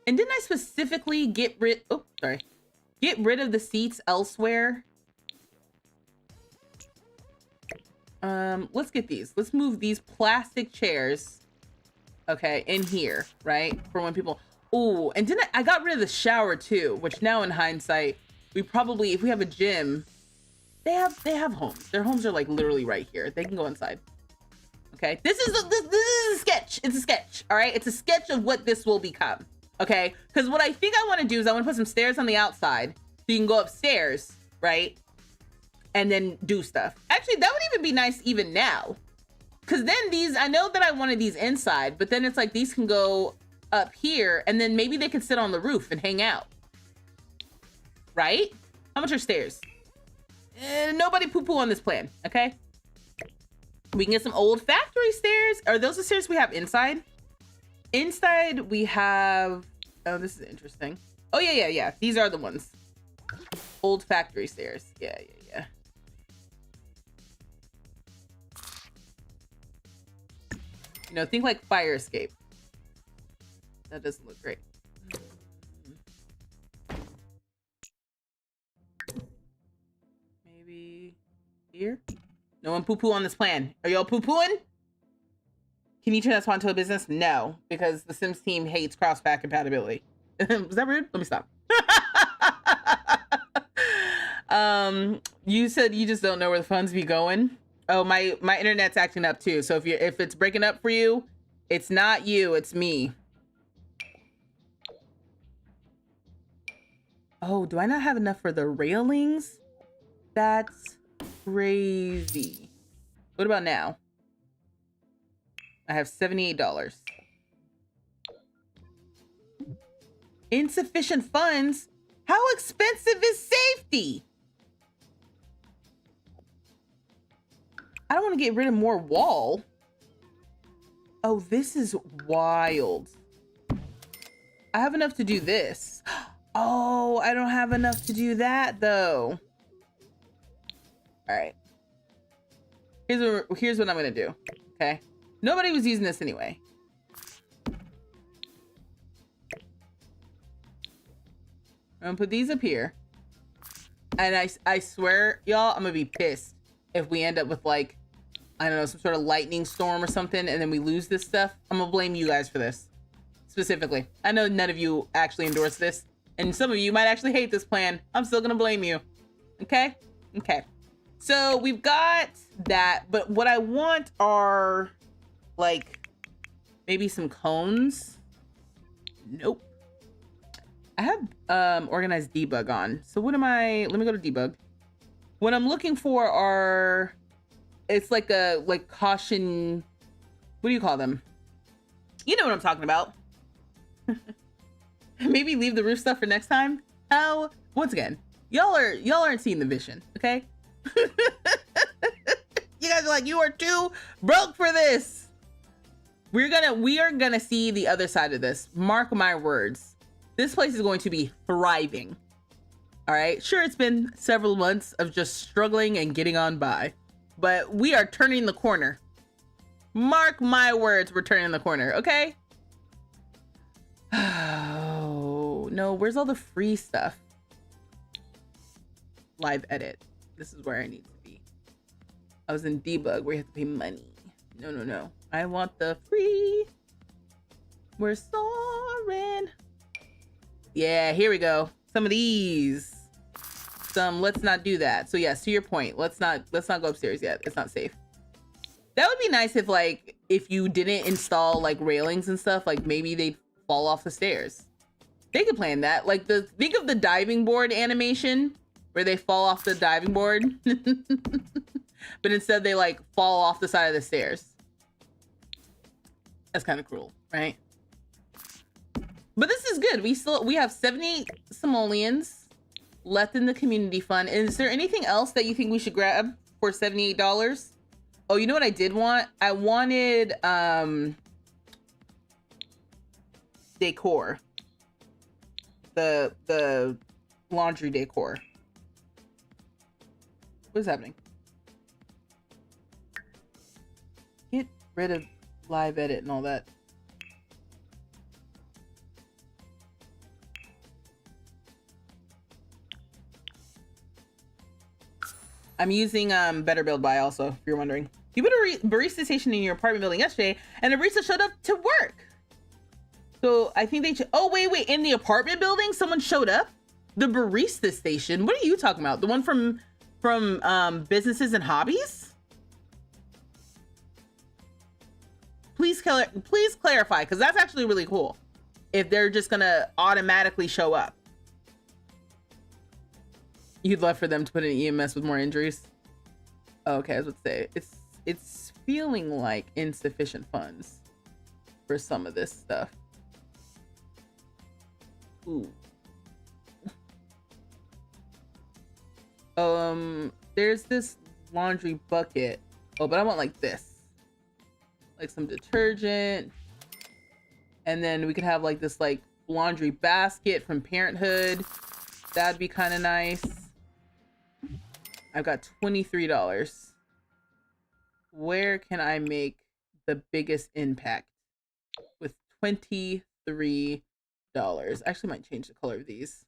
And didn't I specifically get rid of the seats elsewhere? Let's get these. Let's move these plastic chairs, okay, in here, right? For when people, ooh, and didn't I got rid of the shower too, which now in hindsight, we probably, if we have a gym, they have homes. Their homes are like literally right here. They can go inside. Okay, this is a sketch. It's a sketch, all right? It's a sketch of what this will become, okay? Because what I think I want to do is I want to put some stairs on the outside so you can go upstairs, right? And then do stuff. Actually, that would even be nice even now. Because then these, I know that I wanted these inside, but then it's like these can go up here and then maybe they can sit on the roof and hang out. Right? How much are stairs? Nobody poo-poo on this plan, okay? We can get some old factory stairs. Are those the stairs we have inside? Inside we have, oh, this is interesting. Oh yeah. These are the ones. Old factory stairs. Yeah. You know, think like fire escape. That doesn't look great. Maybe here? No one poo-poo on this plan. Are y'all poo-pooing? Can you turn that into a business? No, because the Sims team hates cross-pack compatibility. Was that rude? Let me stop. You said you just don't know where the funds be going. Oh, my internet's acting up too. So if it's breaking up for you, it's not you, it's me. Oh, do I not have enough for the railings? That's crazy. What about now? I have $78. Insufficient funds? How expensive is safety? I don't want to get rid of more wall. Oh, this is wild. I have enough to do this. Oh, I don't have enough to do that though. All right. Here's what I'm gonna do. Okay. Nobody was using this anyway. I'm gonna put these up here. And I swear, y'all, I'm gonna be pissed if we end up with like, I don't know, some sort of lightning storm or something, and then we lose this stuff. I'm gonna blame you guys for this. Specifically. I know none of you actually endorse this, and some of you might actually hate this plan. I'm still gonna blame you. Okay? Okay. So we've got that, but what I want are like maybe some cones. Nope. I have organized debug on. So what am I? Let me go to debug. What I'm looking for are, it's like a caution. What do you call them? You know what I'm talking about. Maybe leave the roof stuff for next time. How? Once again, y'all aren't seeing the vision, okay? You guys are like, you are too broke for this. We are gonna see the other side of this. Mark my words. This place is going to be thriving. All right. Sure, it's been several months of just struggling and getting on by, but we are turning the corner. Mark my words, we're turning the corner, okay? Oh, no, where's all the free stuff? Live edit. This is where I need to be. I was in debug where you have to pay money. No. I want the free. We're soaring. Yeah, here we go. Some of these. Let's not do that. So yes, to your point, let's not go upstairs yet. It's not safe. That would be nice if you didn't install like railings and stuff, like maybe they'd fall off the stairs. They could plan that. Like think of the diving board animation where they fall off the diving board. But instead they like fall off the side of the stairs. That's kind of cruel, right? But this is good. We have 78 simoleons left in the community fund. Is there anything else that you think we should grab for $78? Oh, you know what I did want? I wanted decor. The laundry decor. What is happening? Get rid of live edit and all that. I'm using Better Build By also, if you're wondering. You put a barista station in your apartment building yesterday, and a barista showed up to work. So I think they oh, wait, in the apartment building, someone showed up? The barista station? What are you talking about? The one from Businesses and Hobbies? Please clarify, because that's actually really cool. If they're just gonna automatically show up. You'd love for them to put an EMS with more injuries. Oh, okay, I was about to say it's feeling like insufficient funds for some of this stuff. Ooh. There's this laundry bucket. Oh, but I want like this. Like some detergent. And then we could have like this like laundry basket from Parenthood. That'd be kind of nice. I've got $23. Where can I make the biggest impact with $23? Actually, might change the color of these.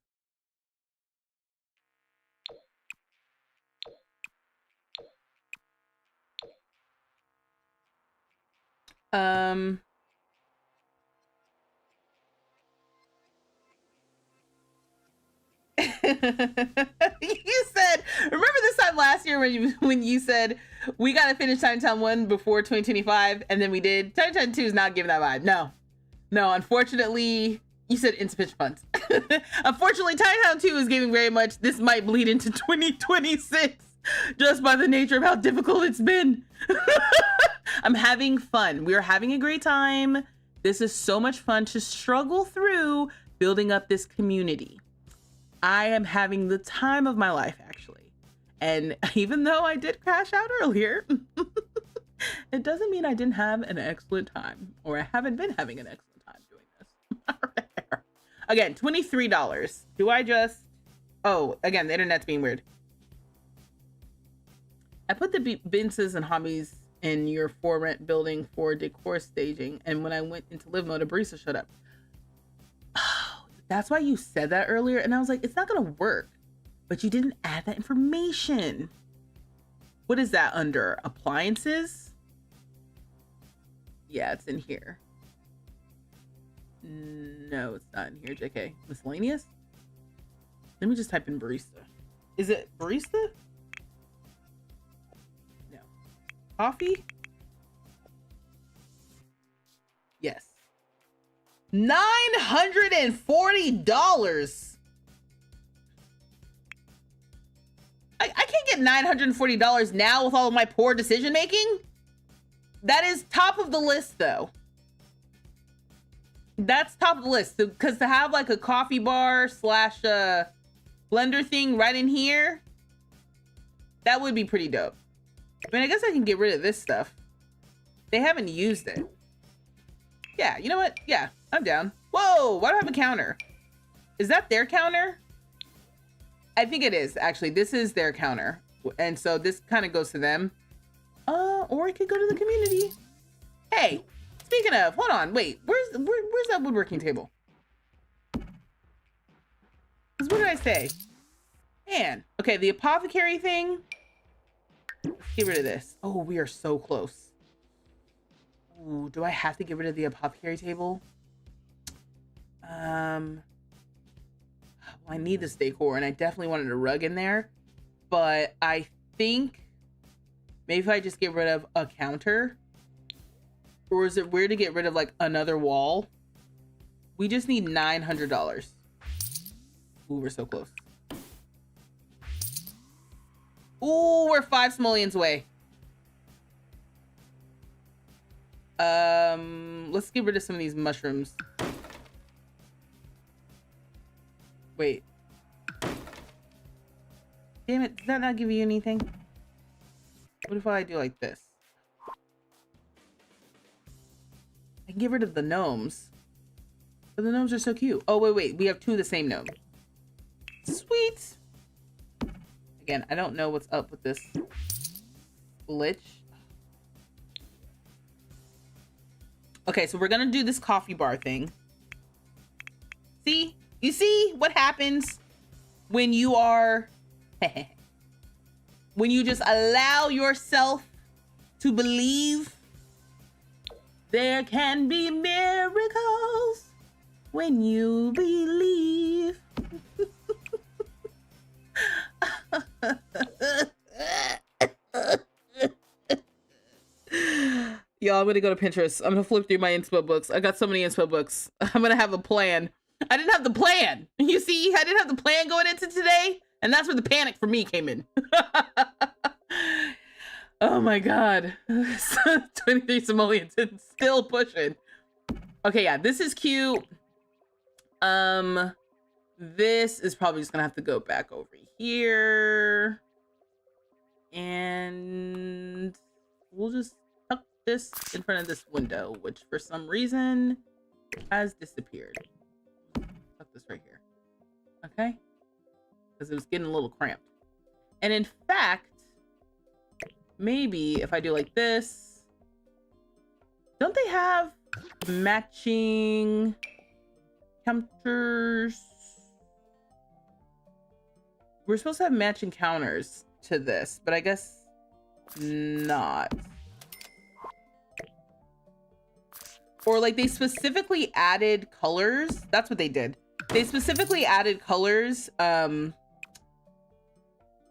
You said, remember this time last year when you said we gotta finish Chinatown 1 before 2025, and then we did. Chinatown 2 is not giving that vibe. No, unfortunately, you said insufficient funds. Unfortunately, Chinatown 2 is giving very much, this might bleed into 2026 just by the nature of how difficult it's been. I'm having fun. We're having a great time. This is so much fun to struggle through building up this community. I am having the time of my life, actually. And even though I did crash out earlier, it doesn't mean I didn't have an excellent time, or I haven't been having an excellent time doing this. Again, $23. Do I just... Oh, again, the internet's being weird. I put the Businesses and Hobbies in your for rent building for decor staging, and when I went into live mode, a barista showed up. That's why you said that earlier, and I was like, it's not gonna work. But you didn't add that information. What is that under? Appliances? Yeah, it's in here. No, it's not in here, JK. Miscellaneous? Let me just type in barista. Is it barista? Coffee? Yes. $940. I can't get $940 now with all of my poor decision making. That is top of the list though. That's top of the list, because to have like a coffee bar slash blender thing right in here, that would be pretty dope. I mean, I guess I can get rid of this stuff. They haven't used it. Yeah, you know what? Yeah, I'm down. Whoa, why do I have a counter? Is that their counter? I think it is, actually. This is their counter. And so this kind of goes to them. Or it could go to the community. Hey, speaking of, hold on, wait. Where's that woodworking table? Because what did I say? Man. Okay, the apothecary thing. Let's get rid of this. Oh, we are so close. Ooh, do I have to get rid of the apothecary table? Well, I need this decor, and I definitely wanted a rug in there. But I think maybe if I just get rid of a counter, or is it weird to get rid of like another wall? We just need $900. Ooh, we're so close. Ooh, we're 5 simoleons away. Let's get rid of some of these mushrooms. Wait. Damn it, did that not give you anything? What if I do like this? I can get rid of the gnomes. But the gnomes are so cute. Oh, wait. We have 2 of the same gnome. Sweet. Again, I don't know what's up with this glitch. Okay, so we're gonna do this coffee bar thing. See? You see what happens when you are... when you just allow yourself to believe? There can be miracles when you believe. Y'all, I'm gonna go to Pinterest. I'm gonna flip through my inspo books. I got so many inspo books. I'm gonna have a plan. I didn't have the plan. You see, I didn't have the plan going into today. And that's where the panic for me came in. Oh my God. 23 simoleons and still pushing. Okay, yeah, this is cute. This is probably just gonna have to go back over here. And we'll just tuck this in front of this window, which for some reason has disappeared. Tuck this right here. Okay? Because it was getting a little cramped. And in fact, maybe if I do like this, don't they have matching counters? We're supposed to have matching counters to this, but I guess not. Or like they specifically added colors. That's what they did. They specifically added colors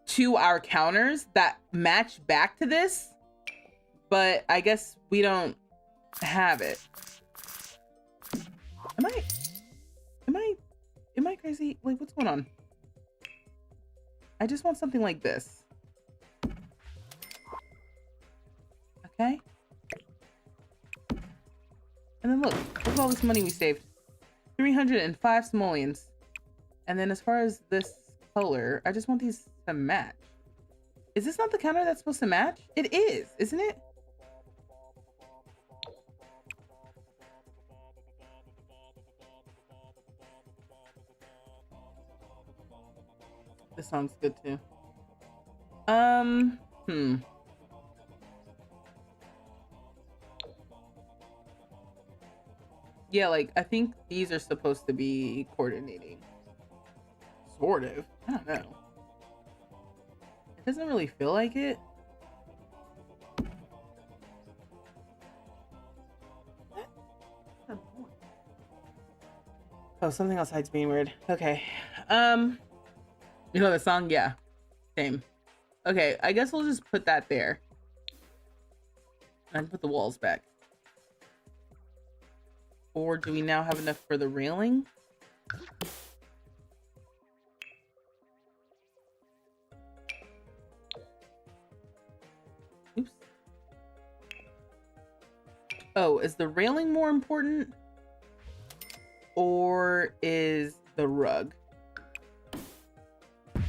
to our counters that match back to this, but I guess we don't have it. Am I crazy? Like, what's going on? I just want something like this. Okay. And then look at all this money we saved. 305 simoleons. And then as far as this color, I just want these to match. Is this not the counter that's supposed to match? It is, isn't it? This song's good too. Yeah, like I think these are supposed to be coordinating. Sort of. I don't know. It doesn't really feel like it. Oh, something outside's being weird. Okay. You know the song? Yeah. Same. Okay, I guess we'll just put that there. I can put the walls back. Or do we now have enough for the railing? Oops. Oh, is the railing more important? Or is the rug? I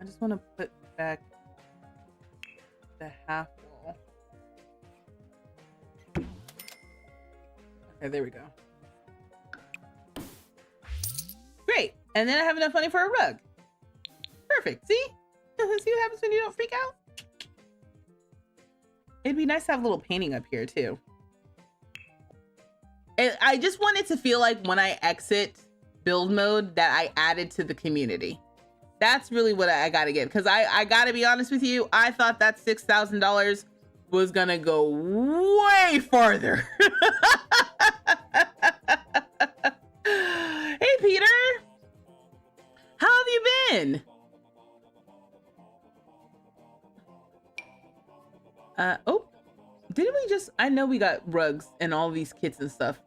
just want to put back the half wall. Okay, there we go. Great. And then I have enough money for a rug. Perfect. See? See what happens when you don't freak out? It'd be nice to have a little painting up here too. And I just want it to feel like when I exit build mode that I added to the community. That's really what I gotta get, because I gotta be honest with you, I thought that $6,000 was gonna go way farther. Hey Peter, how have you been? Oh, didn't we just, I know we got rugs and all these kits and stuff.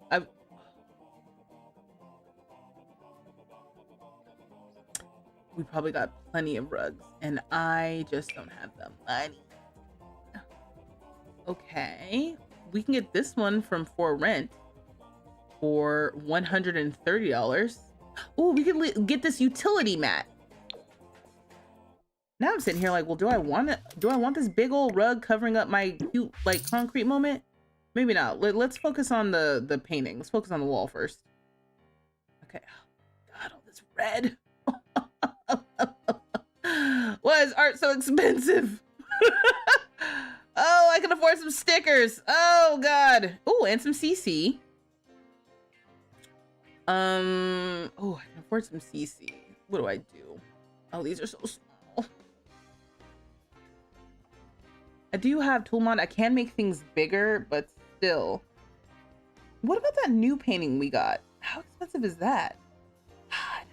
We probably got plenty of rugs and I just don't have the money. Okay, we can get this one from For Rent for $130. Oh, we can get this utility mat. Now I'm sitting here like, well, do I want this big old rug covering up my cute like concrete moment? Maybe not. Let's focus on the painting. Let's focus on the wall first. Okay. God, all this red. Why is art so expensive? Oh, I can afford some stickers. Oh God. Oh, and some CC. Oh, I can afford some CC. What do I do? Oh, these are so small. I do have tool mod. I can make things bigger, but still. What about that new painting we got? How expensive is that? God.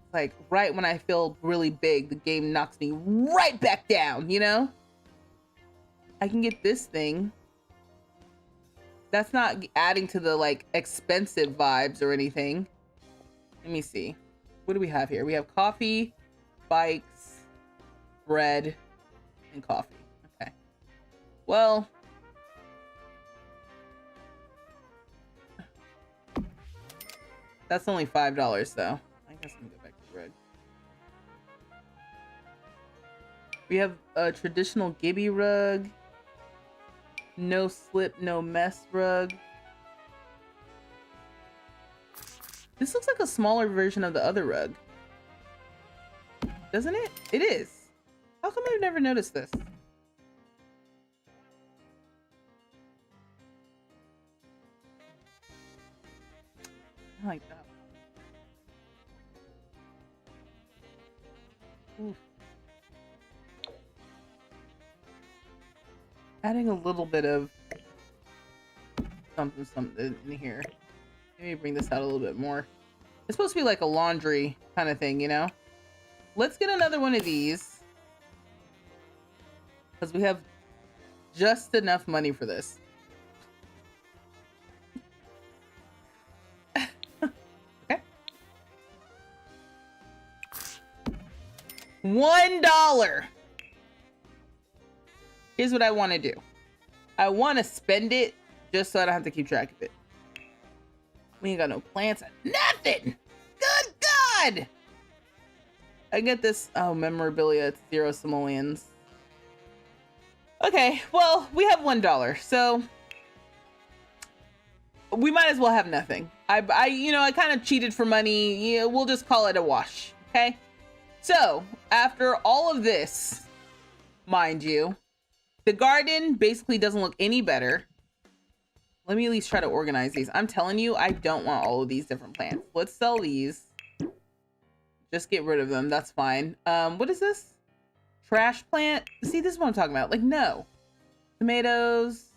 It's like right when I feel really big, the game knocks me right back down, you know? I can get this thing. That's not adding to the like expensive vibes or anything. Let me see. What do we have here? We have coffee, bikes, bread, and coffee. Okay. Well, that's only $5 though. I guess I'm gonna go back to bread. We have a traditional Gibby rug. No slip, no mess rug. This looks like a smaller version of the other rug. Doesn't it? It is. How come I've never noticed this? I like that. Oof. Adding a little bit of something in here. Maybe bring this out a little bit more. It's supposed to be like a laundry kind of thing, you know? Let's get another one of these. Because we have just enough money for this. Okay. $1. Here's what I want to do. I want to spend it just so I don't have to keep track of it. We ain't got no plants. Nothing! Good God! I get this. Oh, memorabilia. It's 0 simoleons. Okay, well, we have $1. So we might as well have nothing. I kind of cheated for money. Yeah, we'll just call it a wash. Okay? So after all of this, mind you, the garden basically doesn't look any better. Let me at least try to organize these. I'm telling you, I don't want all of these different plants. Let's sell these. Just get rid of them. That's fine. What is this? Trash plant? See, this is what I'm talking about. Like, no. Tomatoes,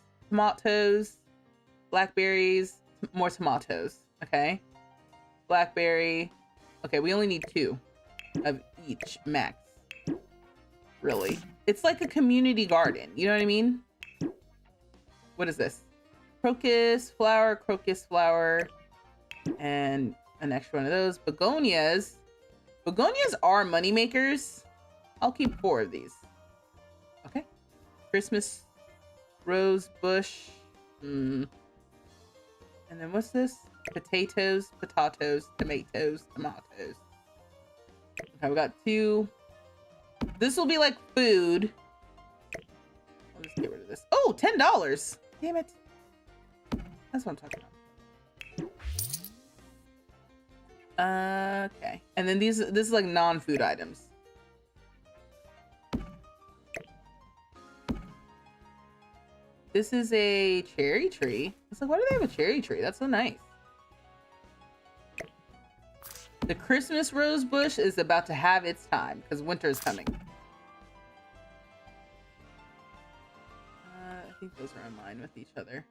blackberries, more tomatoes. Okay. Blackberry. Okay, we only need 2. of each max. Really. It's like a community garden. You know what I mean? What is this? Crocus flower, and an extra one of those. Begonias. Begonias are money makers. I'll keep 4 of these. Okay. Christmas rose bush. And then what's this? Potatoes, tomatoes. Okay, we got 2. This will be like food. I'll just get rid of this. Oh, $10. Damn it. That's what I'm talking about. Okay. And then this is like non-food items. This is a cherry tree. It's like, why do they have a cherry tree? That's so nice. The Christmas rose bush is about to have its time because winter is coming. I think those are in line with each other.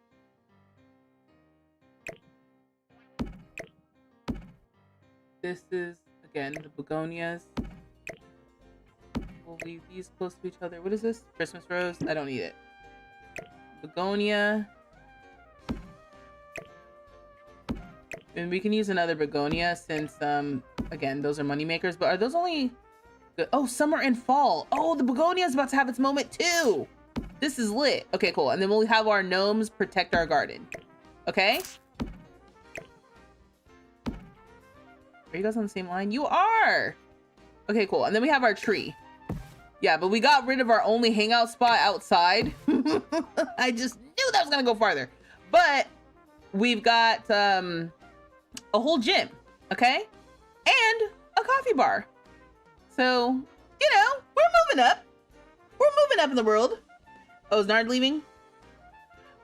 This is, again, the begonias. We'll leave these close to each other. What is this? Christmas rose? I don't need it. Begonia. And we can use another begonia since, again, those are money makers. But are those only... Oh, summer and fall. Oh, the begonia is about to have its moment too. This is lit. Okay, cool. And then we'll have our gnomes protect our garden. Okay? Are you guys on the same line? You are! Okay, cool. And then we have our tree. Yeah, but we got rid of our only hangout spot outside. I just knew that was gonna go farther. But we've got a whole gym, okay? And a coffee bar. So, you know, we're moving up. We're moving up in the world. Oh, is Nard leaving?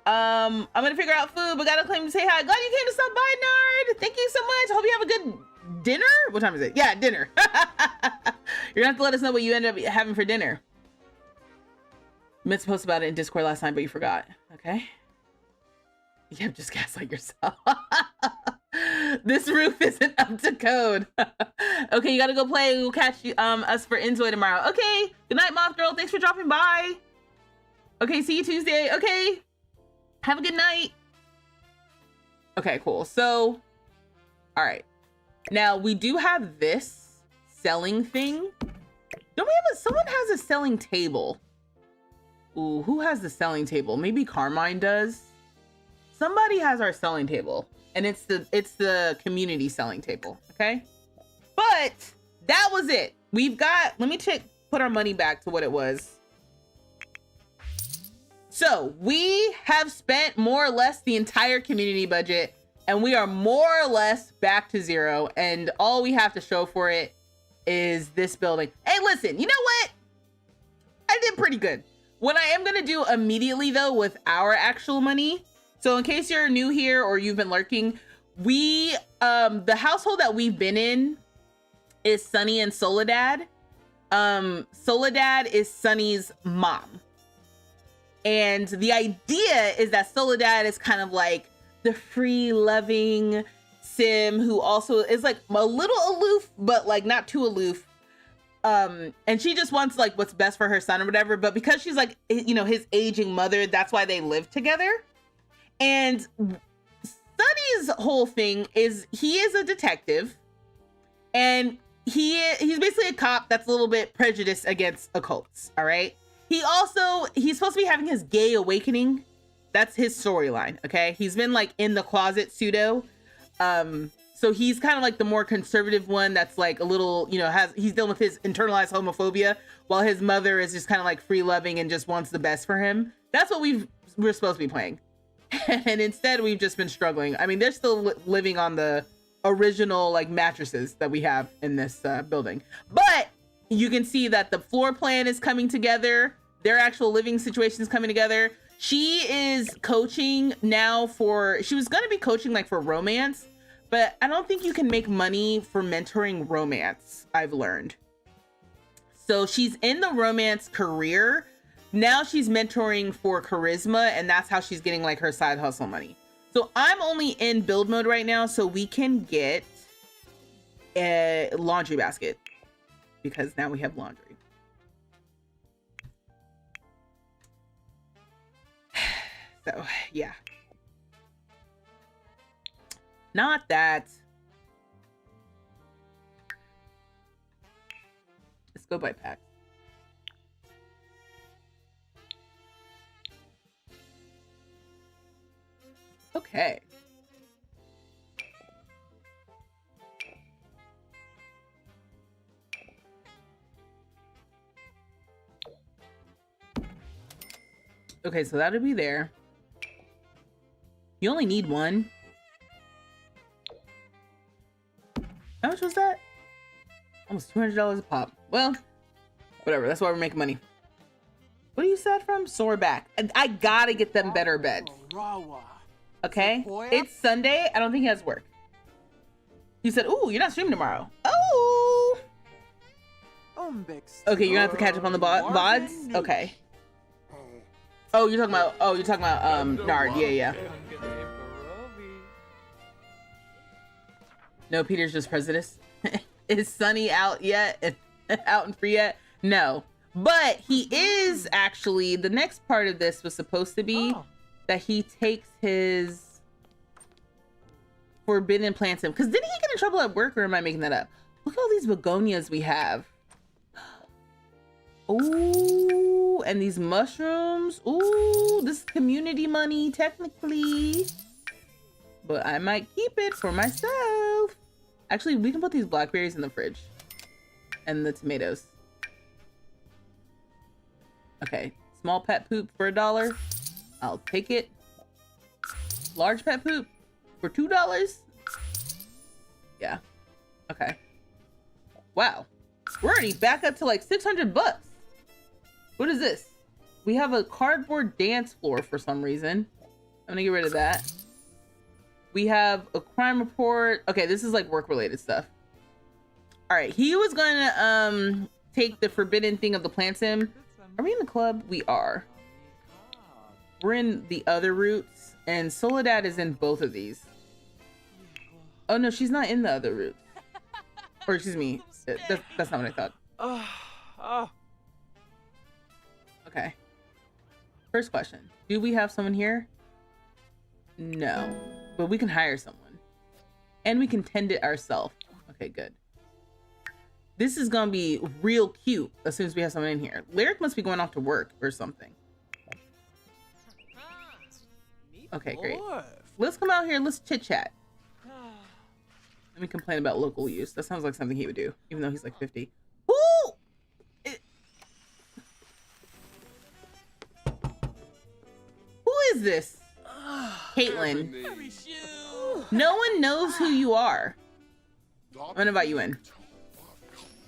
I'm gonna figure out food, but gotta claim to say hi. Glad you came to stop by, Nard. Thank you so much. Hope you have a good dinner. What time is it? Yeah, dinner. You're gonna have to let us know what you end up having for dinner. You meant to post about it in Discord last time, but you forgot. Okay. Yep, just gaslight yourself. This roof isn't up to code. Okay, you gotta go play. We'll catch you, us for Enjoy tomorrow. Okay. Good night, Moth Girl. Thanks for dropping by. Okay, see you Tuesday. Okay. Have a good night. Okay, cool. So, all right. Now we do have this selling thing. Don't we have someone has a selling table? Ooh, who has the selling table? Maybe Carmine does. Somebody has our selling table, and it's the community selling table. Okay, but that was it. We've got. Let me put our money back to what it was. So we have spent more or less the entire community budget, and we are more or less back to zero. And all we have to show for it is this building. Hey, listen, you know what? I did pretty good. What I am gonna do immediately though with our actual money. So in case you're new here or you've been lurking, we, the household that we've been in is Sonny and Soledad. Soledad is Sonny's mom. And the idea is that Soledad is kind of like the free loving sim who also is like a little aloof, but like not too aloof. And she just wants like what's best for her son or whatever. But because she's like, you know, his aging mother, that's why they live together. And Sonny's whole thing is he is a detective, and he's basically a cop that's a little bit prejudiced against occults. All right. He's supposed to be having his gay awakening. That's his storyline. Okay. He's been like in the closet pseudo. So he's kind of like the more conservative one that's like a little, you know, he's dealing with his internalized homophobia, while his mother is just kind of like free loving and just wants the best for him. That's what we're supposed to be playing. And instead we've just been struggling. I mean, they're still living on the original like mattresses that we have in this building, but you can see that the floor plan is coming together. Their actual living situation is coming together. She is coaching now she was going to be coaching like for romance, but I don't think you can make money for mentoring romance, I've learned. So she's in the romance career. Now she's mentoring for charisma, and that's how she's getting like her side hustle money. So I'm only in build mode right now, so we can get a laundry basket. because now we have laundry. So, yeah. Not that. Let's go by pack. Okay. Okay, so that'll be there. You only need one. How much was that? Almost $200 a pop. Well, whatever. That's why we're making money. What are you sad from? Sore back. I gotta get them better beds. Okay? It's Sunday. I don't think he has work. He said, ooh, you're not streaming tomorrow. Oh! Okay, you're gonna have to catch up on the VODs? Okay. Oh, you're talking about, Nard. Yeah. No, Peter's just prejudice. Is Sonny out yet? Out and free yet? No. But he is actually, the next part of this was supposed to be that he takes his forbidden plants in. Because didn't he get in trouble at work, or am I making that up? Look at all these begonias we have. Ooh, and these mushrooms. Ooh, this is community money, technically. But I might keep it for myself. Actually, we can put these blackberries in the fridge. And the tomatoes. Okay, small pet poop for $1. I'll take it. Large pet poop for $2. Yeah. Okay. Wow. We're already back up to like 600 bucks. What is this? We have a cardboard dance floor for some reason. I'm gonna get rid of that. We have a crime report. Okay, this is like work related stuff. All right, he was gonna take the forbidden thing of the plant sim. Are we in the club? We are. We're in the other routes, and Soledad is in both of these. Oh no, she's not in the other route. Or excuse me, that's not what I thought. Okay. First question. Do we have someone here? No. But we can hire someone. And we can tend it ourselves. Okay, good. This is gonna be real cute as soon as we have someone in here. Lyric must be going off to work or something. Okay, great. Let's come out here, let's chit chat. Let me complain about local use. That sounds like something he would do, even though he's like 50. Ooh! Who is this? Caitlin. No one knows who you are. I'm gonna invite you in.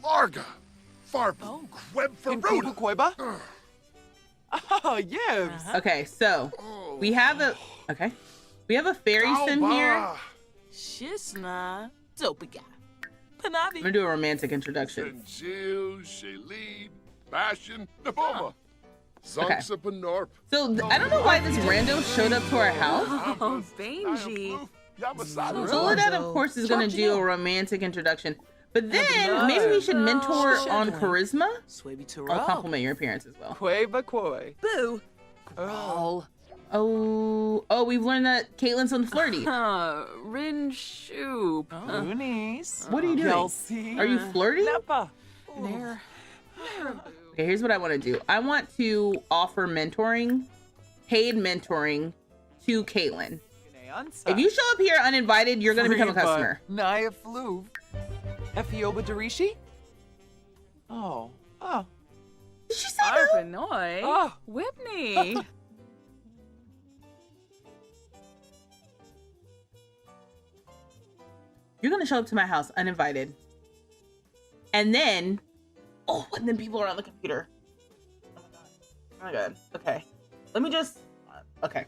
Larga, Farb, Queb for Roda. Oh, yes. Okay, so we have a fairy sim here. Shisna, Dopiga. I'm gonna do a romantic introduction. Jill, Shailene, Bastion, Naboma. Zonksa Panorp. So I don't know why this rando showed up to our house. Oh, Benji. Soledad, of course, is gonna do a romantic introduction. But then maybe we should mentor on charisma. I'll compliment your appearance as well. Boo. Oh, we've learned that Caitlin's on flirty. Rin Shoop. What are you doing? Are you flirty? Nair. Okay, here's what I want to do. I want to offer mentoring, paid mentoring to Caitlin. If you show up here uninvited, you're going to become a customer. Naya Fluv. Efioba Darishi? Oh. Did she say no? Arpanoy. Oh. Whitney. You're going to show up to my house uninvited. And then, and then people are on the computer. Oh my god. Okay. Let me just, okay.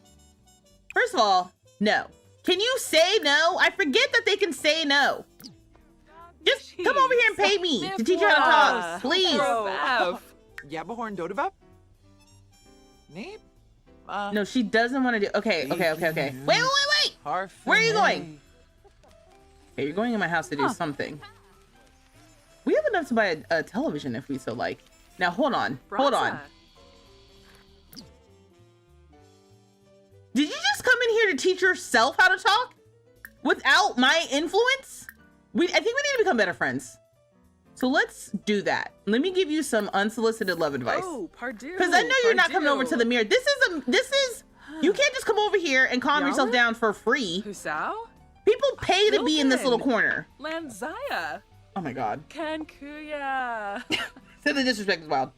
First of all, no. Can you say no? I forget that they can say no. Just come over here and pay me to teach you how to talk, please. Yabahorn Dodavap? Neep? No, she doesn't want to do. Okay. Wait. Where are you going? Okay, you're going in my house to do something. We have enough to buy a television if we so like. Now, hold on. Hold on. Did you just come in here to teach yourself how to talk? Without my influence? I think we need to become better friends. So let's do that. Let me give you some unsolicited love advice. Oh, pardon. Because I know you're not coming over to the mirror. This is, you can't just come over here and calm yourself down for free. Husao? People pay to be in this little corner. Lanzaya. Oh my God. Kankuya. So the disrespect is wild.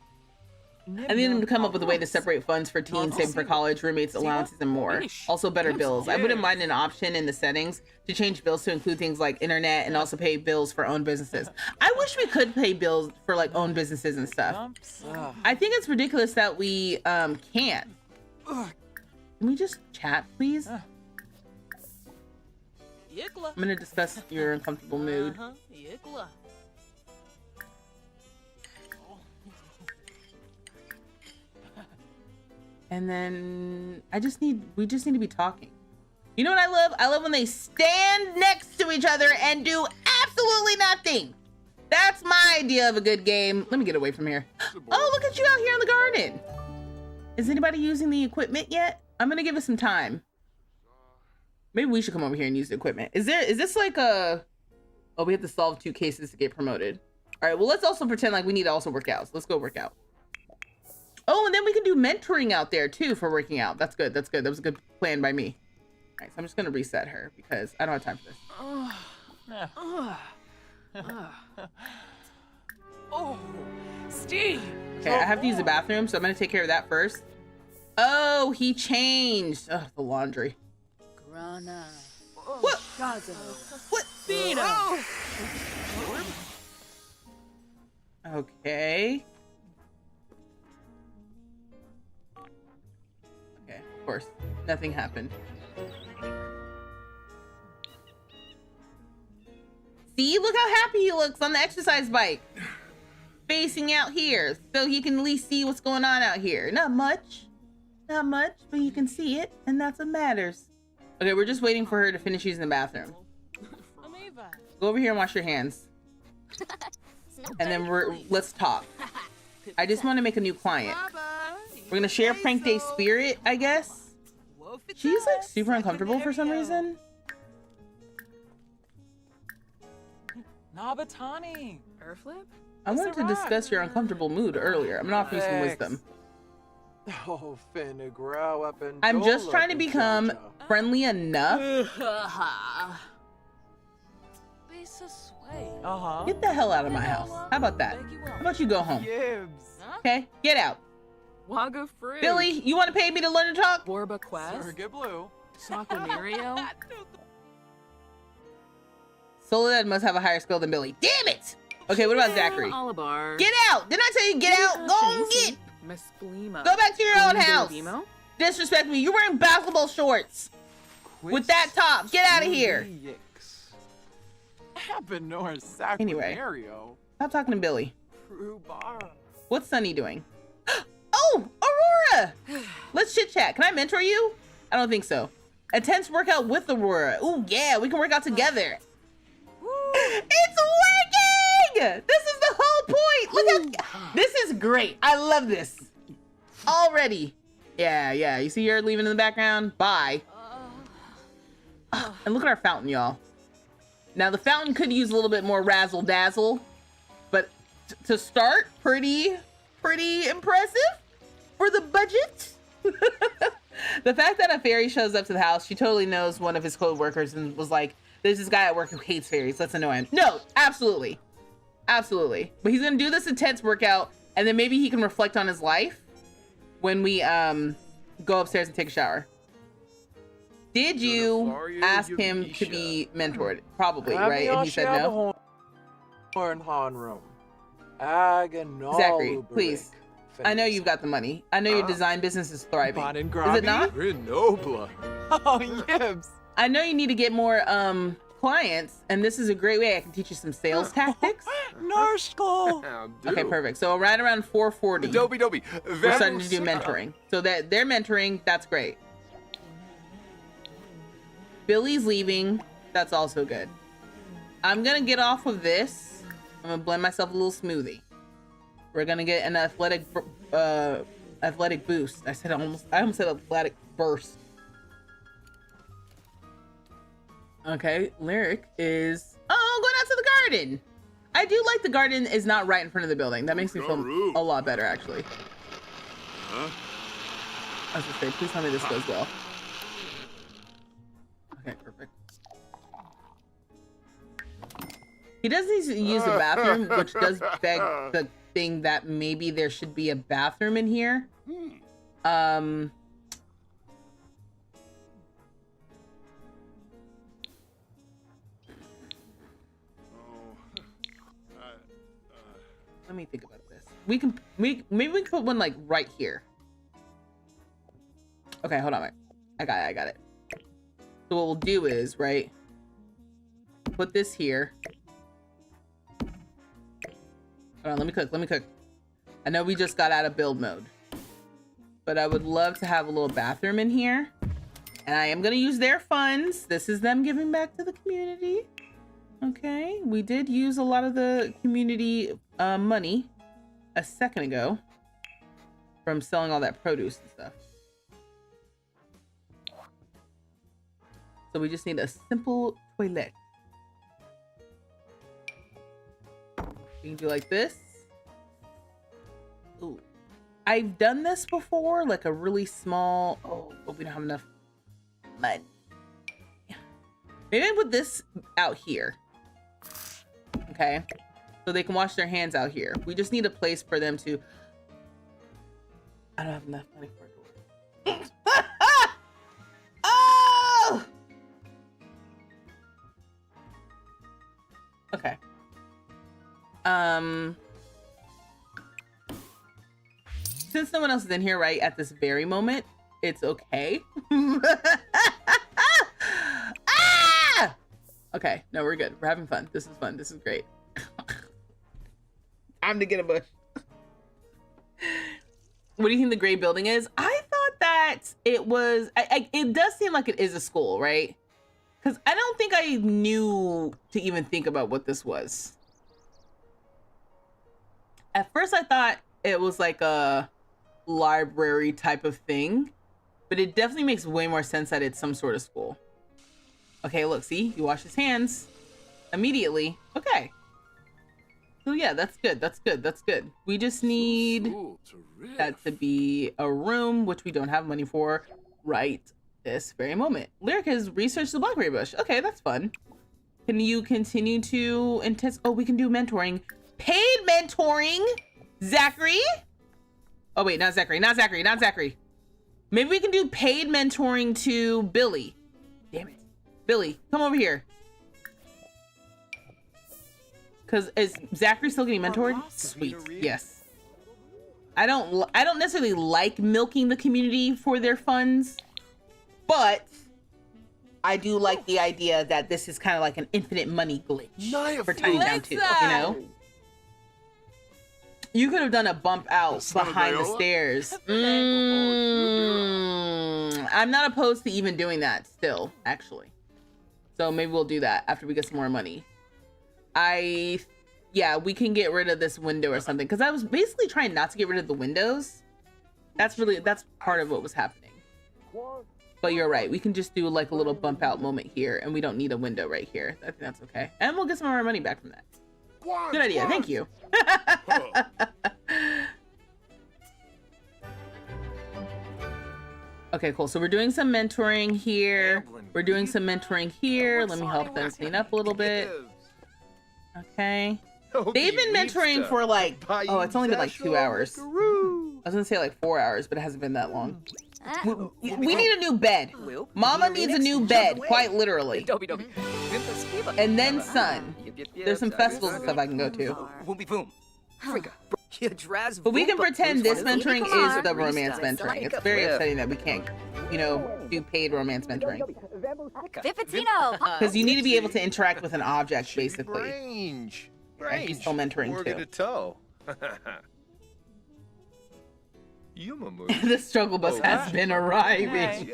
I need them to come up with a way to separate funds for teens, saving for college, roommates, allowances, and more. Also better bills. I wouldn't mind an option in the settings to change bills to include things like internet and also pay bills for own businesses. I wish we could pay bills for like own businesses and stuff. I think it's ridiculous that we can't. Can we just chat, please? I'm gonna discuss your uncomfortable mood. And then we just need to be talking. You know what I love? I love when they stand next to each other and do absolutely nothing. That's my idea of a good game. Let me get away from here. Oh, look at you out here in the garden. Is anybody using the equipment yet? I'm gonna give it some time. Maybe we should come over here and use the equipment. Is this like a, oh, we have to solve 2 cases to get promoted. All right, well, let's also pretend like we need to also work out. So let's go work out. Oh, and then we can do mentoring out there too for working out. That's good. That's good. That was a good plan by me. All right, so I'm just gonna reset her because I don't have time for this. Oh, Steve. Okay, I have to use the bathroom, so I'm gonna take care of that first. Oh, he changed. Oh, the laundry. Grana. What? What? Okay. Okay, of course. Nothing happened. See, look how happy he looks on the exercise bike. Facing out here, so he can at least see what's going on out here. Not much, but you can see it, and that's what matters. Okay, we're just waiting for her to finish using the bathroom. Go over here and wash your hands. And then let's talk. I just want to make a new client. We're gonna share prank day spirit, I guess. She's like super uncomfortable for some reason. Nabatani. Airflip? I wanted to discuss your uncomfortable mood earlier. I'm gonna offer you some wisdom. Oh, finna grow up and I'm just trying to become friendly enough. Get the hell out of my house. How about that? How about you go home? Okay, get out. Waga fruit. Billy, you want to pay me to learn to talk? Borba Quest. Get blue. Saconario. Soledad must have a higher skill than Billy. Damn it! Okay, what about Zachary? Olibar. Get out! Didn't I tell you get out? Go on, get! Go back to your own house. Disrespect me. You're wearing basketball shorts with that top. Get out of here. Anyway, stop talking to Billy. What's Sonny doing? Oh, Aurora! Let's chit chat. Can I mentor you? I don't think so. Intense workout with Aurora. Ooh, yeah, we can work out together. It's working! This is the whole point. Look how this is great. I love this already. Yeah. You see her leaving in the background? Bye. And look at our fountain, y'all. Now the fountain could use a little bit more razzle dazzle, but to start, pretty impressive for the budget. The fact that a fairy shows up to the house, she totally knows one of his co-workers and was like, there's this guy at work who hates fairies. Let's annoy him. No, absolutely. But he's gonna do this intense workout, and then maybe he can reflect on his life when we go upstairs and take a shower. Did you ask him to be mentored? Probably, right? And he said no. Zachary, please. I know you've got the money. I know your design business is thriving. Is it not? Oh, yes. I know you need to get more clients, and this is a great way I can teach you some sales tactics. Okay, perfect. So right around 440, we're starting to do mentoring. So that they're mentoring, that's great. Billy's leaving, that's also good. I'm gonna get off of this I'm gonna blend myself a little smoothie. We're gonna get an athletic boost. I almost said athletic burst. Okay, Lyric is going out to the garden. I do like the garden is not right in front of the building. That makes me feel a lot better, actually. Huh? I was gonna say, please tell me this goes well. Okay, perfect. He does need to use the bathroom, which does beg the thing that maybe there should be a bathroom in here. Let me think about this. Maybe we can put one like right here. Okay, hold on. I got it. So what we'll do is, right, put this here. Hold on, let me cook. I know we just got out of build mode, but I would love to have a little bathroom in here. And I am gonna use their funds. This is them giving back to the community. Okay, we did use a lot of the community money a second ago from selling all that produce and stuff. So we just need a simple toilet. You can do like this. Ooh. I've done this before, like a really small, but we don't have enough money. Maybe I put this out here. Okay. So they can wash their hands out here. We just need a place for them to. I don't have enough money for a door. Oh! Okay. Since no one else is in here right at this very moment, it's okay. Ah! Okay, no, we're good. We're having fun. This is fun. This is great. Time to get a bush. What do you think the gray building is? I thought that it was, it does seem like it is a school, right? Because I don't think I knew to even think about what this was. At first I thought it was like a library type of thing, but it definitely makes way more sense that it's some sort of school. Okay, look, see, you wash his hands immediately. Okay. So yeah, that's good. That's good. That's good. We just need that to be a room, which we don't have money for right this very moment. Lyric has researched the blackberry bush. Okay, that's fun. Can you continue to oh, we can do mentoring. Paid mentoring, Zachary. Oh wait, not Zachary, not Zachary, not Zachary. Maybe we can do paid mentoring to Billy. Damn it. Billy, come over here. Because is Zachary still getting mentored? Sweet, yes. I don't necessarily like milking the community for their funds, but I do like the idea that this is kind of like an infinite money glitch for Tiny Town 2, you know? You could have done a bump out behind the stairs. I'm not opposed to even doing that still, actually. So maybe we'll do that after we get some more money. Yeah, we can get rid of this window or something. Because I was basically trying not to get rid of the windows. That's part of what was happening. But you're right. We can just do like a little bump out moment here. And we don't need a window right here. I think that's okay. And we'll get some of our money back from that. Good idea. Thank you. Okay, cool. So we're doing some mentoring here. We're doing some mentoring here. Let me help them clean up a little bit. Okay. They've been mentoring for like, oh, it's only been like 2 hours. I was gonna say like 4 hours, but it hasn't been that long. We need a new bed. Mama needs a new bed, quite literally. And then son. There's some festivals and stuff I can go to. But we can pretend this mentoring is the romance mentoring. It's very upsetting that we can't, you know, do paid romance mentoring. Because you need to be able to interact with an object, basically. Strange. And he's still mentoring too. The struggle bus has been arriving.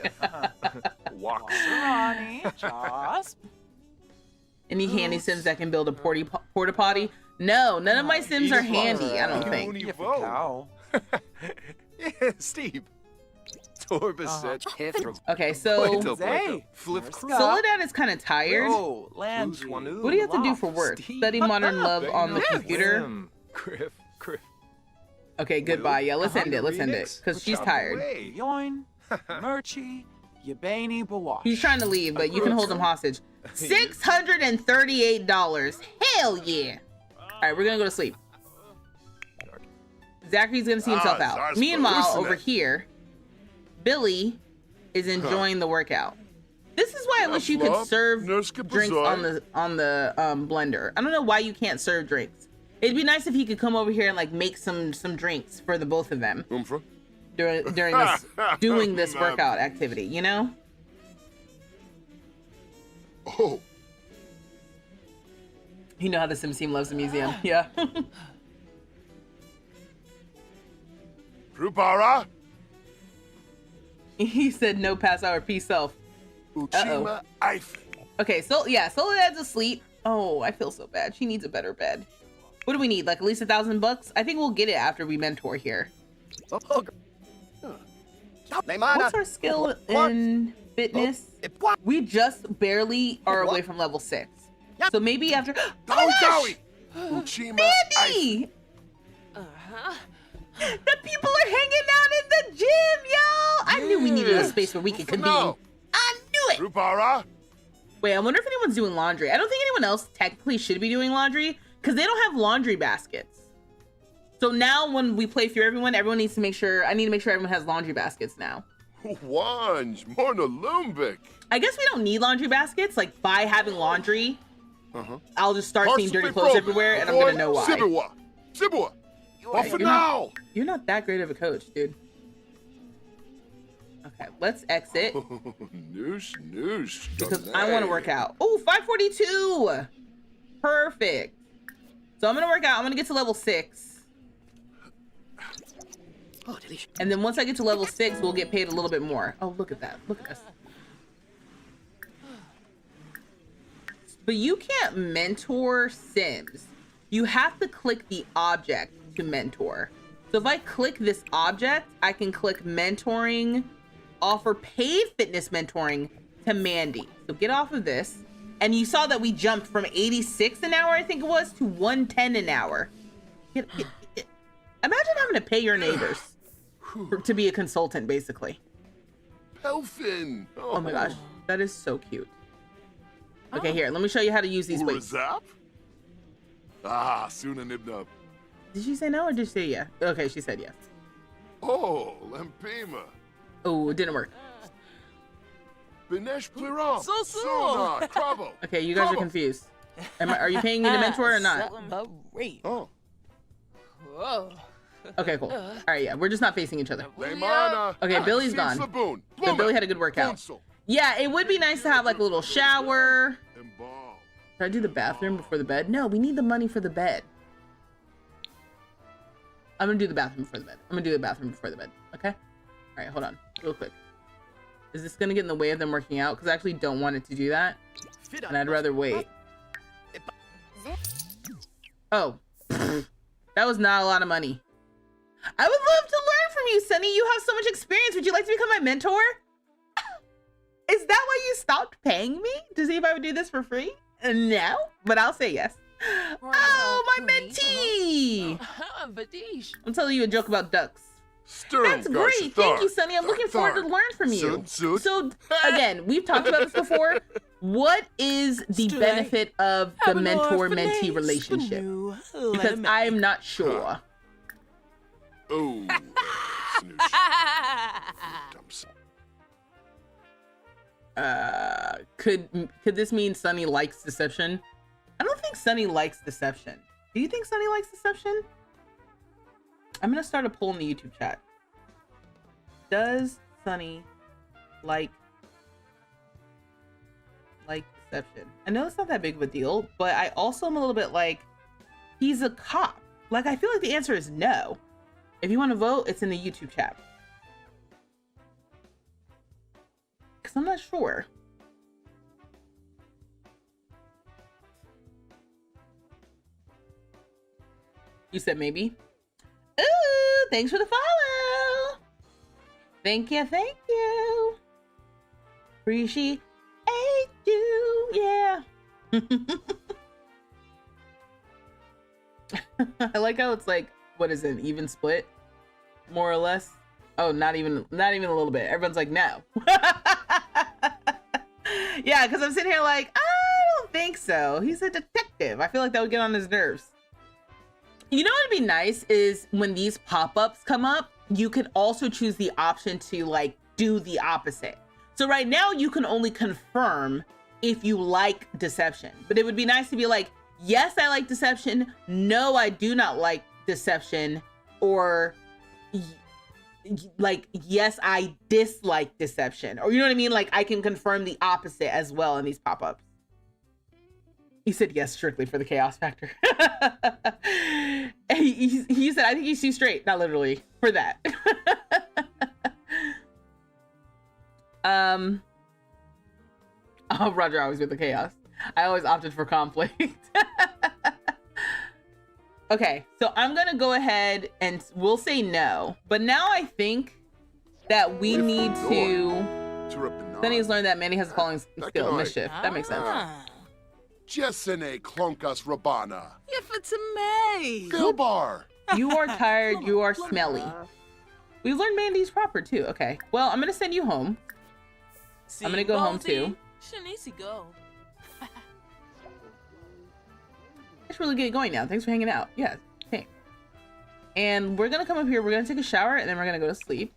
Any handy sims that can build a porta potty? No, none of my Sims are handy, I don't think. Cow. Yeah, Steve. Torbaset. Okay, so Soledad is kind of tired. What do you have to do for work? Study modern love on the computer. Griff. Okay, goodbye. Yeah, let's end it. Let's end it. Because she's tired. Yoin. Murchie. Yabani Bawash. He's trying to leave, but you can hold him hostage. $638. Hell yeah. All right, we're going to go to sleep. Zachary's going to see himself out. Meanwhile, over here, Billy is enjoying the workout. This is why I wish you could serve drinks on the blender. I don't know why you can't serve drinks. It'd be nice if he could come over here and like make some drinks for the both of them during this doing this workout activity, you know? Oh. You know how the Sims team loves the museum. Yeah. Rupara. He said no pass hour, peace self. Uchima Eiffel. Okay, so yeah, Soledad's asleep. Oh, I feel so bad. She needs a better bed. What do we need? Like at least $1,000? I think we'll get it after we mentor here. What's our skill in fitness? We just barely are away from level 6. So maybe after. Oh my gosh! Mandy! The people are hanging out in the gym, y'all! I knew we needed a space where we could convene. I knew it! Rupara. Wait, I wonder if anyone's doing laundry. I don't think anyone else technically should be doing laundry because they don't have laundry baskets. So now when we play through everyone needs to make sure, I need to make sure everyone has laundry baskets now. Wanj, Morna Lumbik. I guess we don't need laundry baskets. Like by having laundry, I'll just start seeing dirty clothes everywhere and I'm gonna know why. Sibua. Now. You're not that great of a coach, dude. Okay, let's exit. Noosh. Because I want to work out. Oh, 542. Perfect. So I'm going to work out. I'm going to get to level 6. And then once I get to level 6, we'll get paid a little bit more. Oh, look at that. Look at this. But you can't mentor Sims. You have to click the object to mentor. So if I click this object, I can click mentoring, offer paid fitness mentoring to Mandy. So get off of this. And you saw that we jumped from 86 an hour, I think it was, to 110 an hour. Imagine having to pay your neighbors to be a consultant, basically. Pelfin. Oh my gosh, that is so cute. Okay, here, let me show you how to use these weights. Suna Nibnub. Did she say no or did she say yeah? Okay, she said yes. Oh, Lampima. Oh, it didn't work. Binesh Pliram. So. Cravo. Okay, you guys are confused. Are you paying me to mentor or not? Oh. Whoa. Okay, cool. All right, yeah, we're just not facing each other. Okay, Billy's gone. But But Billy had a good workout. Yeah, it would be nice to have like a little shower. Should I do the bathroom before the bed? No, we need the money for the bed. I'm gonna do the bathroom before the bed. Okay? All right, hold on, real quick. Is this gonna get in the way of them working out? Because I actually don't want it to do that, and I'd rather wait. Oh, that was not a lot of money. I would love to learn from you, Sonny. You have so much experience. Would you like to become my mentor? Is that why you stopped paying me to see if I would do this for free? No, but I'll say yes. Oh, my mentee! I'm telling you a joke about ducks. That's great. Thank you, Sonny. I'm looking forward to learn from you. So, again, we've talked about this before. What is the benefit of the mentor-mentee relationship? Because I'm not sure. Oh. Could this mean Sonny likes deception? I don't think Sonny likes deception. Do you think Sonny likes deception? I'm gonna start a poll in the YouTube chat. Does Sonny like deception? I know it's not that big of a deal, but I also am a little bit like, he's a cop. Like, I feel like the answer is no. If you want to vote, it's in the YouTube chat. Because I'm not sure. You said maybe. Ooh, thanks for the follow. Thank you, thank you. Appreciate you, yeah. I like how it's like, what is it, an even split? More or less? Oh, not even a little bit. Everyone's like, no. Yeah, because I'm sitting here like, I don't think so. He's a detective. I feel like that would get on his nerves. You know what would be nice is when these pop-ups come up, you can also choose the option to like do the opposite. So right now you can only confirm if you like deception, but it would be nice to be like, yes, I like deception. No, I do not like deception. Or like, yes, I dislike deception. Or you know what I mean? Like I can confirm the opposite as well in these pop-ups. He said yes, strictly for the chaos factor. He said, I think he's too straight. Not literally, for that. Oh, Roger always with the chaos. I always opted for conflict. Okay, so I'm gonna go ahead and we'll say no. But now I think that we need to... Sonny's learned that Manny has a falling skill, mischief. That makes sense. Jessene Klonkas Rabana. If it's a me. Filbar. You are tired, you are smelly. We learned Mandy's proper too. Okay, well, I'm gonna send you home. I'm gonna go home too. Shanisi go. I should really get going now. Thanks for hanging out. Yeah, thanks. And we're gonna come up here, we're gonna take a shower, and then we're gonna go to sleep.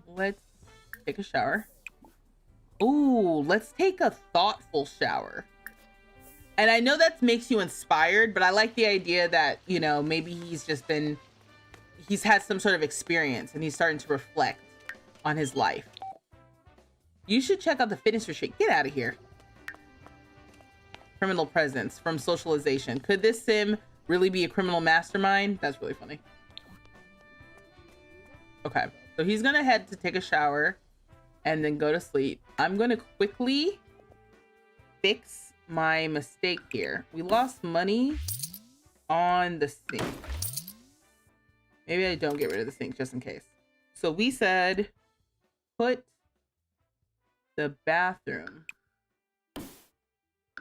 Let's take a shower. Ooh, let's take a thoughtful shower. And I know that makes you inspired, but I like the idea that, you know, maybe he's had some sort of experience and he's starting to reflect on his life. You should check out the fitness retreat. Get out of here. Criminal presence from socialization. Could this sim really be a criminal mastermind? That's really funny. Okay, so he's gonna head to take a shower and then go to sleep. I'm gonna quickly fix my mistake here. We lost money on the sink. Maybe I don't get rid of the sink just in case. So we said put the bathroom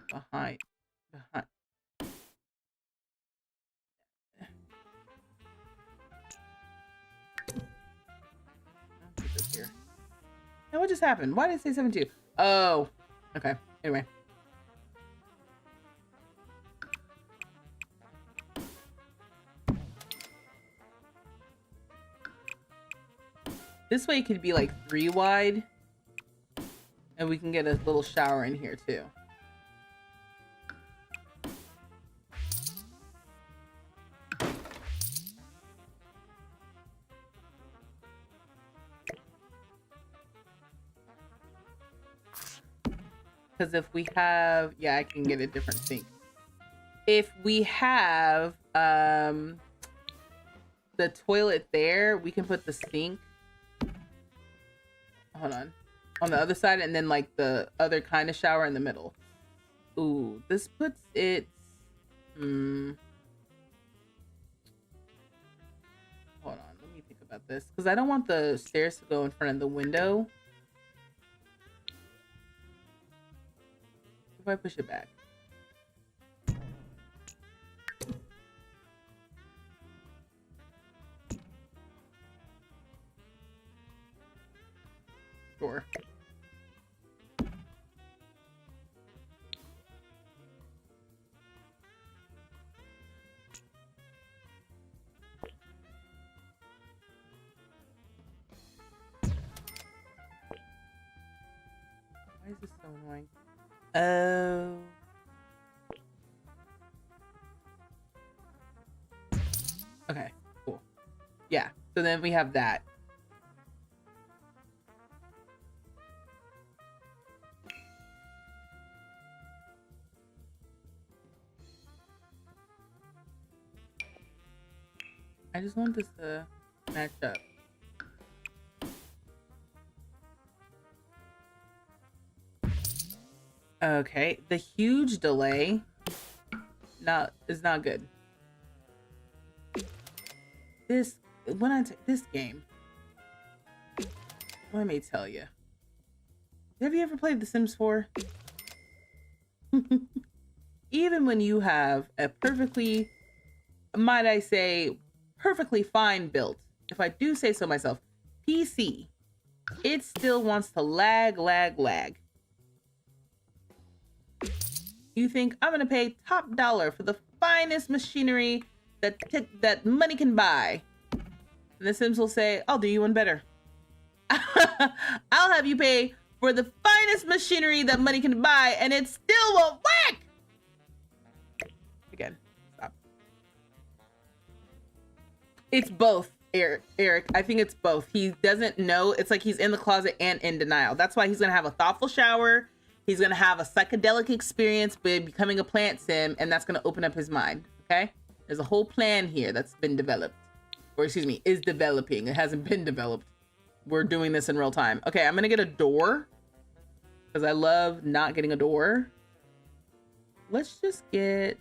behind. Put this here. Now what just happened? Why did it say 72? Oh, okay. Anyway. This way it could be like 3 wide. And we can get a little shower in here too. Because if we have, yeah, I can get a different sink. If we have the toilet there, we can put the sink, hold on the other side, and then like the other kind of shower in the middle. Ooh, this puts it, hold on, let me think about this, because I don't want the stairs to go in front of the window. If I push it back. Sure. Why is this so annoying? Oh. Okay, cool. Yeah, so then we have that. I just want this to match up. Okay, the huge delay is not good. this game, let me tell you. Have you ever played The Sims 4? Even when you have a perfectly, might I say, perfectly fine built, if I do say so myself, PC, it still wants to lag. You think I'm gonna pay top dollar for the finest machinery that money can buy, and The Sims will say, I'll do you one better. I'll have you pay for the finest machinery that money can buy, and it still won't work. Again, stop. It's both, Eric. I think it's both. He doesn't know. It's like he's in the closet and in denial. That's why he's gonna have a thoughtful shower. He's gonna have a psychedelic experience by becoming a plant sim, and that's gonna open up his mind. Okay? There's a whole plan here that's been developed, or excuse me, is developing. It hasn't been developed. We're doing this in real time. Okay, I'm gonna get a door because I love not getting a door. Let's just get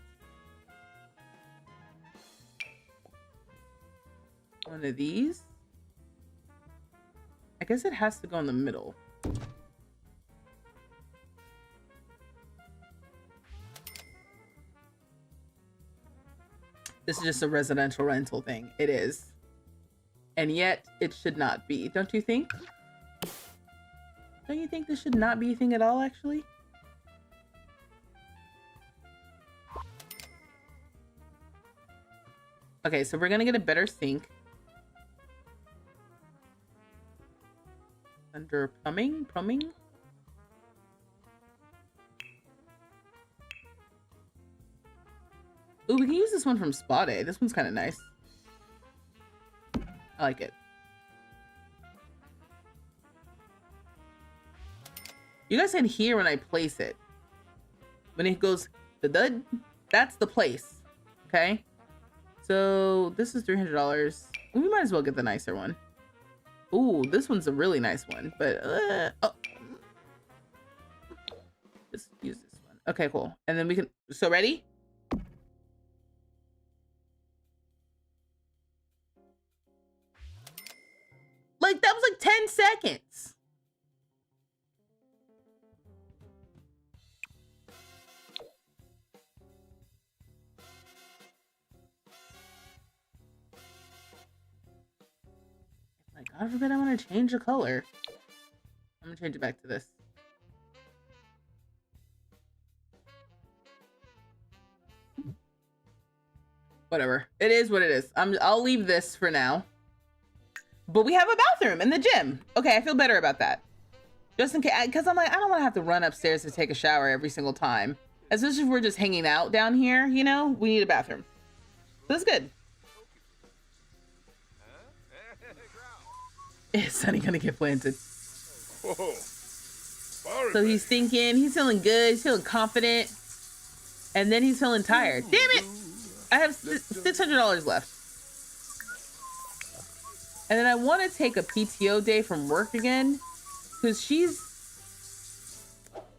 one of these. I guess it has to go in the middle. This is just a residential rental thing. It is. And yet it should not be. Don't you think? Don't you think this should not be a thing at all, actually? Okay, so we're gonna get a better sink. Under plumbing? Ooh, we can use this one from Spa Day. This one's kind of nice. I like it. You guys can hear when I place it. When it goes, the that's the place. Okay? So this is $300. We might as well get the nicer one. Ooh, this one's a really nice one, but oh. Just use this one. Okay, cool. And then we can, so ready? Like, that was like 10 seconds. Like, God forbid I want to change the color. I'm gonna change it back to this. Whatever. It is what it is. I'll leave this for now. But we have a bathroom in the gym. Okay, I feel better about that. Just in case, because I'm like, I don't want to have to run upstairs to take a shower every single time. Especially if we're just hanging out down here, you know? We need a bathroom. So that's good. Is Sonny gonna get planted? Whoa. So he's thinking, he's feeling good, he's feeling confident. And then he's feeling tired. Damn it! I have $600 left. And then I want to take a PTO day from work again. Because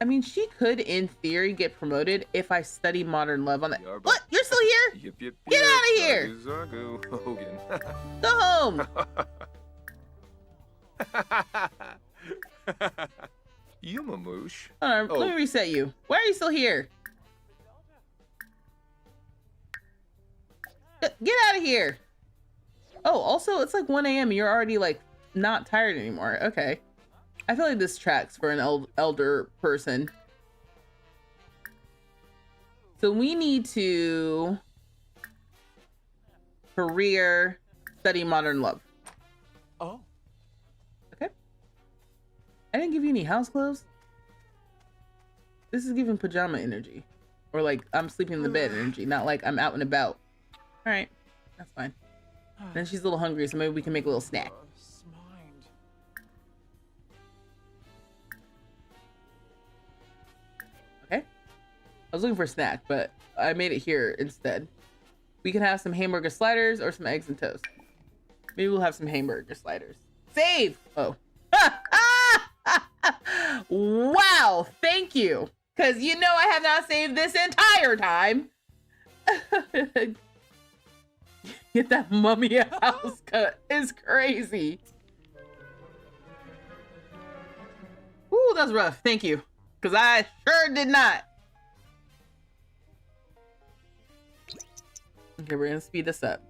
I mean, she could, in theory, get promoted if I study Modern Love on that. What? You're still here? Yip, yip, Get yip. out of here! Hogan. Go home! Yumamoosh. Hold on, let me reset you. Why are you still here? Get out of here! Oh, also, it's like 1 a.m. You're already, like, not tired anymore. Okay. I feel like this tracks for an elder person. So we need to career study Modern Love. Oh. Okay. I didn't give you any house clothes. This is giving pajama energy. Or like I'm sleeping in the bed energy, not like I'm out and about. All right, that's fine. Then she's a little hungry, so maybe we can make a little snack. Mind. Okay. I was looking for a snack, but I made it here instead. We can have some hamburger sliders or some eggs and toast. Maybe we'll have some hamburger sliders. Save! Oh. Wow, thank you. Because you know I have not saved this entire time. Get that mummy a house cut is crazy. Ooh, that's rough. Thank you. Because I sure did not. Okay, we're gonna speed this up.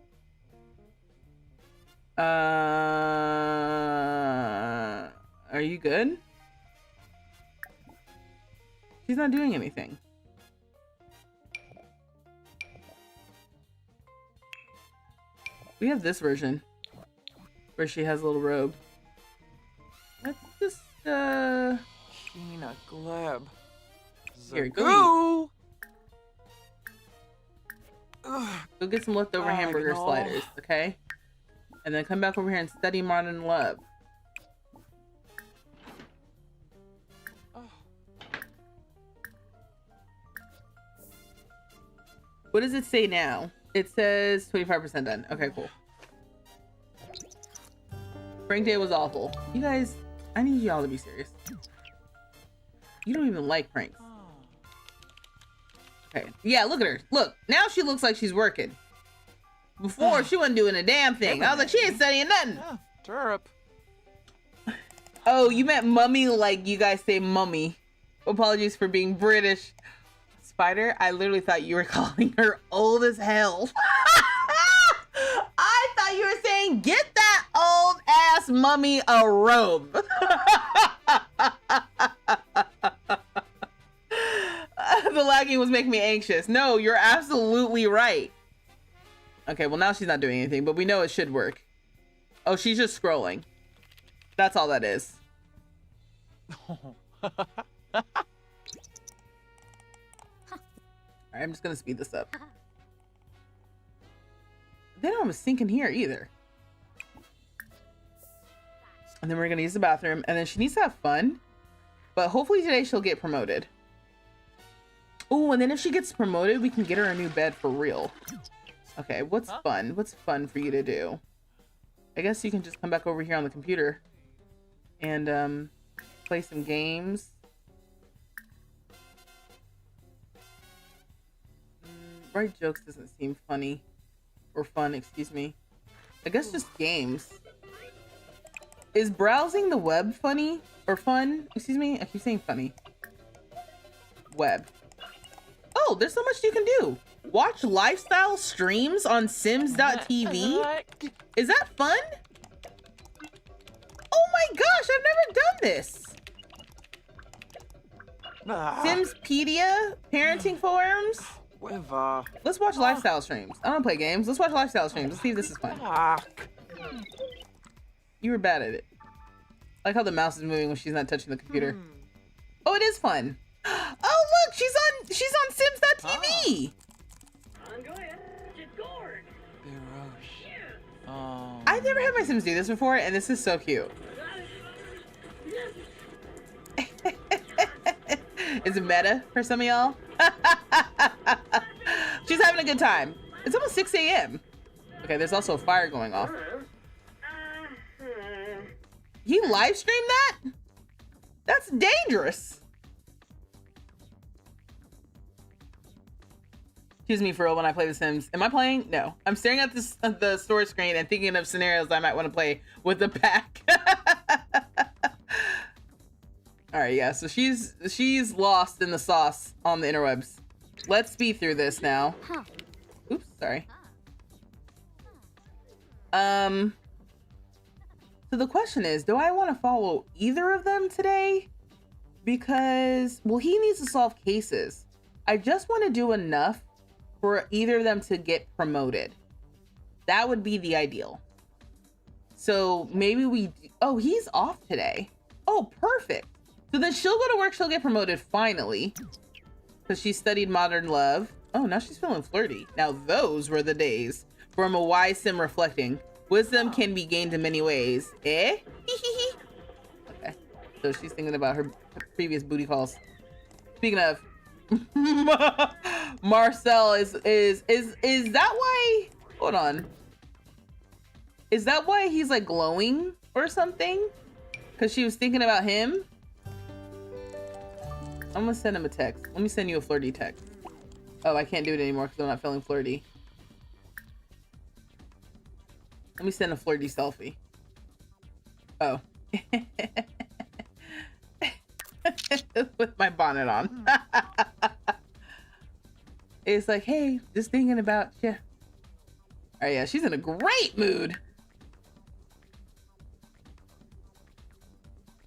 Are you good? She's not doing anything. We have this version where she has a little robe. Let's just Sheena Gleb. Here, Go! go get some leftover hamburger sliders, okay? And then come back over here and study Modern Love. What does it say now? It says 25% done. Okay, cool. Prank day was awful. You guys, I need y'all to be serious. You don't even like pranks. Okay. Yeah, look at her. Look, now she looks like she's working. Before, she wasn't doing a damn thing. I was like, she ain't studying nothing. Turp. Oh, you meant mummy like you guys say mummy. Apologies for being British. Spider, I literally thought you were calling her old as hell. I thought you were saying, get that old ass mummy a robe. The lagging was making me anxious. No, you're absolutely right. Okay, well now she's not doing anything, but we know it should work. Oh, she's just scrolling. That's all that is. Alright, I'm just gonna speed this up. They don't have a sink in here either. And then we're gonna use the bathroom, and then she needs to have fun. But hopefully today she'll get promoted. Oh, and then if she gets promoted, we can get her a new bed for real. Okay, what's fun? What's fun for you to do? I guess you can just come back over here on the computer and play some games. Write jokes doesn't seem funny. Or fun, excuse me. I guess just games. Is browsing the web funny? Or fun? Excuse me? I keep saying funny. Web. Oh, there's so much you can do. Watch lifestyle streams on sims.tv? Is that fun? Oh my gosh, I've never done this. Simspedia? Parenting forums? Let's watch lifestyle streams. I don't play games. Let's watch lifestyle streams. Let's see if this is fun. You were bad at it. I like how the mouse is moving when she's not touching the computer. Oh, it is fun. Oh, look, she's on sims.tv. I've never had my Sims do this before, and this is so cute. Is it meta for some of y'all? She's having a good time. It's almost 6 a.m. Okay, there's also a fire going off. He live streamed that? That's dangerous. Excuse me for real when I play The Sims. Am I playing? No. I'm staring at this the storage screen and thinking of scenarios I might want to play with the pack. All right, yeah. So she's lost in the sauce on the interwebs. Let's speed through this now. Oops, sorry. So the question is, do I want to follow either of them today? Because, well, he needs to solve cases. I just want to do enough for either of them to get promoted. That would be the ideal. So maybe oh, he's off today. Oh, perfect. So then she'll go to work, she'll get promoted finally. Because she studied Modern Love. Oh, now she's feeling flirty. Now those were the days. From a wise sim reflecting. Wisdom can be gained in many ways. Eh? Okay. So she's thinking about her previous booty calls. Speaking of, Marcel is that why? Hold on. Is that why he's like glowing or something? Because she was thinking about him. I'm gonna send him a text. Let me send you a flirty text. Oh, I can't do it anymore because I'm not feeling flirty. Let me send a flirty selfie. Oh. With my bonnet on. It's like, hey, just thinking about you. Oh yeah, she's in a great mood.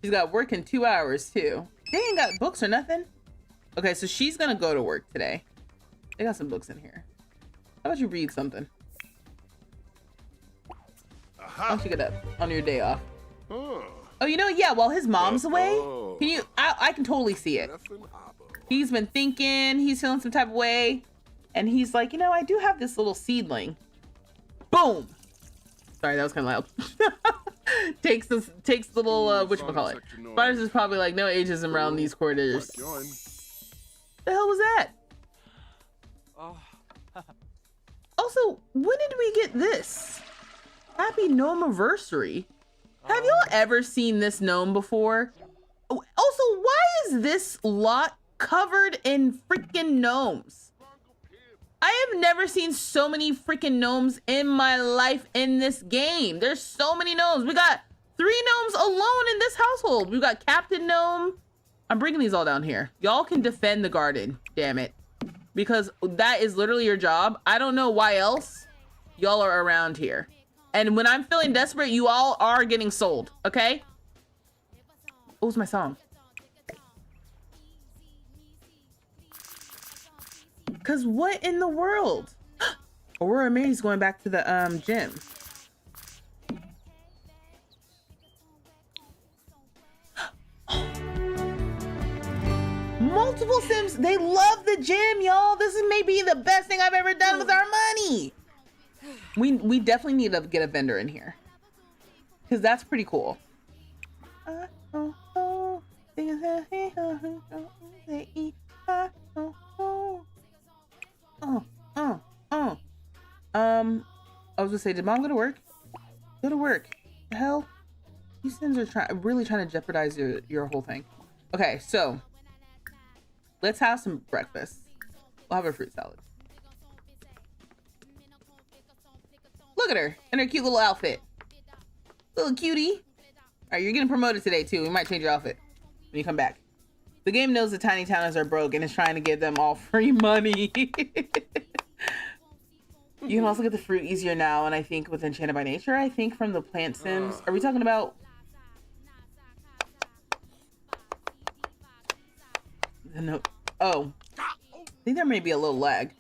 She's got work in 2 hours too. They ain't got books or nothing. Okay, so she's gonna go to work today. They got some books in here. How about you read something? Why don't you get up on your day off? Oh, you know, yeah, while his mom's away, can you, I can totally see it. He's been thinking, he's feeling some type of way, and he's like, you know, I do have this little seedling. Boom. Sorry, that was kind of loud. takes little, whatchamacallit. Spiders is probably like, no ageism around these corridors. The hell was that? Also, when did we get this? Happy Gnome-iversary. Have y'all ever seen this gnome before? Also, why is this lot covered in freaking gnomes? I have never seen so many freaking gnomes in my life in this game. There's so many gnomes. We got 3 gnomes alone in this household. We've got Captain Gnome. I'm bringing these all down here. Y'all can defend the garden, damn it. Because that is literally your job. I don't know why else y'all are around here. And when I'm feeling desperate, you all are getting sold, okay? What was my song? Cause what in the world? Aurora Mary's going back to the gym. Multiple Sims, they love the gym, y'all. This is maybe the best thing I've ever done with our money. We definitely need to get a vendor in here. Cause that's pretty cool. I was gonna say, did mom go to work? Go to work. The hell? These Sims are really trying to jeopardize your whole thing. Okay, so let's have some breakfast. We'll have a fruit salad. Look at her in her cute little outfit. Little cutie. All right, you're getting promoted today too. We might change your outfit when you come back. The game knows the tiny towners are broke and is trying to give them all free money. You can also get the fruit easier now, and I think with Enchanted by Nature, I think from the plant sims. Are we talking about? No. Oh. I think there may be a little lag.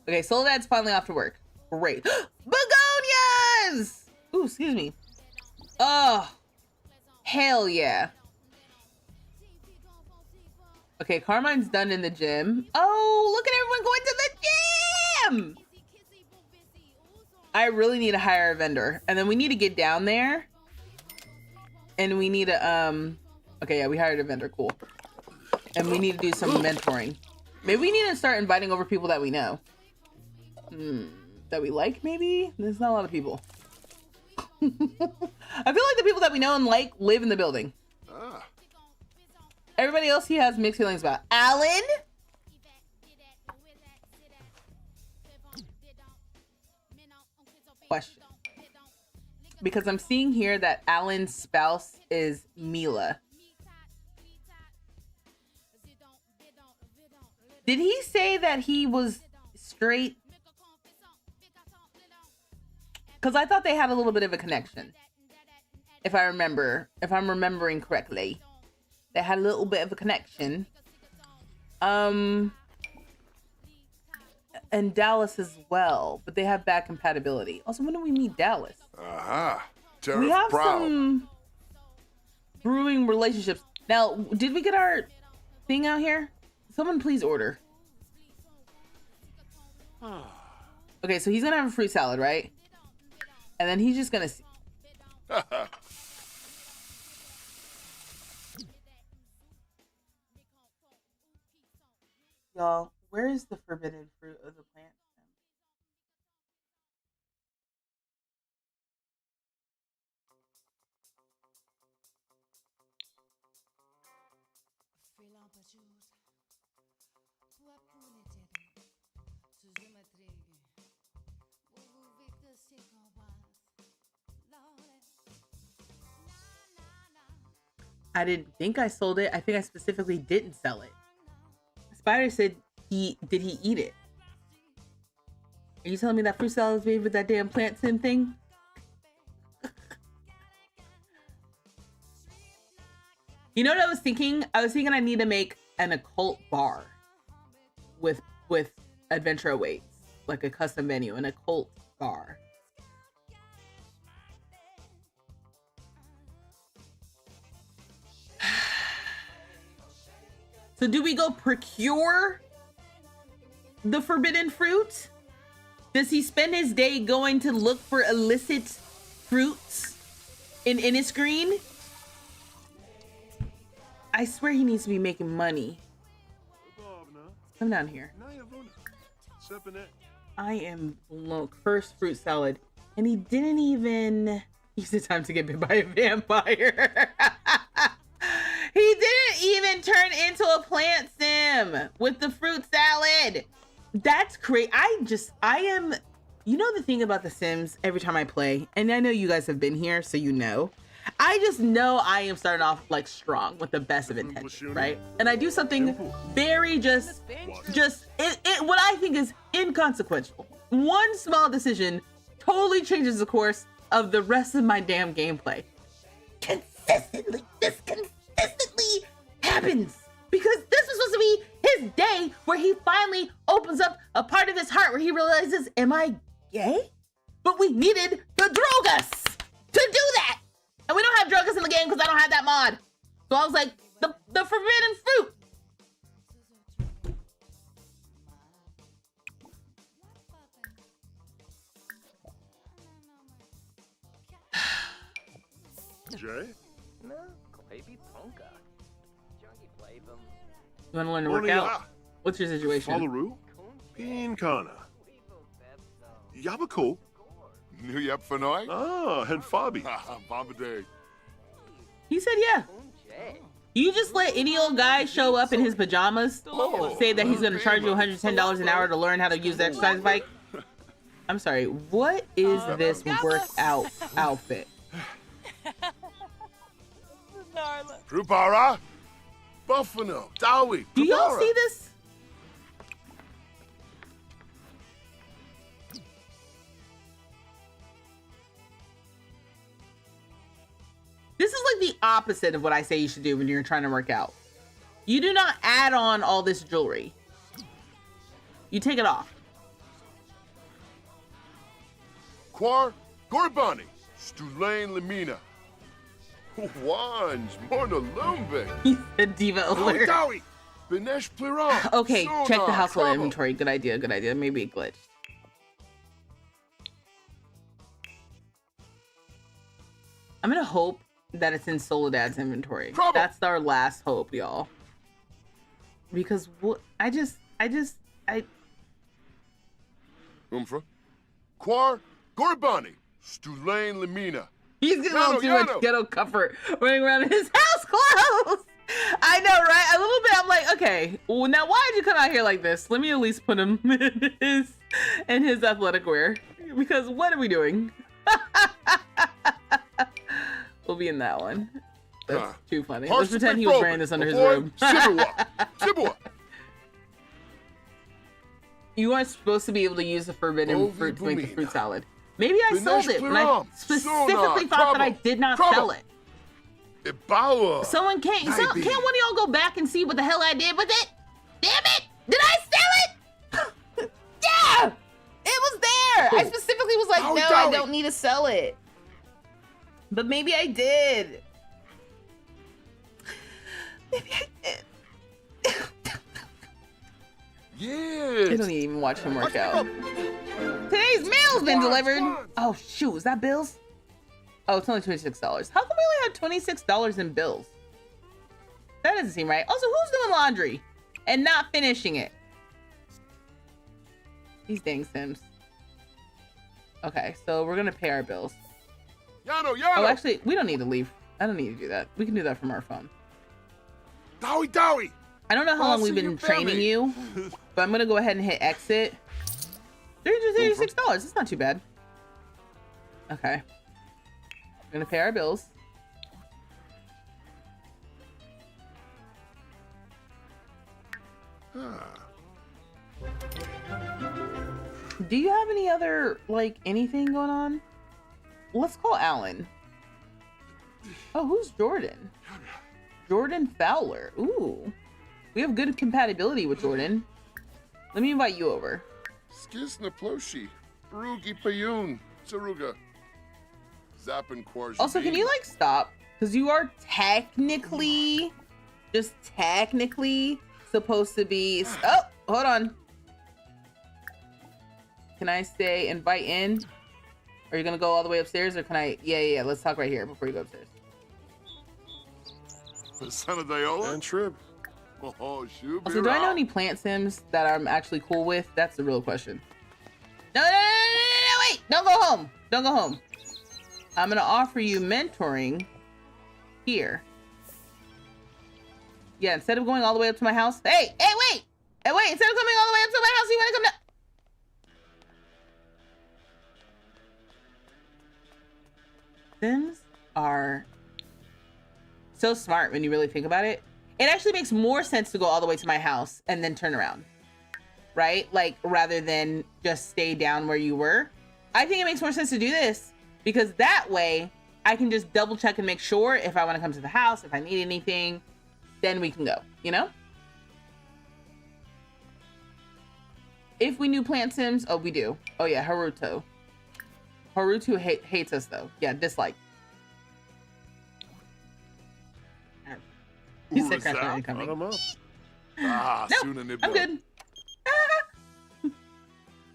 Okay, Soledad's finally off to work. Great. Begonias! Ooh, excuse me. Oh. Hell yeah. Okay, Carmine's done in the gym. Oh, look at everyone going to the gym! I really need to hire a vendor. And then we need to get down there. And we need to, okay, yeah, we hired a vendor. Cool. And we need to do some mentoring. Maybe we need to start inviting over people that we know. That we like, maybe? There's not a lot of people. I feel like the people that we know and like live in the building. Everybody else he has mixed feelings about. Alan? Question. Because I'm seeing here that Alan's spouse is Mila. Did he say that he was straight? Because I thought they had a little bit of a connection. If I'm remembering correctly. They had a little bit of a connection. And Dallas as well. But they have bad compatibility. Also, when do we meet Dallas? We have some brewing relationships. Now, did we get our thing out here? Someone please order. Okay, so he's gonna have a fruit salad, right? And then he's just gonna see. Y'all, where is the forbidden fruit of the plant? I didn't think I sold it. I think I specifically didn't sell it. Spider said did he eat it? Are you telling me that fruit salad was made with that damn plant sim thing? You know what I was thinking? I was thinking I need to make an occult bar with adventure awaits, like a custom menu, an occult bar. So do we go procure the forbidden fruit? Does he spend his day going to look for illicit fruits in Innisgreen? I swear he needs to be making money. Come down here. I am cursed fruit salad. And he didn't even use the time to get bit by a vampire. He didn't even turn into a plant sim with the fruit salad. That's crazy. You know the thing about The Sims, every time I play, and I know you guys have been here, so you know, I just know I am starting off like strong with the best of intention, right? And I do something very what I think is inconsequential. One small decision totally changes the course of the rest of my damn gameplay. This consistently happens because this was supposed to be his day where he finally opens up a part of his heart where he realizes, am I gay? But we needed the Drogas to do that. And we don't have Drogas in the game because I don't have that mod. So I was like, the forbidden fruit. Jay? No, baby Ponka. You want to learn to work out? What's your situation? Falaru? Pinkana. Yabako? New Yap Fanoi? Ah, and Fabi. Bamba Day. He said yeah. You just let any old guy show up in his pajamas, say that he's going to charge you $110 an hour to learn how to use the exercise bike? I'm sorry, what is this workout outfit? Rupara? Buffalo, Dowie. Do y'all see this? This is like the opposite of what I say you should do when you're trying to work out. You do not add on all this jewelry. You take it off. Quar, Gorbani, Stulain Lamina. Wanj, Morna Lumbe. He said diva alert. Dowie, Benesh Pliran. Okay, check the Sona, household Trouble. inventory. Good idea, good idea. Maybe it glitched. I'm gonna hope that it's in Soledad's inventory. Trouble. That's our last hope, y'all. Because what I Umfra. Quar, Gorbani, Stulain Lamina. he's getting all Yano, too much Yano. ghetto comfort running around in his house clothes. I know, right? A little bit. I'm like, okay, well, now why did you come out here like this? Let me at least put him in his athletic wear. Because what are we doing? We'll be in that one. That's too funny. Let's pretend he was wearing this under his robe. Chibua. You aren't supposed to be able to use the forbidden Ovi fruit to make the Bumina. fruit salad. Maybe I sold it, but I Pliram. specifically Sona, thought that I Trouble. did not Trouble. sell it. Ibawa. Can't Maybe. one of y'all go back and see what the hell I did with it? Damn it! Did I sell it? Yeah! It was there! I specifically was like, Dowie, no, I Dowie. don't need to sell it. But maybe I did. Maybe I did. I Yes. don't even watch him work out. Today's mail's been delivered. Oh shoot, is that bills? Oh, it's only $26. How come we only have $26 in bills? That doesn't seem right. Also, who's doing laundry and not finishing it? These dang Sims. Okay, so we're gonna pay our bills. Yano. Oh, actually, we don't need to leave. I don't need to do that. We can do that from our phone. Dowie. I don't know how long we've been your training family. you, but I'm gonna go ahead and hit exit. $336. It's not too bad. Okay. We're gonna pay our bills. Do you have any other, like, anything going on? Let's call Alan. Oh, who's Jordan? Jordan Fowler. Ooh. We have good compatibility with Jordan. Let me invite you over. Skizna Ploshi. Rugi Payun. Saruga. Zappin Kwarj. Also, can you, like, stop? Because you are technically, just technically, supposed to be... Oh, hold on. Can I say invite in? Are you going to go all the way upstairs, or can I... Yeah. Let's talk right here before you go upstairs. Son of Diola? And Trib. Oh, shoot. Also, do I know any plant sims that I'm actually cool with? That's the real question. No, wait! Don't go home! Don't go home. I'm gonna offer you mentoring here. Yeah, instead of going all the way up to my house. Hey, wait! Hey, wait! Instead of coming all the way up to my house, you wanna come down? Sims are so smart when you really think about it. It actually makes more sense to go all the way to my house and then turn around, right? Like, rather than just stay down where you were. I think it makes more sense to do this because that way I can just double check and make sure if I want to come to the house, if I need anything, then we can go, you know? If we knew plant sims, oh, we do. Oh yeah, Haruto. Haruto hates us though. Yeah, dislike. He said crash not incoming. Up. No, I'm good.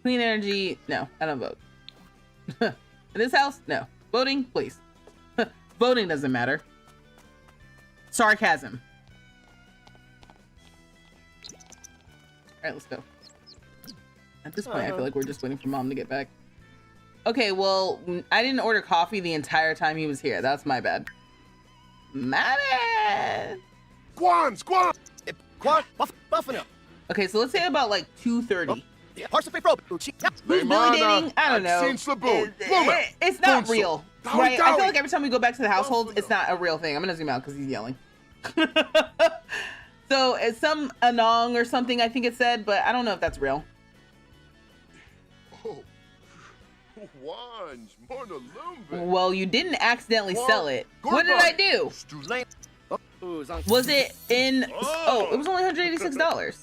Clean energy, no, I don't vote. In this house, no. Voting, please. Voting doesn't matter. Sarcasm. All right, let's go. At this point, I feel like we're just waiting for Mom to get back. Okay, well, I didn't order coffee the entire time he was here. That's my bad. My bad. Guan! Okay, so let's say about like 2:30. Who's validating? I don't know. It's not real, right? I feel like every time we go back to the household, it's not a real thing. I'm gonna zoom out because he's yelling. So it's some Anong or something, I think it said, but I don't know if that's real. Well, you didn't accidentally sell it. What did I do? Was it in... Oh, it was only $186.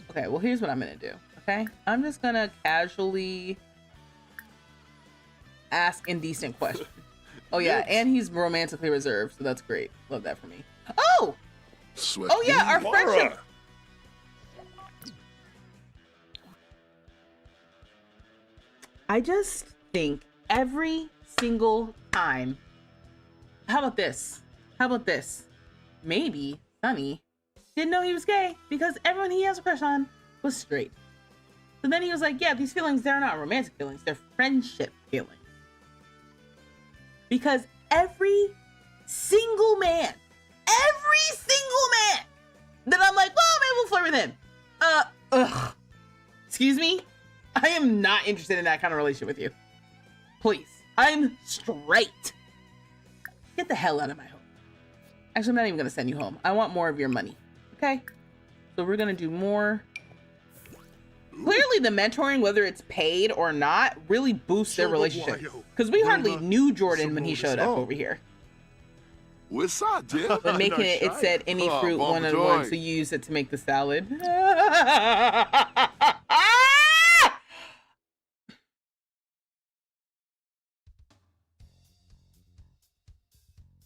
Okay, well, here's what I'm gonna do, okay? I'm just gonna casually ask indecent questions. Oh, yeah, and he's romantically reserved, so that's great. Love that for me. Oh! Oh, yeah, our friendship... I just think every single time... How about this? Maybe Sonny didn't know he was gay because everyone he has a crush on was straight. So then he was like, yeah, these feelings, they're not romantic feelings, they're friendship feelings. Because every single man that I'm like, well, maybe we'll flirt with him. Excuse me? I am not interested in that kind of relationship with you. Please. I'm straight. Get the hell out of my home. Actually, I'm not even going to send you home. I want more of your money. Okay? So we're going to do more. Clearly the mentoring, whether it's paid or not, really boosts their relationship. Because we hardly knew Jordan when he showed up over here. But making it said any fruit, one of the ones who use it to make the salad.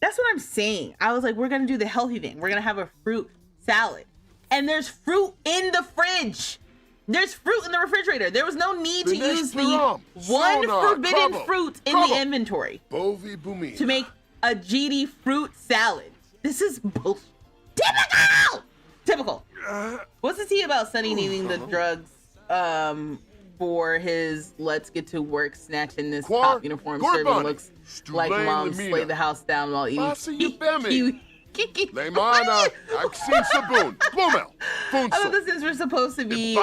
That's what I'm saying. I was like, we're going to do the healthy thing. We're going to have a fruit salad. And there's fruit in the fridge. There's fruit in the refrigerator. There was no need to use the one forbidden fruit in the inventory to make a GD fruit salad. This is bullshit. Typical. What's the tea about Sonny needing the drugs for his let's get to work snatching this top uniform serving looks like mom slayed the house down while eating I thought the Sims were supposed to be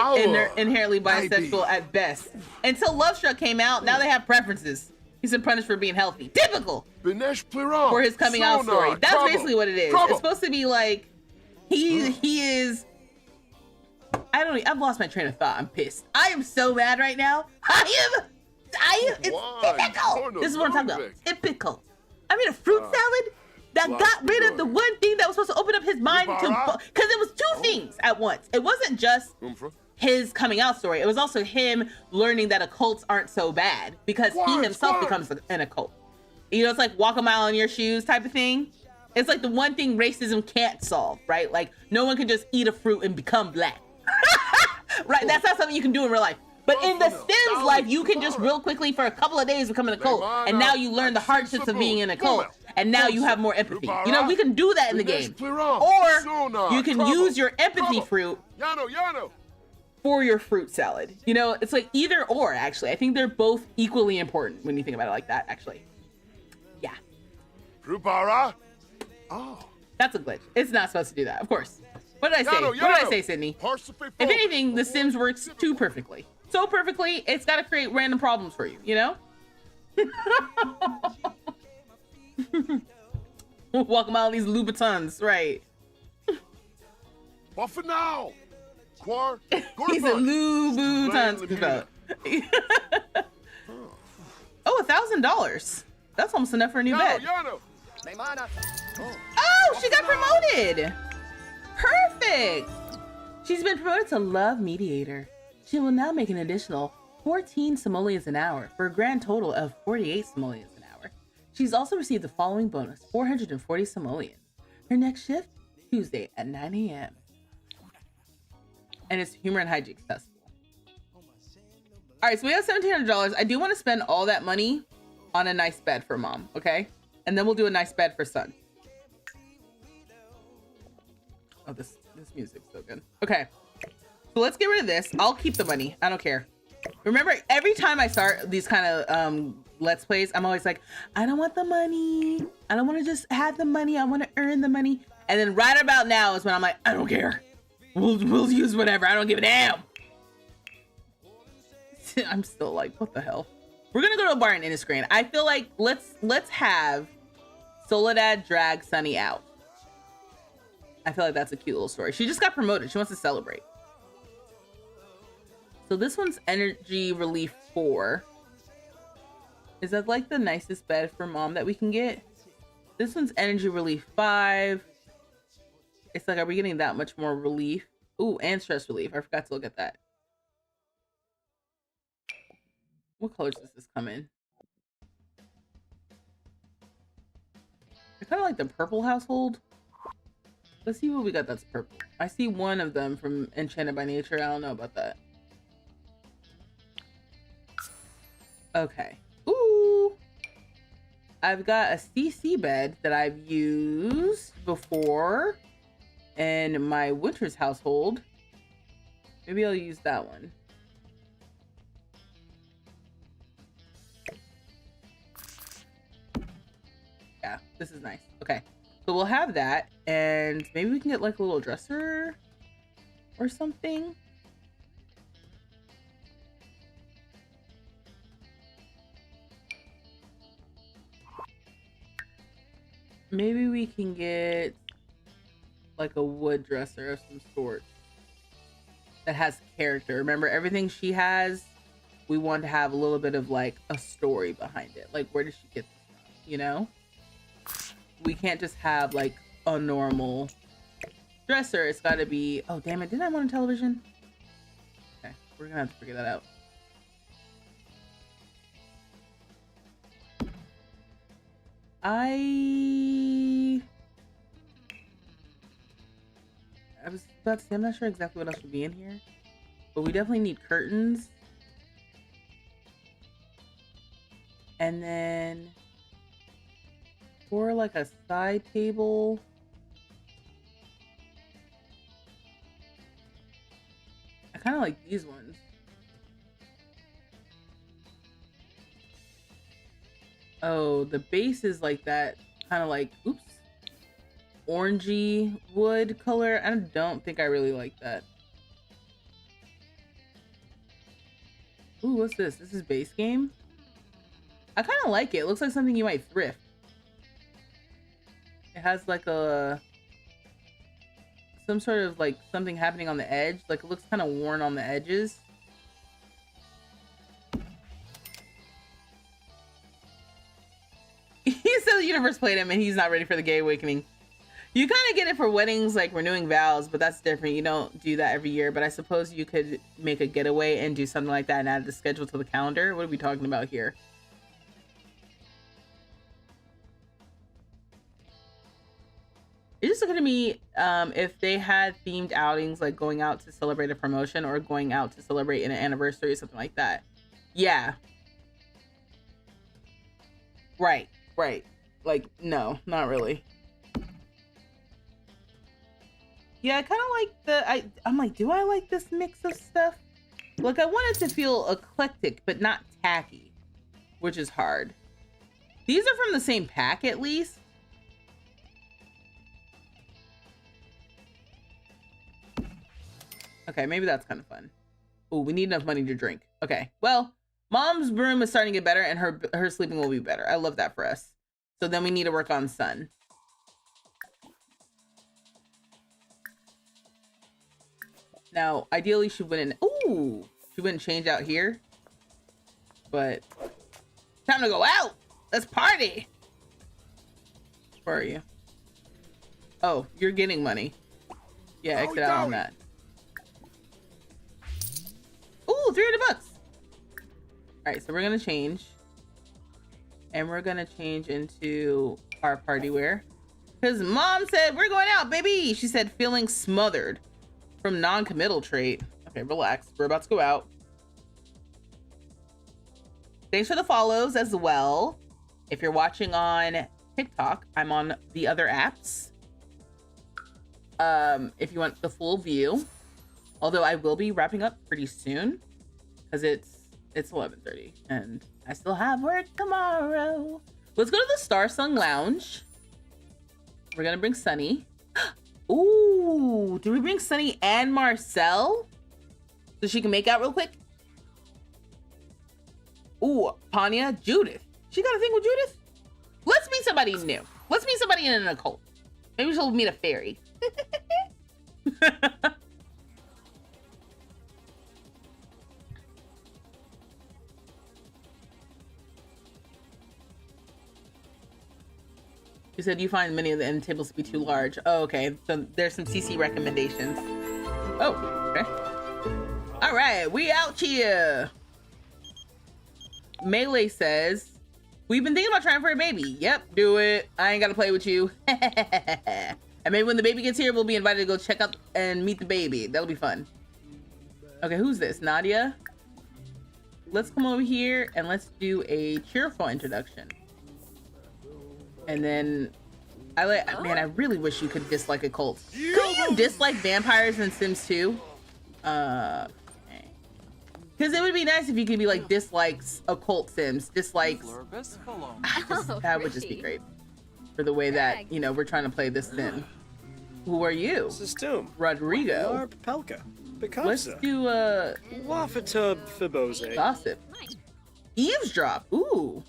inherently bisexual at best. Until Love Struck came out, now they have preferences. He's been punished for being healthy. Typical for his coming out story. That's basically what it is. It's supposed to be like he is I've lost my train of thought. I'm pissed. I am so mad right now. It's typical. This is what I'm talking about. Typical. I made a fruit salad that got rid of the one thing that was supposed to open up his mind to, because it was two things at once. It wasn't just his coming out story. It was also him learning that occults aren't so bad because he himself becomes an occult. You know, it's like walk a mile in your shoes type of thing. It's like the one thing racism can't solve, right? Like no one can just eat a fruit and become black. Right? That's not something you can do in real life. But in the Sims life, you can just real quickly for a couple of days become an occult. And now you learn the hardships of being an occult. And now you have more empathy. You know, we can do that in the game. Or you can use your empathy fruit for your fruit salad. You know, it's like either or, actually. I think they're both equally important when you think about it like that, actually. Yeah. Rupara? Oh. That's a glitch. It's not supposed to do that, of course. What did I say? What did I say, Sydney? If anything, The Sims works too perfectly. So perfectly, it's got to create random problems for you, you know? Welcome all these Louboutins, right? But for now, he's a Louboutins. Oh, $1,000. That's almost enough for a new bed. Oh, she got promoted. Perfect. She's been promoted to Love Mediator. She will now make an additional 14 simoleons an hour for a grand total of 48 simoleons an hour. She's also received the following bonus, 440 simoleons. Her next shift, Tuesday at 9 a.m. And it's Humor and Hijinks Festival. All right, so we have $1,700. I do want to spend all that money on a nice bed for mom, okay? And then we'll do a nice bed for son. Oh, this music's so good. Okay, so let's get rid of this. I'll keep the money. I don't care. Remember, every time I start these kind of Let's Plays, I'm always like, I don't want the money. I don't want to just have the money. I want to earn the money. And then right about now is when I'm like, I don't care. We'll use whatever. I don't give a damn. I'm still like, what the hell? We're gonna go to a bar in Inniscrane. I feel like let's have Soledad drag Sonny out. I feel like that's a cute little story. She just got promoted. She wants to celebrate. So this one's Energy Relief 4. Is that like the nicest bed for mom that we can get? This one's Energy Relief 5. It's like, are we getting that much more relief? Ooh, and stress relief. I forgot to look at that. What colors does this come in? I kind of like the purple household. Let's see what we got that's purple. I see one of them from Enchanted by Nature. I don't know about that. Okay. Ooh. I've got a CC bed that I've used before in my Winters household. Maybe I'll use that one. Yeah, this is nice. Okay. So we'll have that, and maybe we can get like a little dresser or something. Maybe we can get like a wood dresser of some sort that has character. Remember, everything she has, we want to have a little bit of like a story behind it. Like, where did she get this from, you know? We can't just have like a normal dresser. It's got to be, oh damn it, didn't I want a television? Okay, we're gonna have to figure that out. I was about to say, I'm not sure exactly what else would be in here, but we definitely need curtains. And then for like a side table, I kind of like these ones. Oh, the base is like that kind of like, oops, orangey wood color. I don't think I really like that. Ooh, what's this? This is base game. I kind of like it. It looks like something you might thrift. It has like a some sort of like something happening on the edge. Like it looks kind of worn on the edges. He said the universe played him and he's not ready for the gay awakening. You kind of get it for weddings, like renewing vows, but that's different. You don't do that every year, but I suppose you could make a getaway and do something like that and add the schedule to the calendar. What are we talking about here? It just occurred to me if they had themed outings, like going out to celebrate a promotion or going out to celebrate an anniversary or something like that. Yeah. Right. Like, no, not really. Yeah, I kind of like the, I'm like, do I like this mix of stuff? Look, I want it to feel eclectic, but not tacky, which is hard. These are from the same pack, at least. Okay, maybe that's kind of fun. Oh, we need enough money to drink. Okay, well, mom's room is starting to get better and her sleeping will be better. I love that for us. So then we need to work on Sun. Now, ideally she wouldn't, ooh, she wouldn't change out here. But, time to go out. Let's party. Where are you? Oh, you're getting money. Yeah, exit out on that. Ooh, 300 bucks. All right, so we're gonna change. And we're gonna change into our party wear. Because mom said, we're going out, baby. She said, feeling smothered from non-committal trait. Okay, relax. We're about to go out. Thanks for the follows as well. If you're watching on TikTok, I'm on the other apps. If you want the full view. Although I will be wrapping up pretty soon. Because it's 11:30 and I still have work tomorrow. Let's go to the Star Sung Lounge. We're gonna bring Sonny. Ooh, do we bring Sonny and Marcel? So she can make out real quick? Ooh, Panya, Judith. She got a thing with Judith? Let's meet somebody new. Let's meet somebody in an occult. Maybe she'll meet a fairy. You said you find many of the end tables to be too large. Oh, okay. So there's some CC recommendations. Oh, okay. All right, we out here. Melee says, we've been thinking about trying for a baby. Yep, do it. I ain't gotta play with you. And maybe when the baby gets here, we'll be invited to go check out and meet the baby. That'll be fun. Okay, who's this? Nadia? Let's come over here and let's do a cheerful introduction. And then man, I really wish you could dislike a cult. Could you dislike vampires in Sims 2? Because it would be nice if you could be like dislikes occult Sims, dislikes. That would just be great for the way that, you know, we're trying to play this Sim. Who are you? System. Rodrigo. Pelka. Let's do Wafatub Fibose. Gossip. Eavesdrop. Ooh.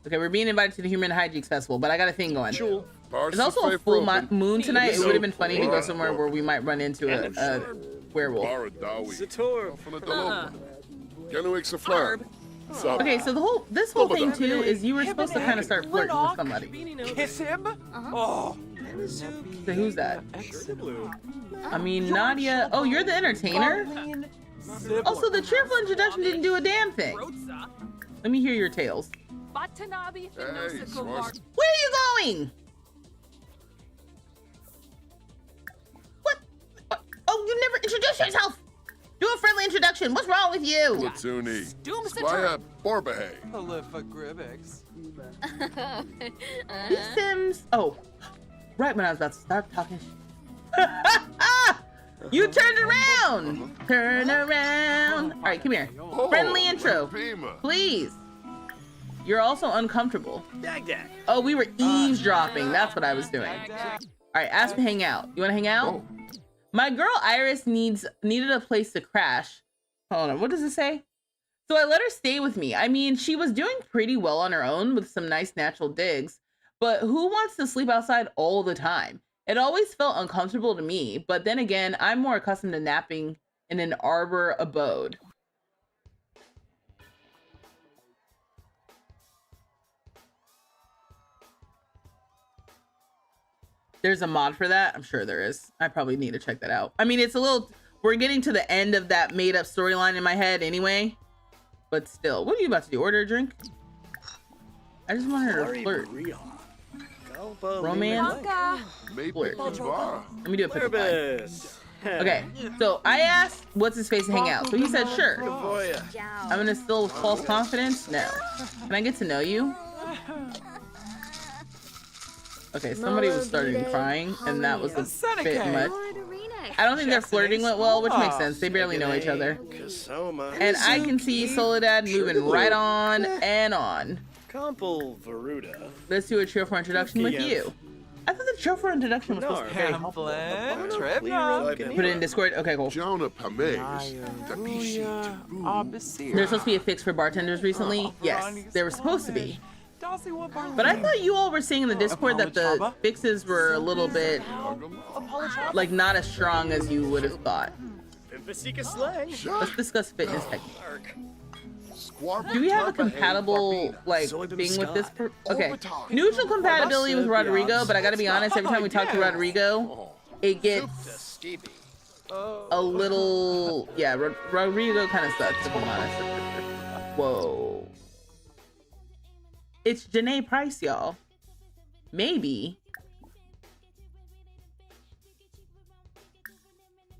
Okay, we're being invited to the Human Hijinks Festival, but I got a thing going. There's also a full moon tonight. It would have been funny to go somewhere where we might run into a werewolf. Okay, so this whole thing too is you were supposed to kind of start flirting with somebody. Kiss him? Oh. So who's that? I mean, Nadia. Oh, you're the entertainer? Also, the cheerful introduction didn't do a damn thing. Let me hear your tales. Where are you going? What? Oh, you never introduced yourself. Do a friendly introduction. What's wrong with you? Latsuni. Splaya Borbahe. These Sims. Oh, right when I was about to start talking. You turned around. Turn around. All right, come here. Friendly intro, please. You're also uncomfortable. Oh, we were eavesdropping. That's what I was doing. All right, ask to hang out. You want to hang out? My girl Iris needed a place to crash. Hold on, what does it say? So I let her stay with me. I mean, she was doing pretty well on her own with some nice natural digs, but who wants to sleep outside all the time? It always felt uncomfortable to me, but then again, I'm more accustomed to napping in an arbor abode. There's a mod for that? I'm sure there is. I probably need to check that out. I mean, it's a little... We're getting to the end of that made-up storyline in my head anyway. But still. What are you about to do? Order a drink? I just want her to flirt. Romance? Flirt. Let me do a pick line. Okay, so I asked what's his face to hang out. So he said, sure. I'm gonna instill false confidence? No. Can I get to know you? Okay, somebody was starting crying, and that was a bit much. I don't think their flirting went well, which makes sense. They barely know each other. And I can see Soledad moving right on and on. Let's do a trio for introduction with you. I thought the trio for introduction was supposed to be very helpful. Put it in Discord? Okay, cool. There's supposed to be a fix for bartenders recently? Yes, there was supposed to be. But I thought you all were saying in the Discord that the fixes were a little bit, like, not as strong as you would have thought. Let's discuss fitness technique. Do we have a compatible, like, thing with this? Okay. Neutral compatibility with Rodrigo, but I gotta be honest, every time we talk to Rodrigo, it gets a little... Yeah, Rodrigo kind of sucks, if I'm honest. Whoa. It's Janae Price, y'all. Maybe.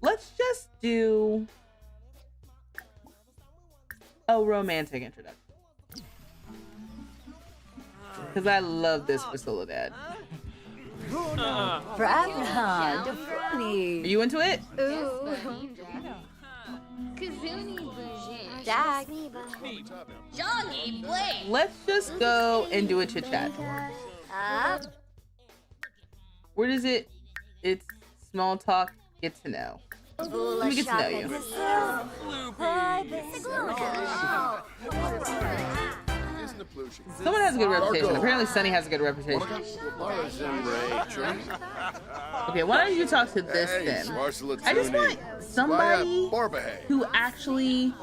Let's just do a romantic introduction. Because I love this for Soledad. Are you into it? Let's just go and do a chit chat. Where does it? It's small talk, get to know. Let me get to know you. Someone has a good reputation. Apparently Sonny has a good reputation. Okay, why don't you talk to this then? I just want somebody who actually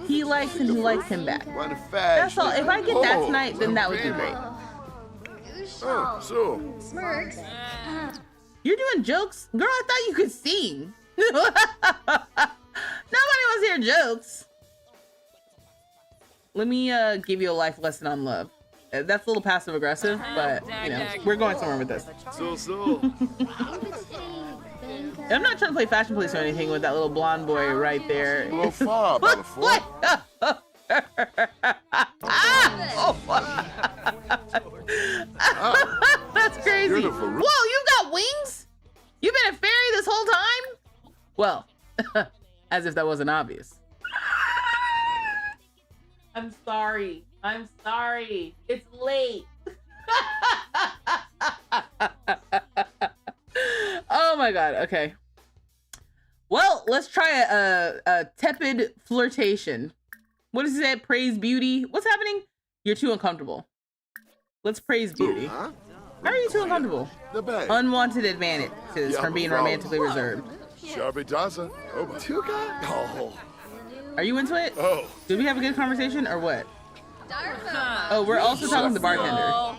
he likes and who likes him back. That's all. If I get that tonight, then that would be great. You're doing jokes? Girl, I thought you could sing. Nobody wants to hear jokes. Let me give you a life lesson on love. That's a little passive aggressive, but you know, we're going somewhere with this. I'm not trying to play fashion police or anything with that little blonde boy right there. That's crazy. Whoa, you've got wings? You've been a fairy this whole time? Well, as if that wasn't obvious. I'm sorry. I'm sorry. It's late. Oh my god. Okay. Well, let's try a tepid flirtation. What does it say? Praise beauty. What's happening? You're too uncomfortable. Let's praise beauty. How are you too uncomfortable? Unwanted advantages from being romantically reserved. Are you into it? Did we have a good conversation or what? Oh, we're also talking to the bartender.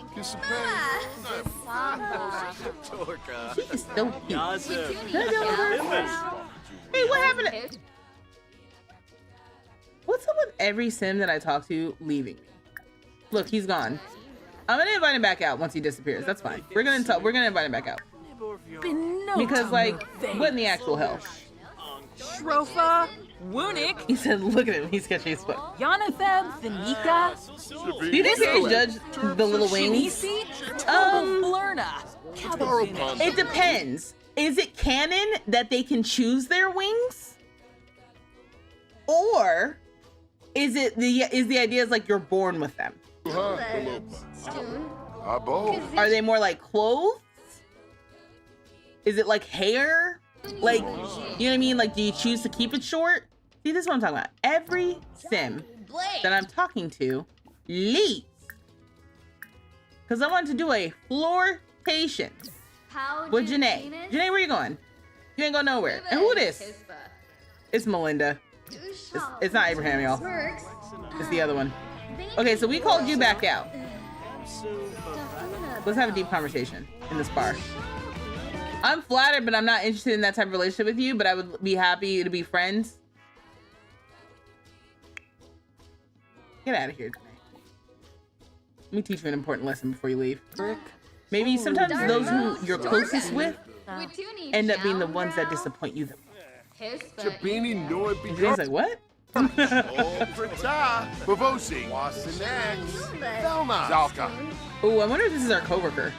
She is so cute. Can I deal with her? Hey, what happened? What's up with every sim that I talk to leaving me? Look, he's gone. I'm gonna invite him back out once he disappears. That's fine. We're gonna invite him back out. Because, like, what in the actual hell? Shrofa, Wunik. He said, look at him. He's sketchy as fuck. Jonathan, Thanika. Do you think they judge the little wings? It depends. Is it canon that they can choose their wings? Or is it the idea is like you're born with them? Are they more like clothes? Is it like hair? Like, you know what I mean? Like, do you choose to keep it short? See, this is what I'm talking about. Every sim that I'm talking to leaves. Because I wanted to do a flirtation. With Janae. Janae, where you going? You ain't going nowhere. And who this? It's Melinda. It's not Abraham, y'all. It's the other one. Okay, so we called you back out. Let's have a deep conversation in this bar. I'm flattered, but I'm not interested in that type of relationship with you, but I would be happy to be friends. Get out of here tonight. Let me teach you an important lesson before you leave. Maybe sometimes those who you're closest with end up being the ones that disappoint you the most. And Jay's like, what? Bavosi. Zalka. Oh, I wonder if this is our coworker.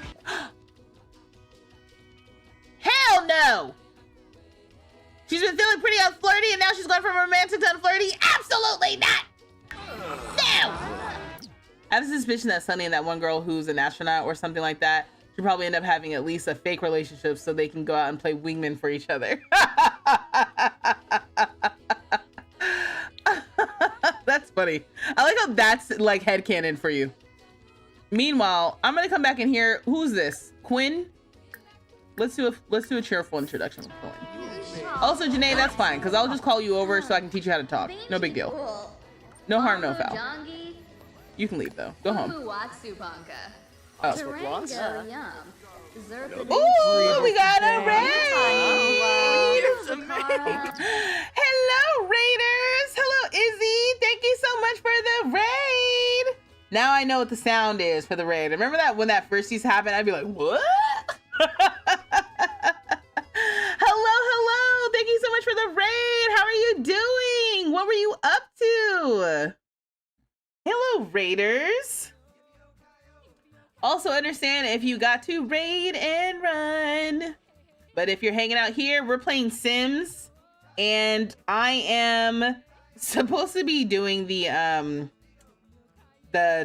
Hell no! She's been feeling pretty flirty and now she's gone from romantic to unflirty? Absolutely not! No! I have a suspicion that Sonny and that one girl who's an astronaut or something like that should probably end up having at least a fake relationship so they can go out and play wingman for each other. That's funny. I like how that's like headcanon for you. Meanwhile, I'm gonna come back in here. Who's this? Quinn? Let's do a cheerful introduction with Quinn. Also, Janae, that's fine, because I'll just call you over so I can teach you how to talk. No big deal. No harm, no foul. You can leave though. Go home. Oh. Ooh, we got a raid! Hello, Raiders! Hello, Izzy! Thank you so much for the raid! Now I know what the sound is for the raid. Remember that when that first used to happen, I'd be like, what? Hello! Thank you so much for the raid! How are you doing? What were you up to? Hello, Raiders! Also understand if you got to raid and run. But if you're hanging out here, we're playing Sims. And I am supposed to be doing the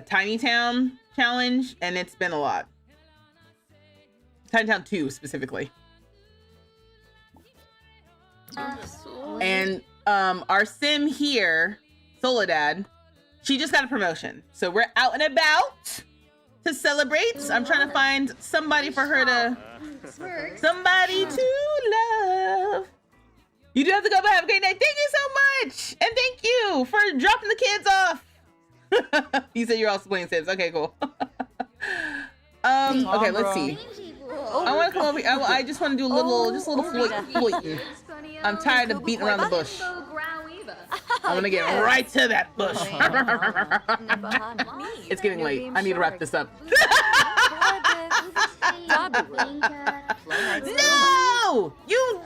Tiny Town challenge, and it's been a lot. Tiny Town 2 specifically. And our Sim here, Soledad, she just got a promotion. So we're out and about to celebrate. I'm trying to find somebody for her to, somebody to love. You do have to go, but have a great night. Thank you so much. And thank you for dropping the kids off. You said you're also playing Sims. Okay, cool. Okay, let's see. I want to come over here. I just want to do a little floating. I'm tired of beating around the bush. I'm gonna get right to that bush. It's getting late. I need to wrap this up. No! You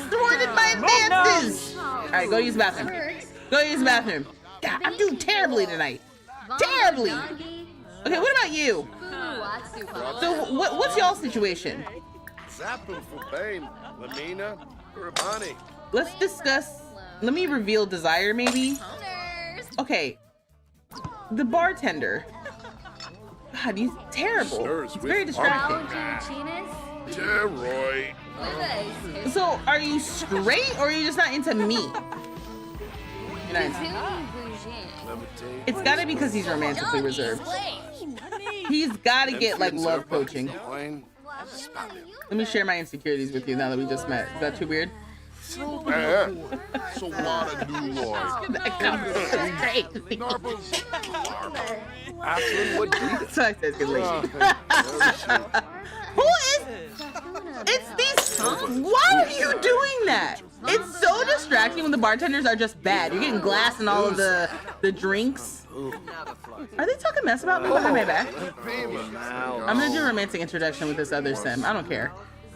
thwarted my advances! Alright, go use the bathroom. Go use the bathroom. God, I'm doing terribly tonight. Terribly! Okay, what about you? So, what's y'all's situation? Let's discuss. Let me reveal desire, maybe. Okay. The bartender. God, he's terrible. It's very distracting. So, are you straight or are you just not into me? You're not into... It's gotta be because he's romantically reserved. He's gotta get like love coaching. Let me share my insecurities with you now that we just met. Is that too weird? So what a new lord. So I said good lady. Who is? It's these. Why are you doing that? It's so distracting when the bartenders are just bad. You're getting glass in all of the drinks. Are they talking mess about me behind my back? I'm gonna do a romantic introduction with this other sim. I don't care.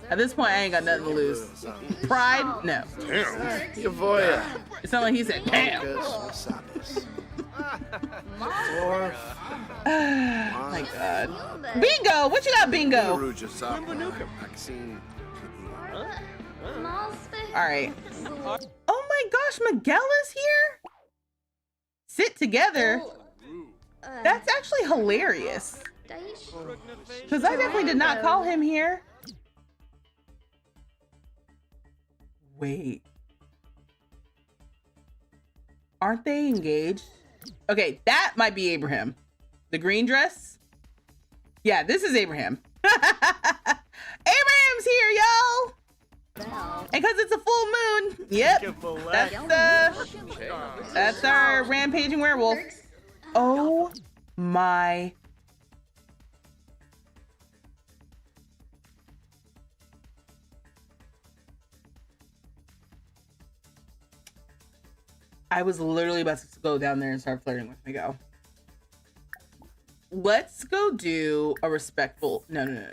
At this point, I ain't got nothing to lose. Pride? No. It's not like he said, damn. My God. Bingo! What you got, Bingo? Alright. Oh my gosh, Miguel is here? Sit together? That's actually hilarious. Because I definitely did not call him here. Wait. Aren't they engaged? Okay, that might be Abraham. The green dress? Yeah, this is Abraham. here, y'all. And because it's a full moon. Yep. That's our rampaging werewolf. Oh my. I was literally about to go down there and start flirting with Miguel. Let's go do a respectful, no.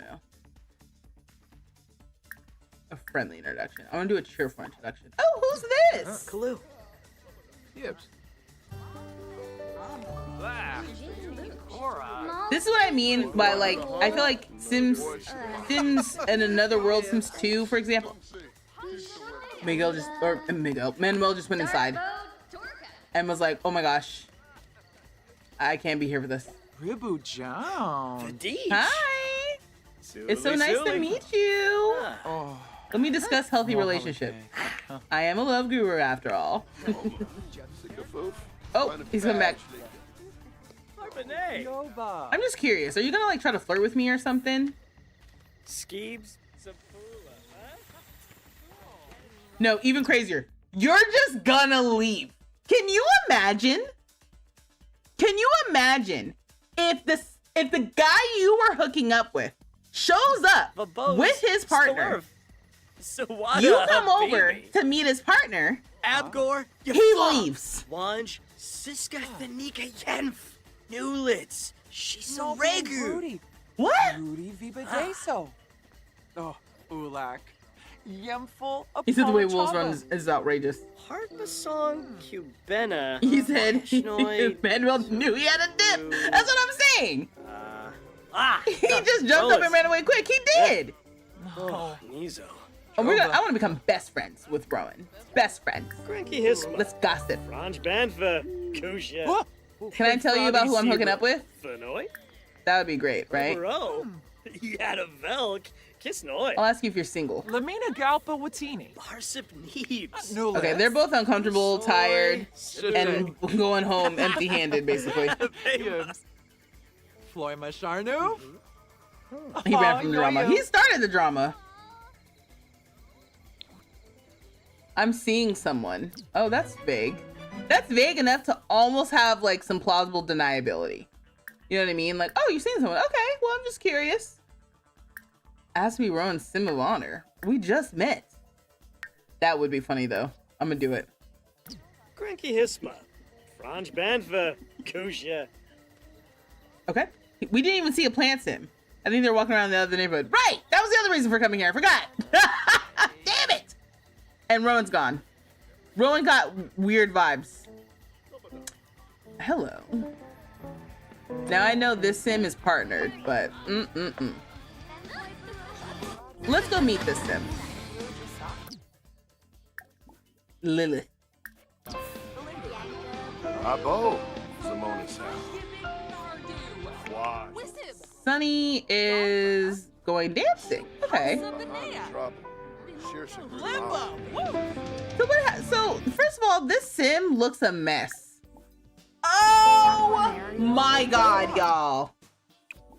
A friendly introduction. I want to do a cheerful introduction. Oh, who's this? Clue. Yips. This is what I mean by, like, I feel like Sims and Another World, Sims 2, for example. Manuel just went inside and was like, oh my gosh, I can't be here for this. Ribu John. Hi. It's so nice to meet you. Oh. Let me discuss healthy relationship. I am a love guru after all. Oh, he's coming back. I'm just curious. Are you gonna like try to flirt with me or something? Skeebs. No, even crazier. You're just gonna leave. Can you imagine? Can you imagine if the guy you were hooking up with shows up with his partner? You come over to meet his partner. Abgor, he leaves. Wanj, Siska Thanika Yenf, Newlitz, Shiso Regu. What? Rudy Vibadeso. Oh, Ulak. Yemful. He said the way Wolves run is outrageous. Harpasong Cubena. He said Manuel knew he had a dip. That's what I'm saying. He just jumped up and ran away quick. He did. Oh, Nizo. Oh, I want to become best friends with Rowan. Best friends. Cranky Hisma. Let's gossip. Ranj Banfa. Kusha. Can I tell you about who I'm hooking up with? Fenoy. That would be great, right? Bro, you had a Velk. Kiss Noy. I'll ask you if you're single. Lamina Galpa Watini. Barsip Neebs. Okay, they're both uncomfortable, tired, and going home empty-handed, basically. Floima Sharnu. He ran from the drama. He started the drama. I'm seeing someone. Oh, that's vague. That's vague enough to almost have like some plausible deniability. You know what I mean? Like, oh, you've seen someone. Okay, well, I'm just curious. Ask me Rowan's Sim of Honor. We just met. That would be funny though. I'm gonna do it. Cranky Hisma. Franj Banfa. Kusha. Okay. We didn't even see a plant sim. I think they're walking around the other neighborhood. Right! That was the other reason for coming here. I forgot. Damn it! And Rowan's gone. Rowan got weird vibes. Hello. Now I know this sim is partnered, but Let's go meet this sim. Lilith. Abo. Simona's house. Why? Sonny is going dancing. Okay. So first of all, this sim looks a mess. Oh my god, y'all.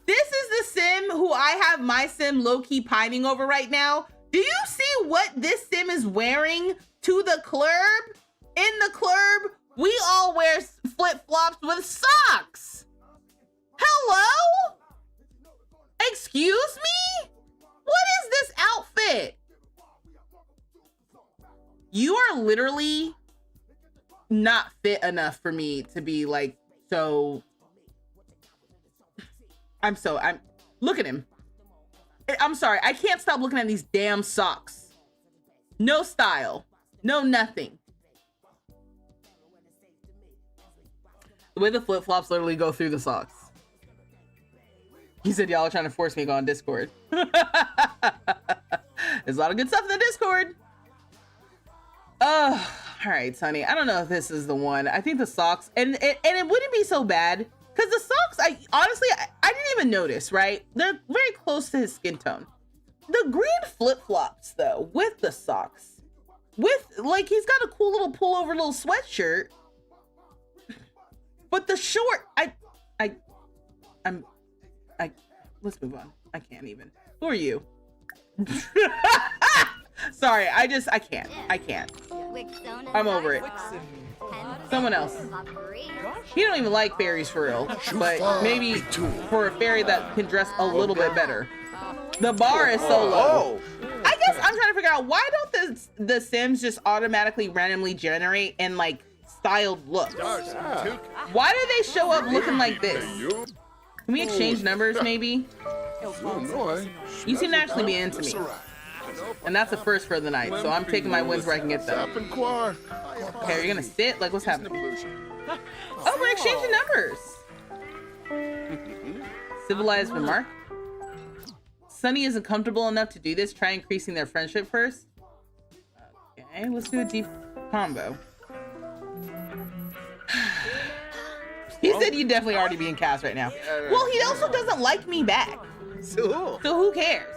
This is the sim who I have my sim low-key pining over right now. Do you see what this sim is wearing to the club? In the club, we all wear flip-flops with socks. Hello? Excuse me? What is this outfit? You are literally not fit enough for me to be like so. Look at him. I'm sorry. I can't stop looking at these damn socks. No style. No nothing. The way the flip-flops literally go through the socks. He said y'all are trying to force me to go on Discord. There's a lot of good stuff in the Discord. Oh, all right, Sonny. I don't know if this is the one. I think the socks, and it wouldn't be so bad because the socks, I honestly didn't even notice, right? They're very close to his skin tone. The green flip-flops though, with the socks, with like, he's got a cool little pullover little sweatshirt, but the short, let's move on. I can't even. Who are you? Sorry, I can't. I'm over it. Someone else. He don't even like fairies for real, but maybe for a fairy that can dress a little bit better. The bar is so low. I guess I'm trying to figure out, why don't the Sims just automatically randomly generate and like styled looks? Why do they show up looking like this? Can we exchange numbers maybe? You seem to actually be into me. And that's the first for the night, so I'm taking my wins where I can get them. Okay, are you gonna sit? Like, what's happening? Oh, we're exchanging numbers. Civilized remark. Sonny isn't comfortable enough to do this. Try increasing their friendship first. Okay, let's do a deep combo. He said you'd definitely already be in cast right now. Well, he also doesn't like me back. So who cares?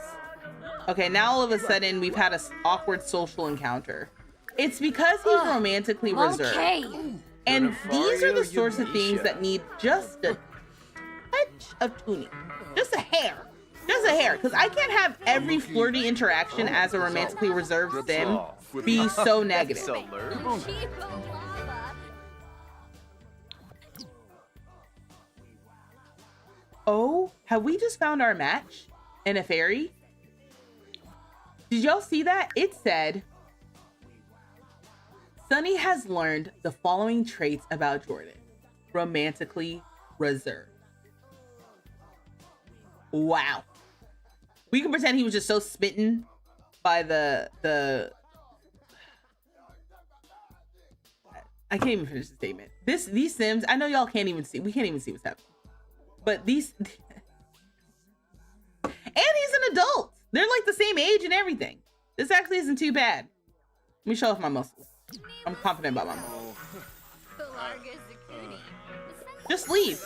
Okay, now all of a sudden we've had an awkward social encounter. It's because he's romantically reserved. And these are the sorts of things that need just a touch of tuning. Just a hair. Just a hair. Because I can't have every flirty interaction as a romantically reserved sim be so negative. Oh, have we just found our match in a fairy? Did y'all see that? It said, Sonny has learned the following traits about Jordan. Romantically reserved. Wow. We can pretend he was just so smitten by the I can't even finish the statement. These Sims, I know y'all can't even see. We can't even see what's happening. But these and he's an adult. They're like the same age and everything. This actually isn't too bad. Let me show off my muscles. I'm confident about my muscles. Just leave.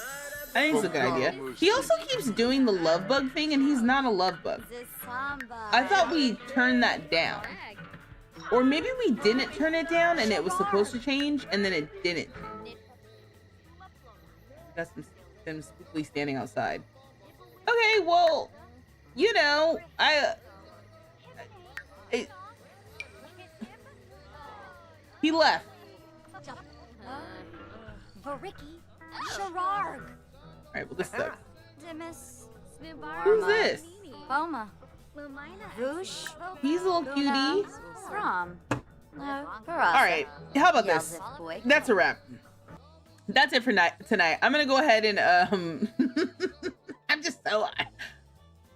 I think it's a good idea. He also keeps doing the love bug thing, and he's not a love bug. I thought we turned that down. Or maybe we didn't turn it down and it was supposed to change and then it didn't. That's them spookily standing outside. Okay, well, you know, he left. Alright, well, this sucks. Who's this? He's a little cutie. Alright, how about this? That's a wrap. That's it for tonight. I'm gonna go ahead and I'm just so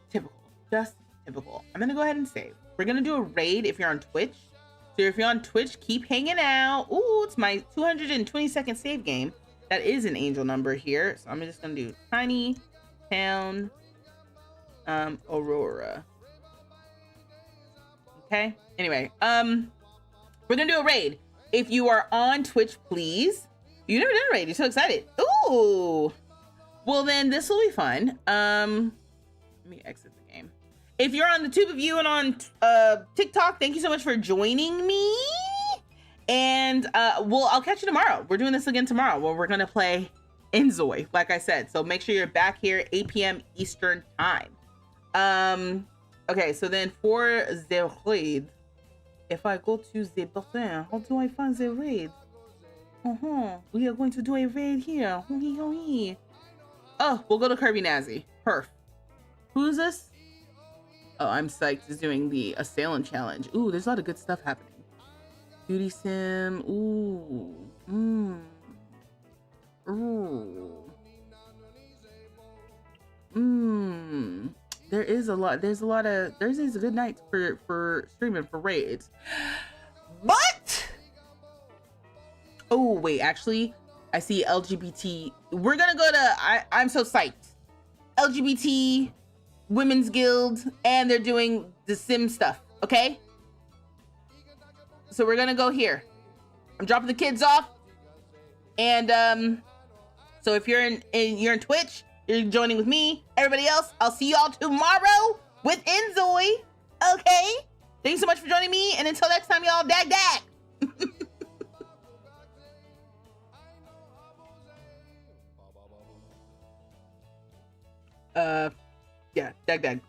typical. Just typical. I'm gonna go ahead and save. We're gonna do a raid if you're on Twitch. So if you're on Twitch, keep hanging out. Ooh, it's my 220-second save game. That is an angel number here. So I'm just gonna do Tiny Town Aurora. Okay. Anyway, we're gonna do a raid. If you are on Twitch, please. You never did a raid. You're so excited. Ooh. Well, then this will be fun. Let me exit the game. If you're on the tube of you and on TikTok, thank you so much for joining me. And I'll catch you tomorrow. We're doing this again tomorrow where we're gonna play Enzoy, like I said. So make sure you're back here 8 p.m. Eastern time. Okay, so then for the raid, if I go to the button, how do I find the raid? We are going to do a raid here. Oh, we'll go to Kirby Nazi. Perf. Who's this? Oh, I'm psyched. He's doing the Assailant Challenge. Ooh, there's a lot of good stuff happening. Duty Sim. Ooh. Ooh. There's a good night for streaming for raids. But oh wait, actually I see LGBT. We're gonna go to I'm so psyched. LGBT Women's Guild, and they're doing the sim stuff, okay? So we're gonna go here. I'm dropping the kids off. And so if you're in Twitch, you're joining with me. Everybody else, I'll see y'all tomorrow with Enzoy. Okay? Thanks so much for joining me, and until next time, y'all, dag dag. Yeah, dag dag.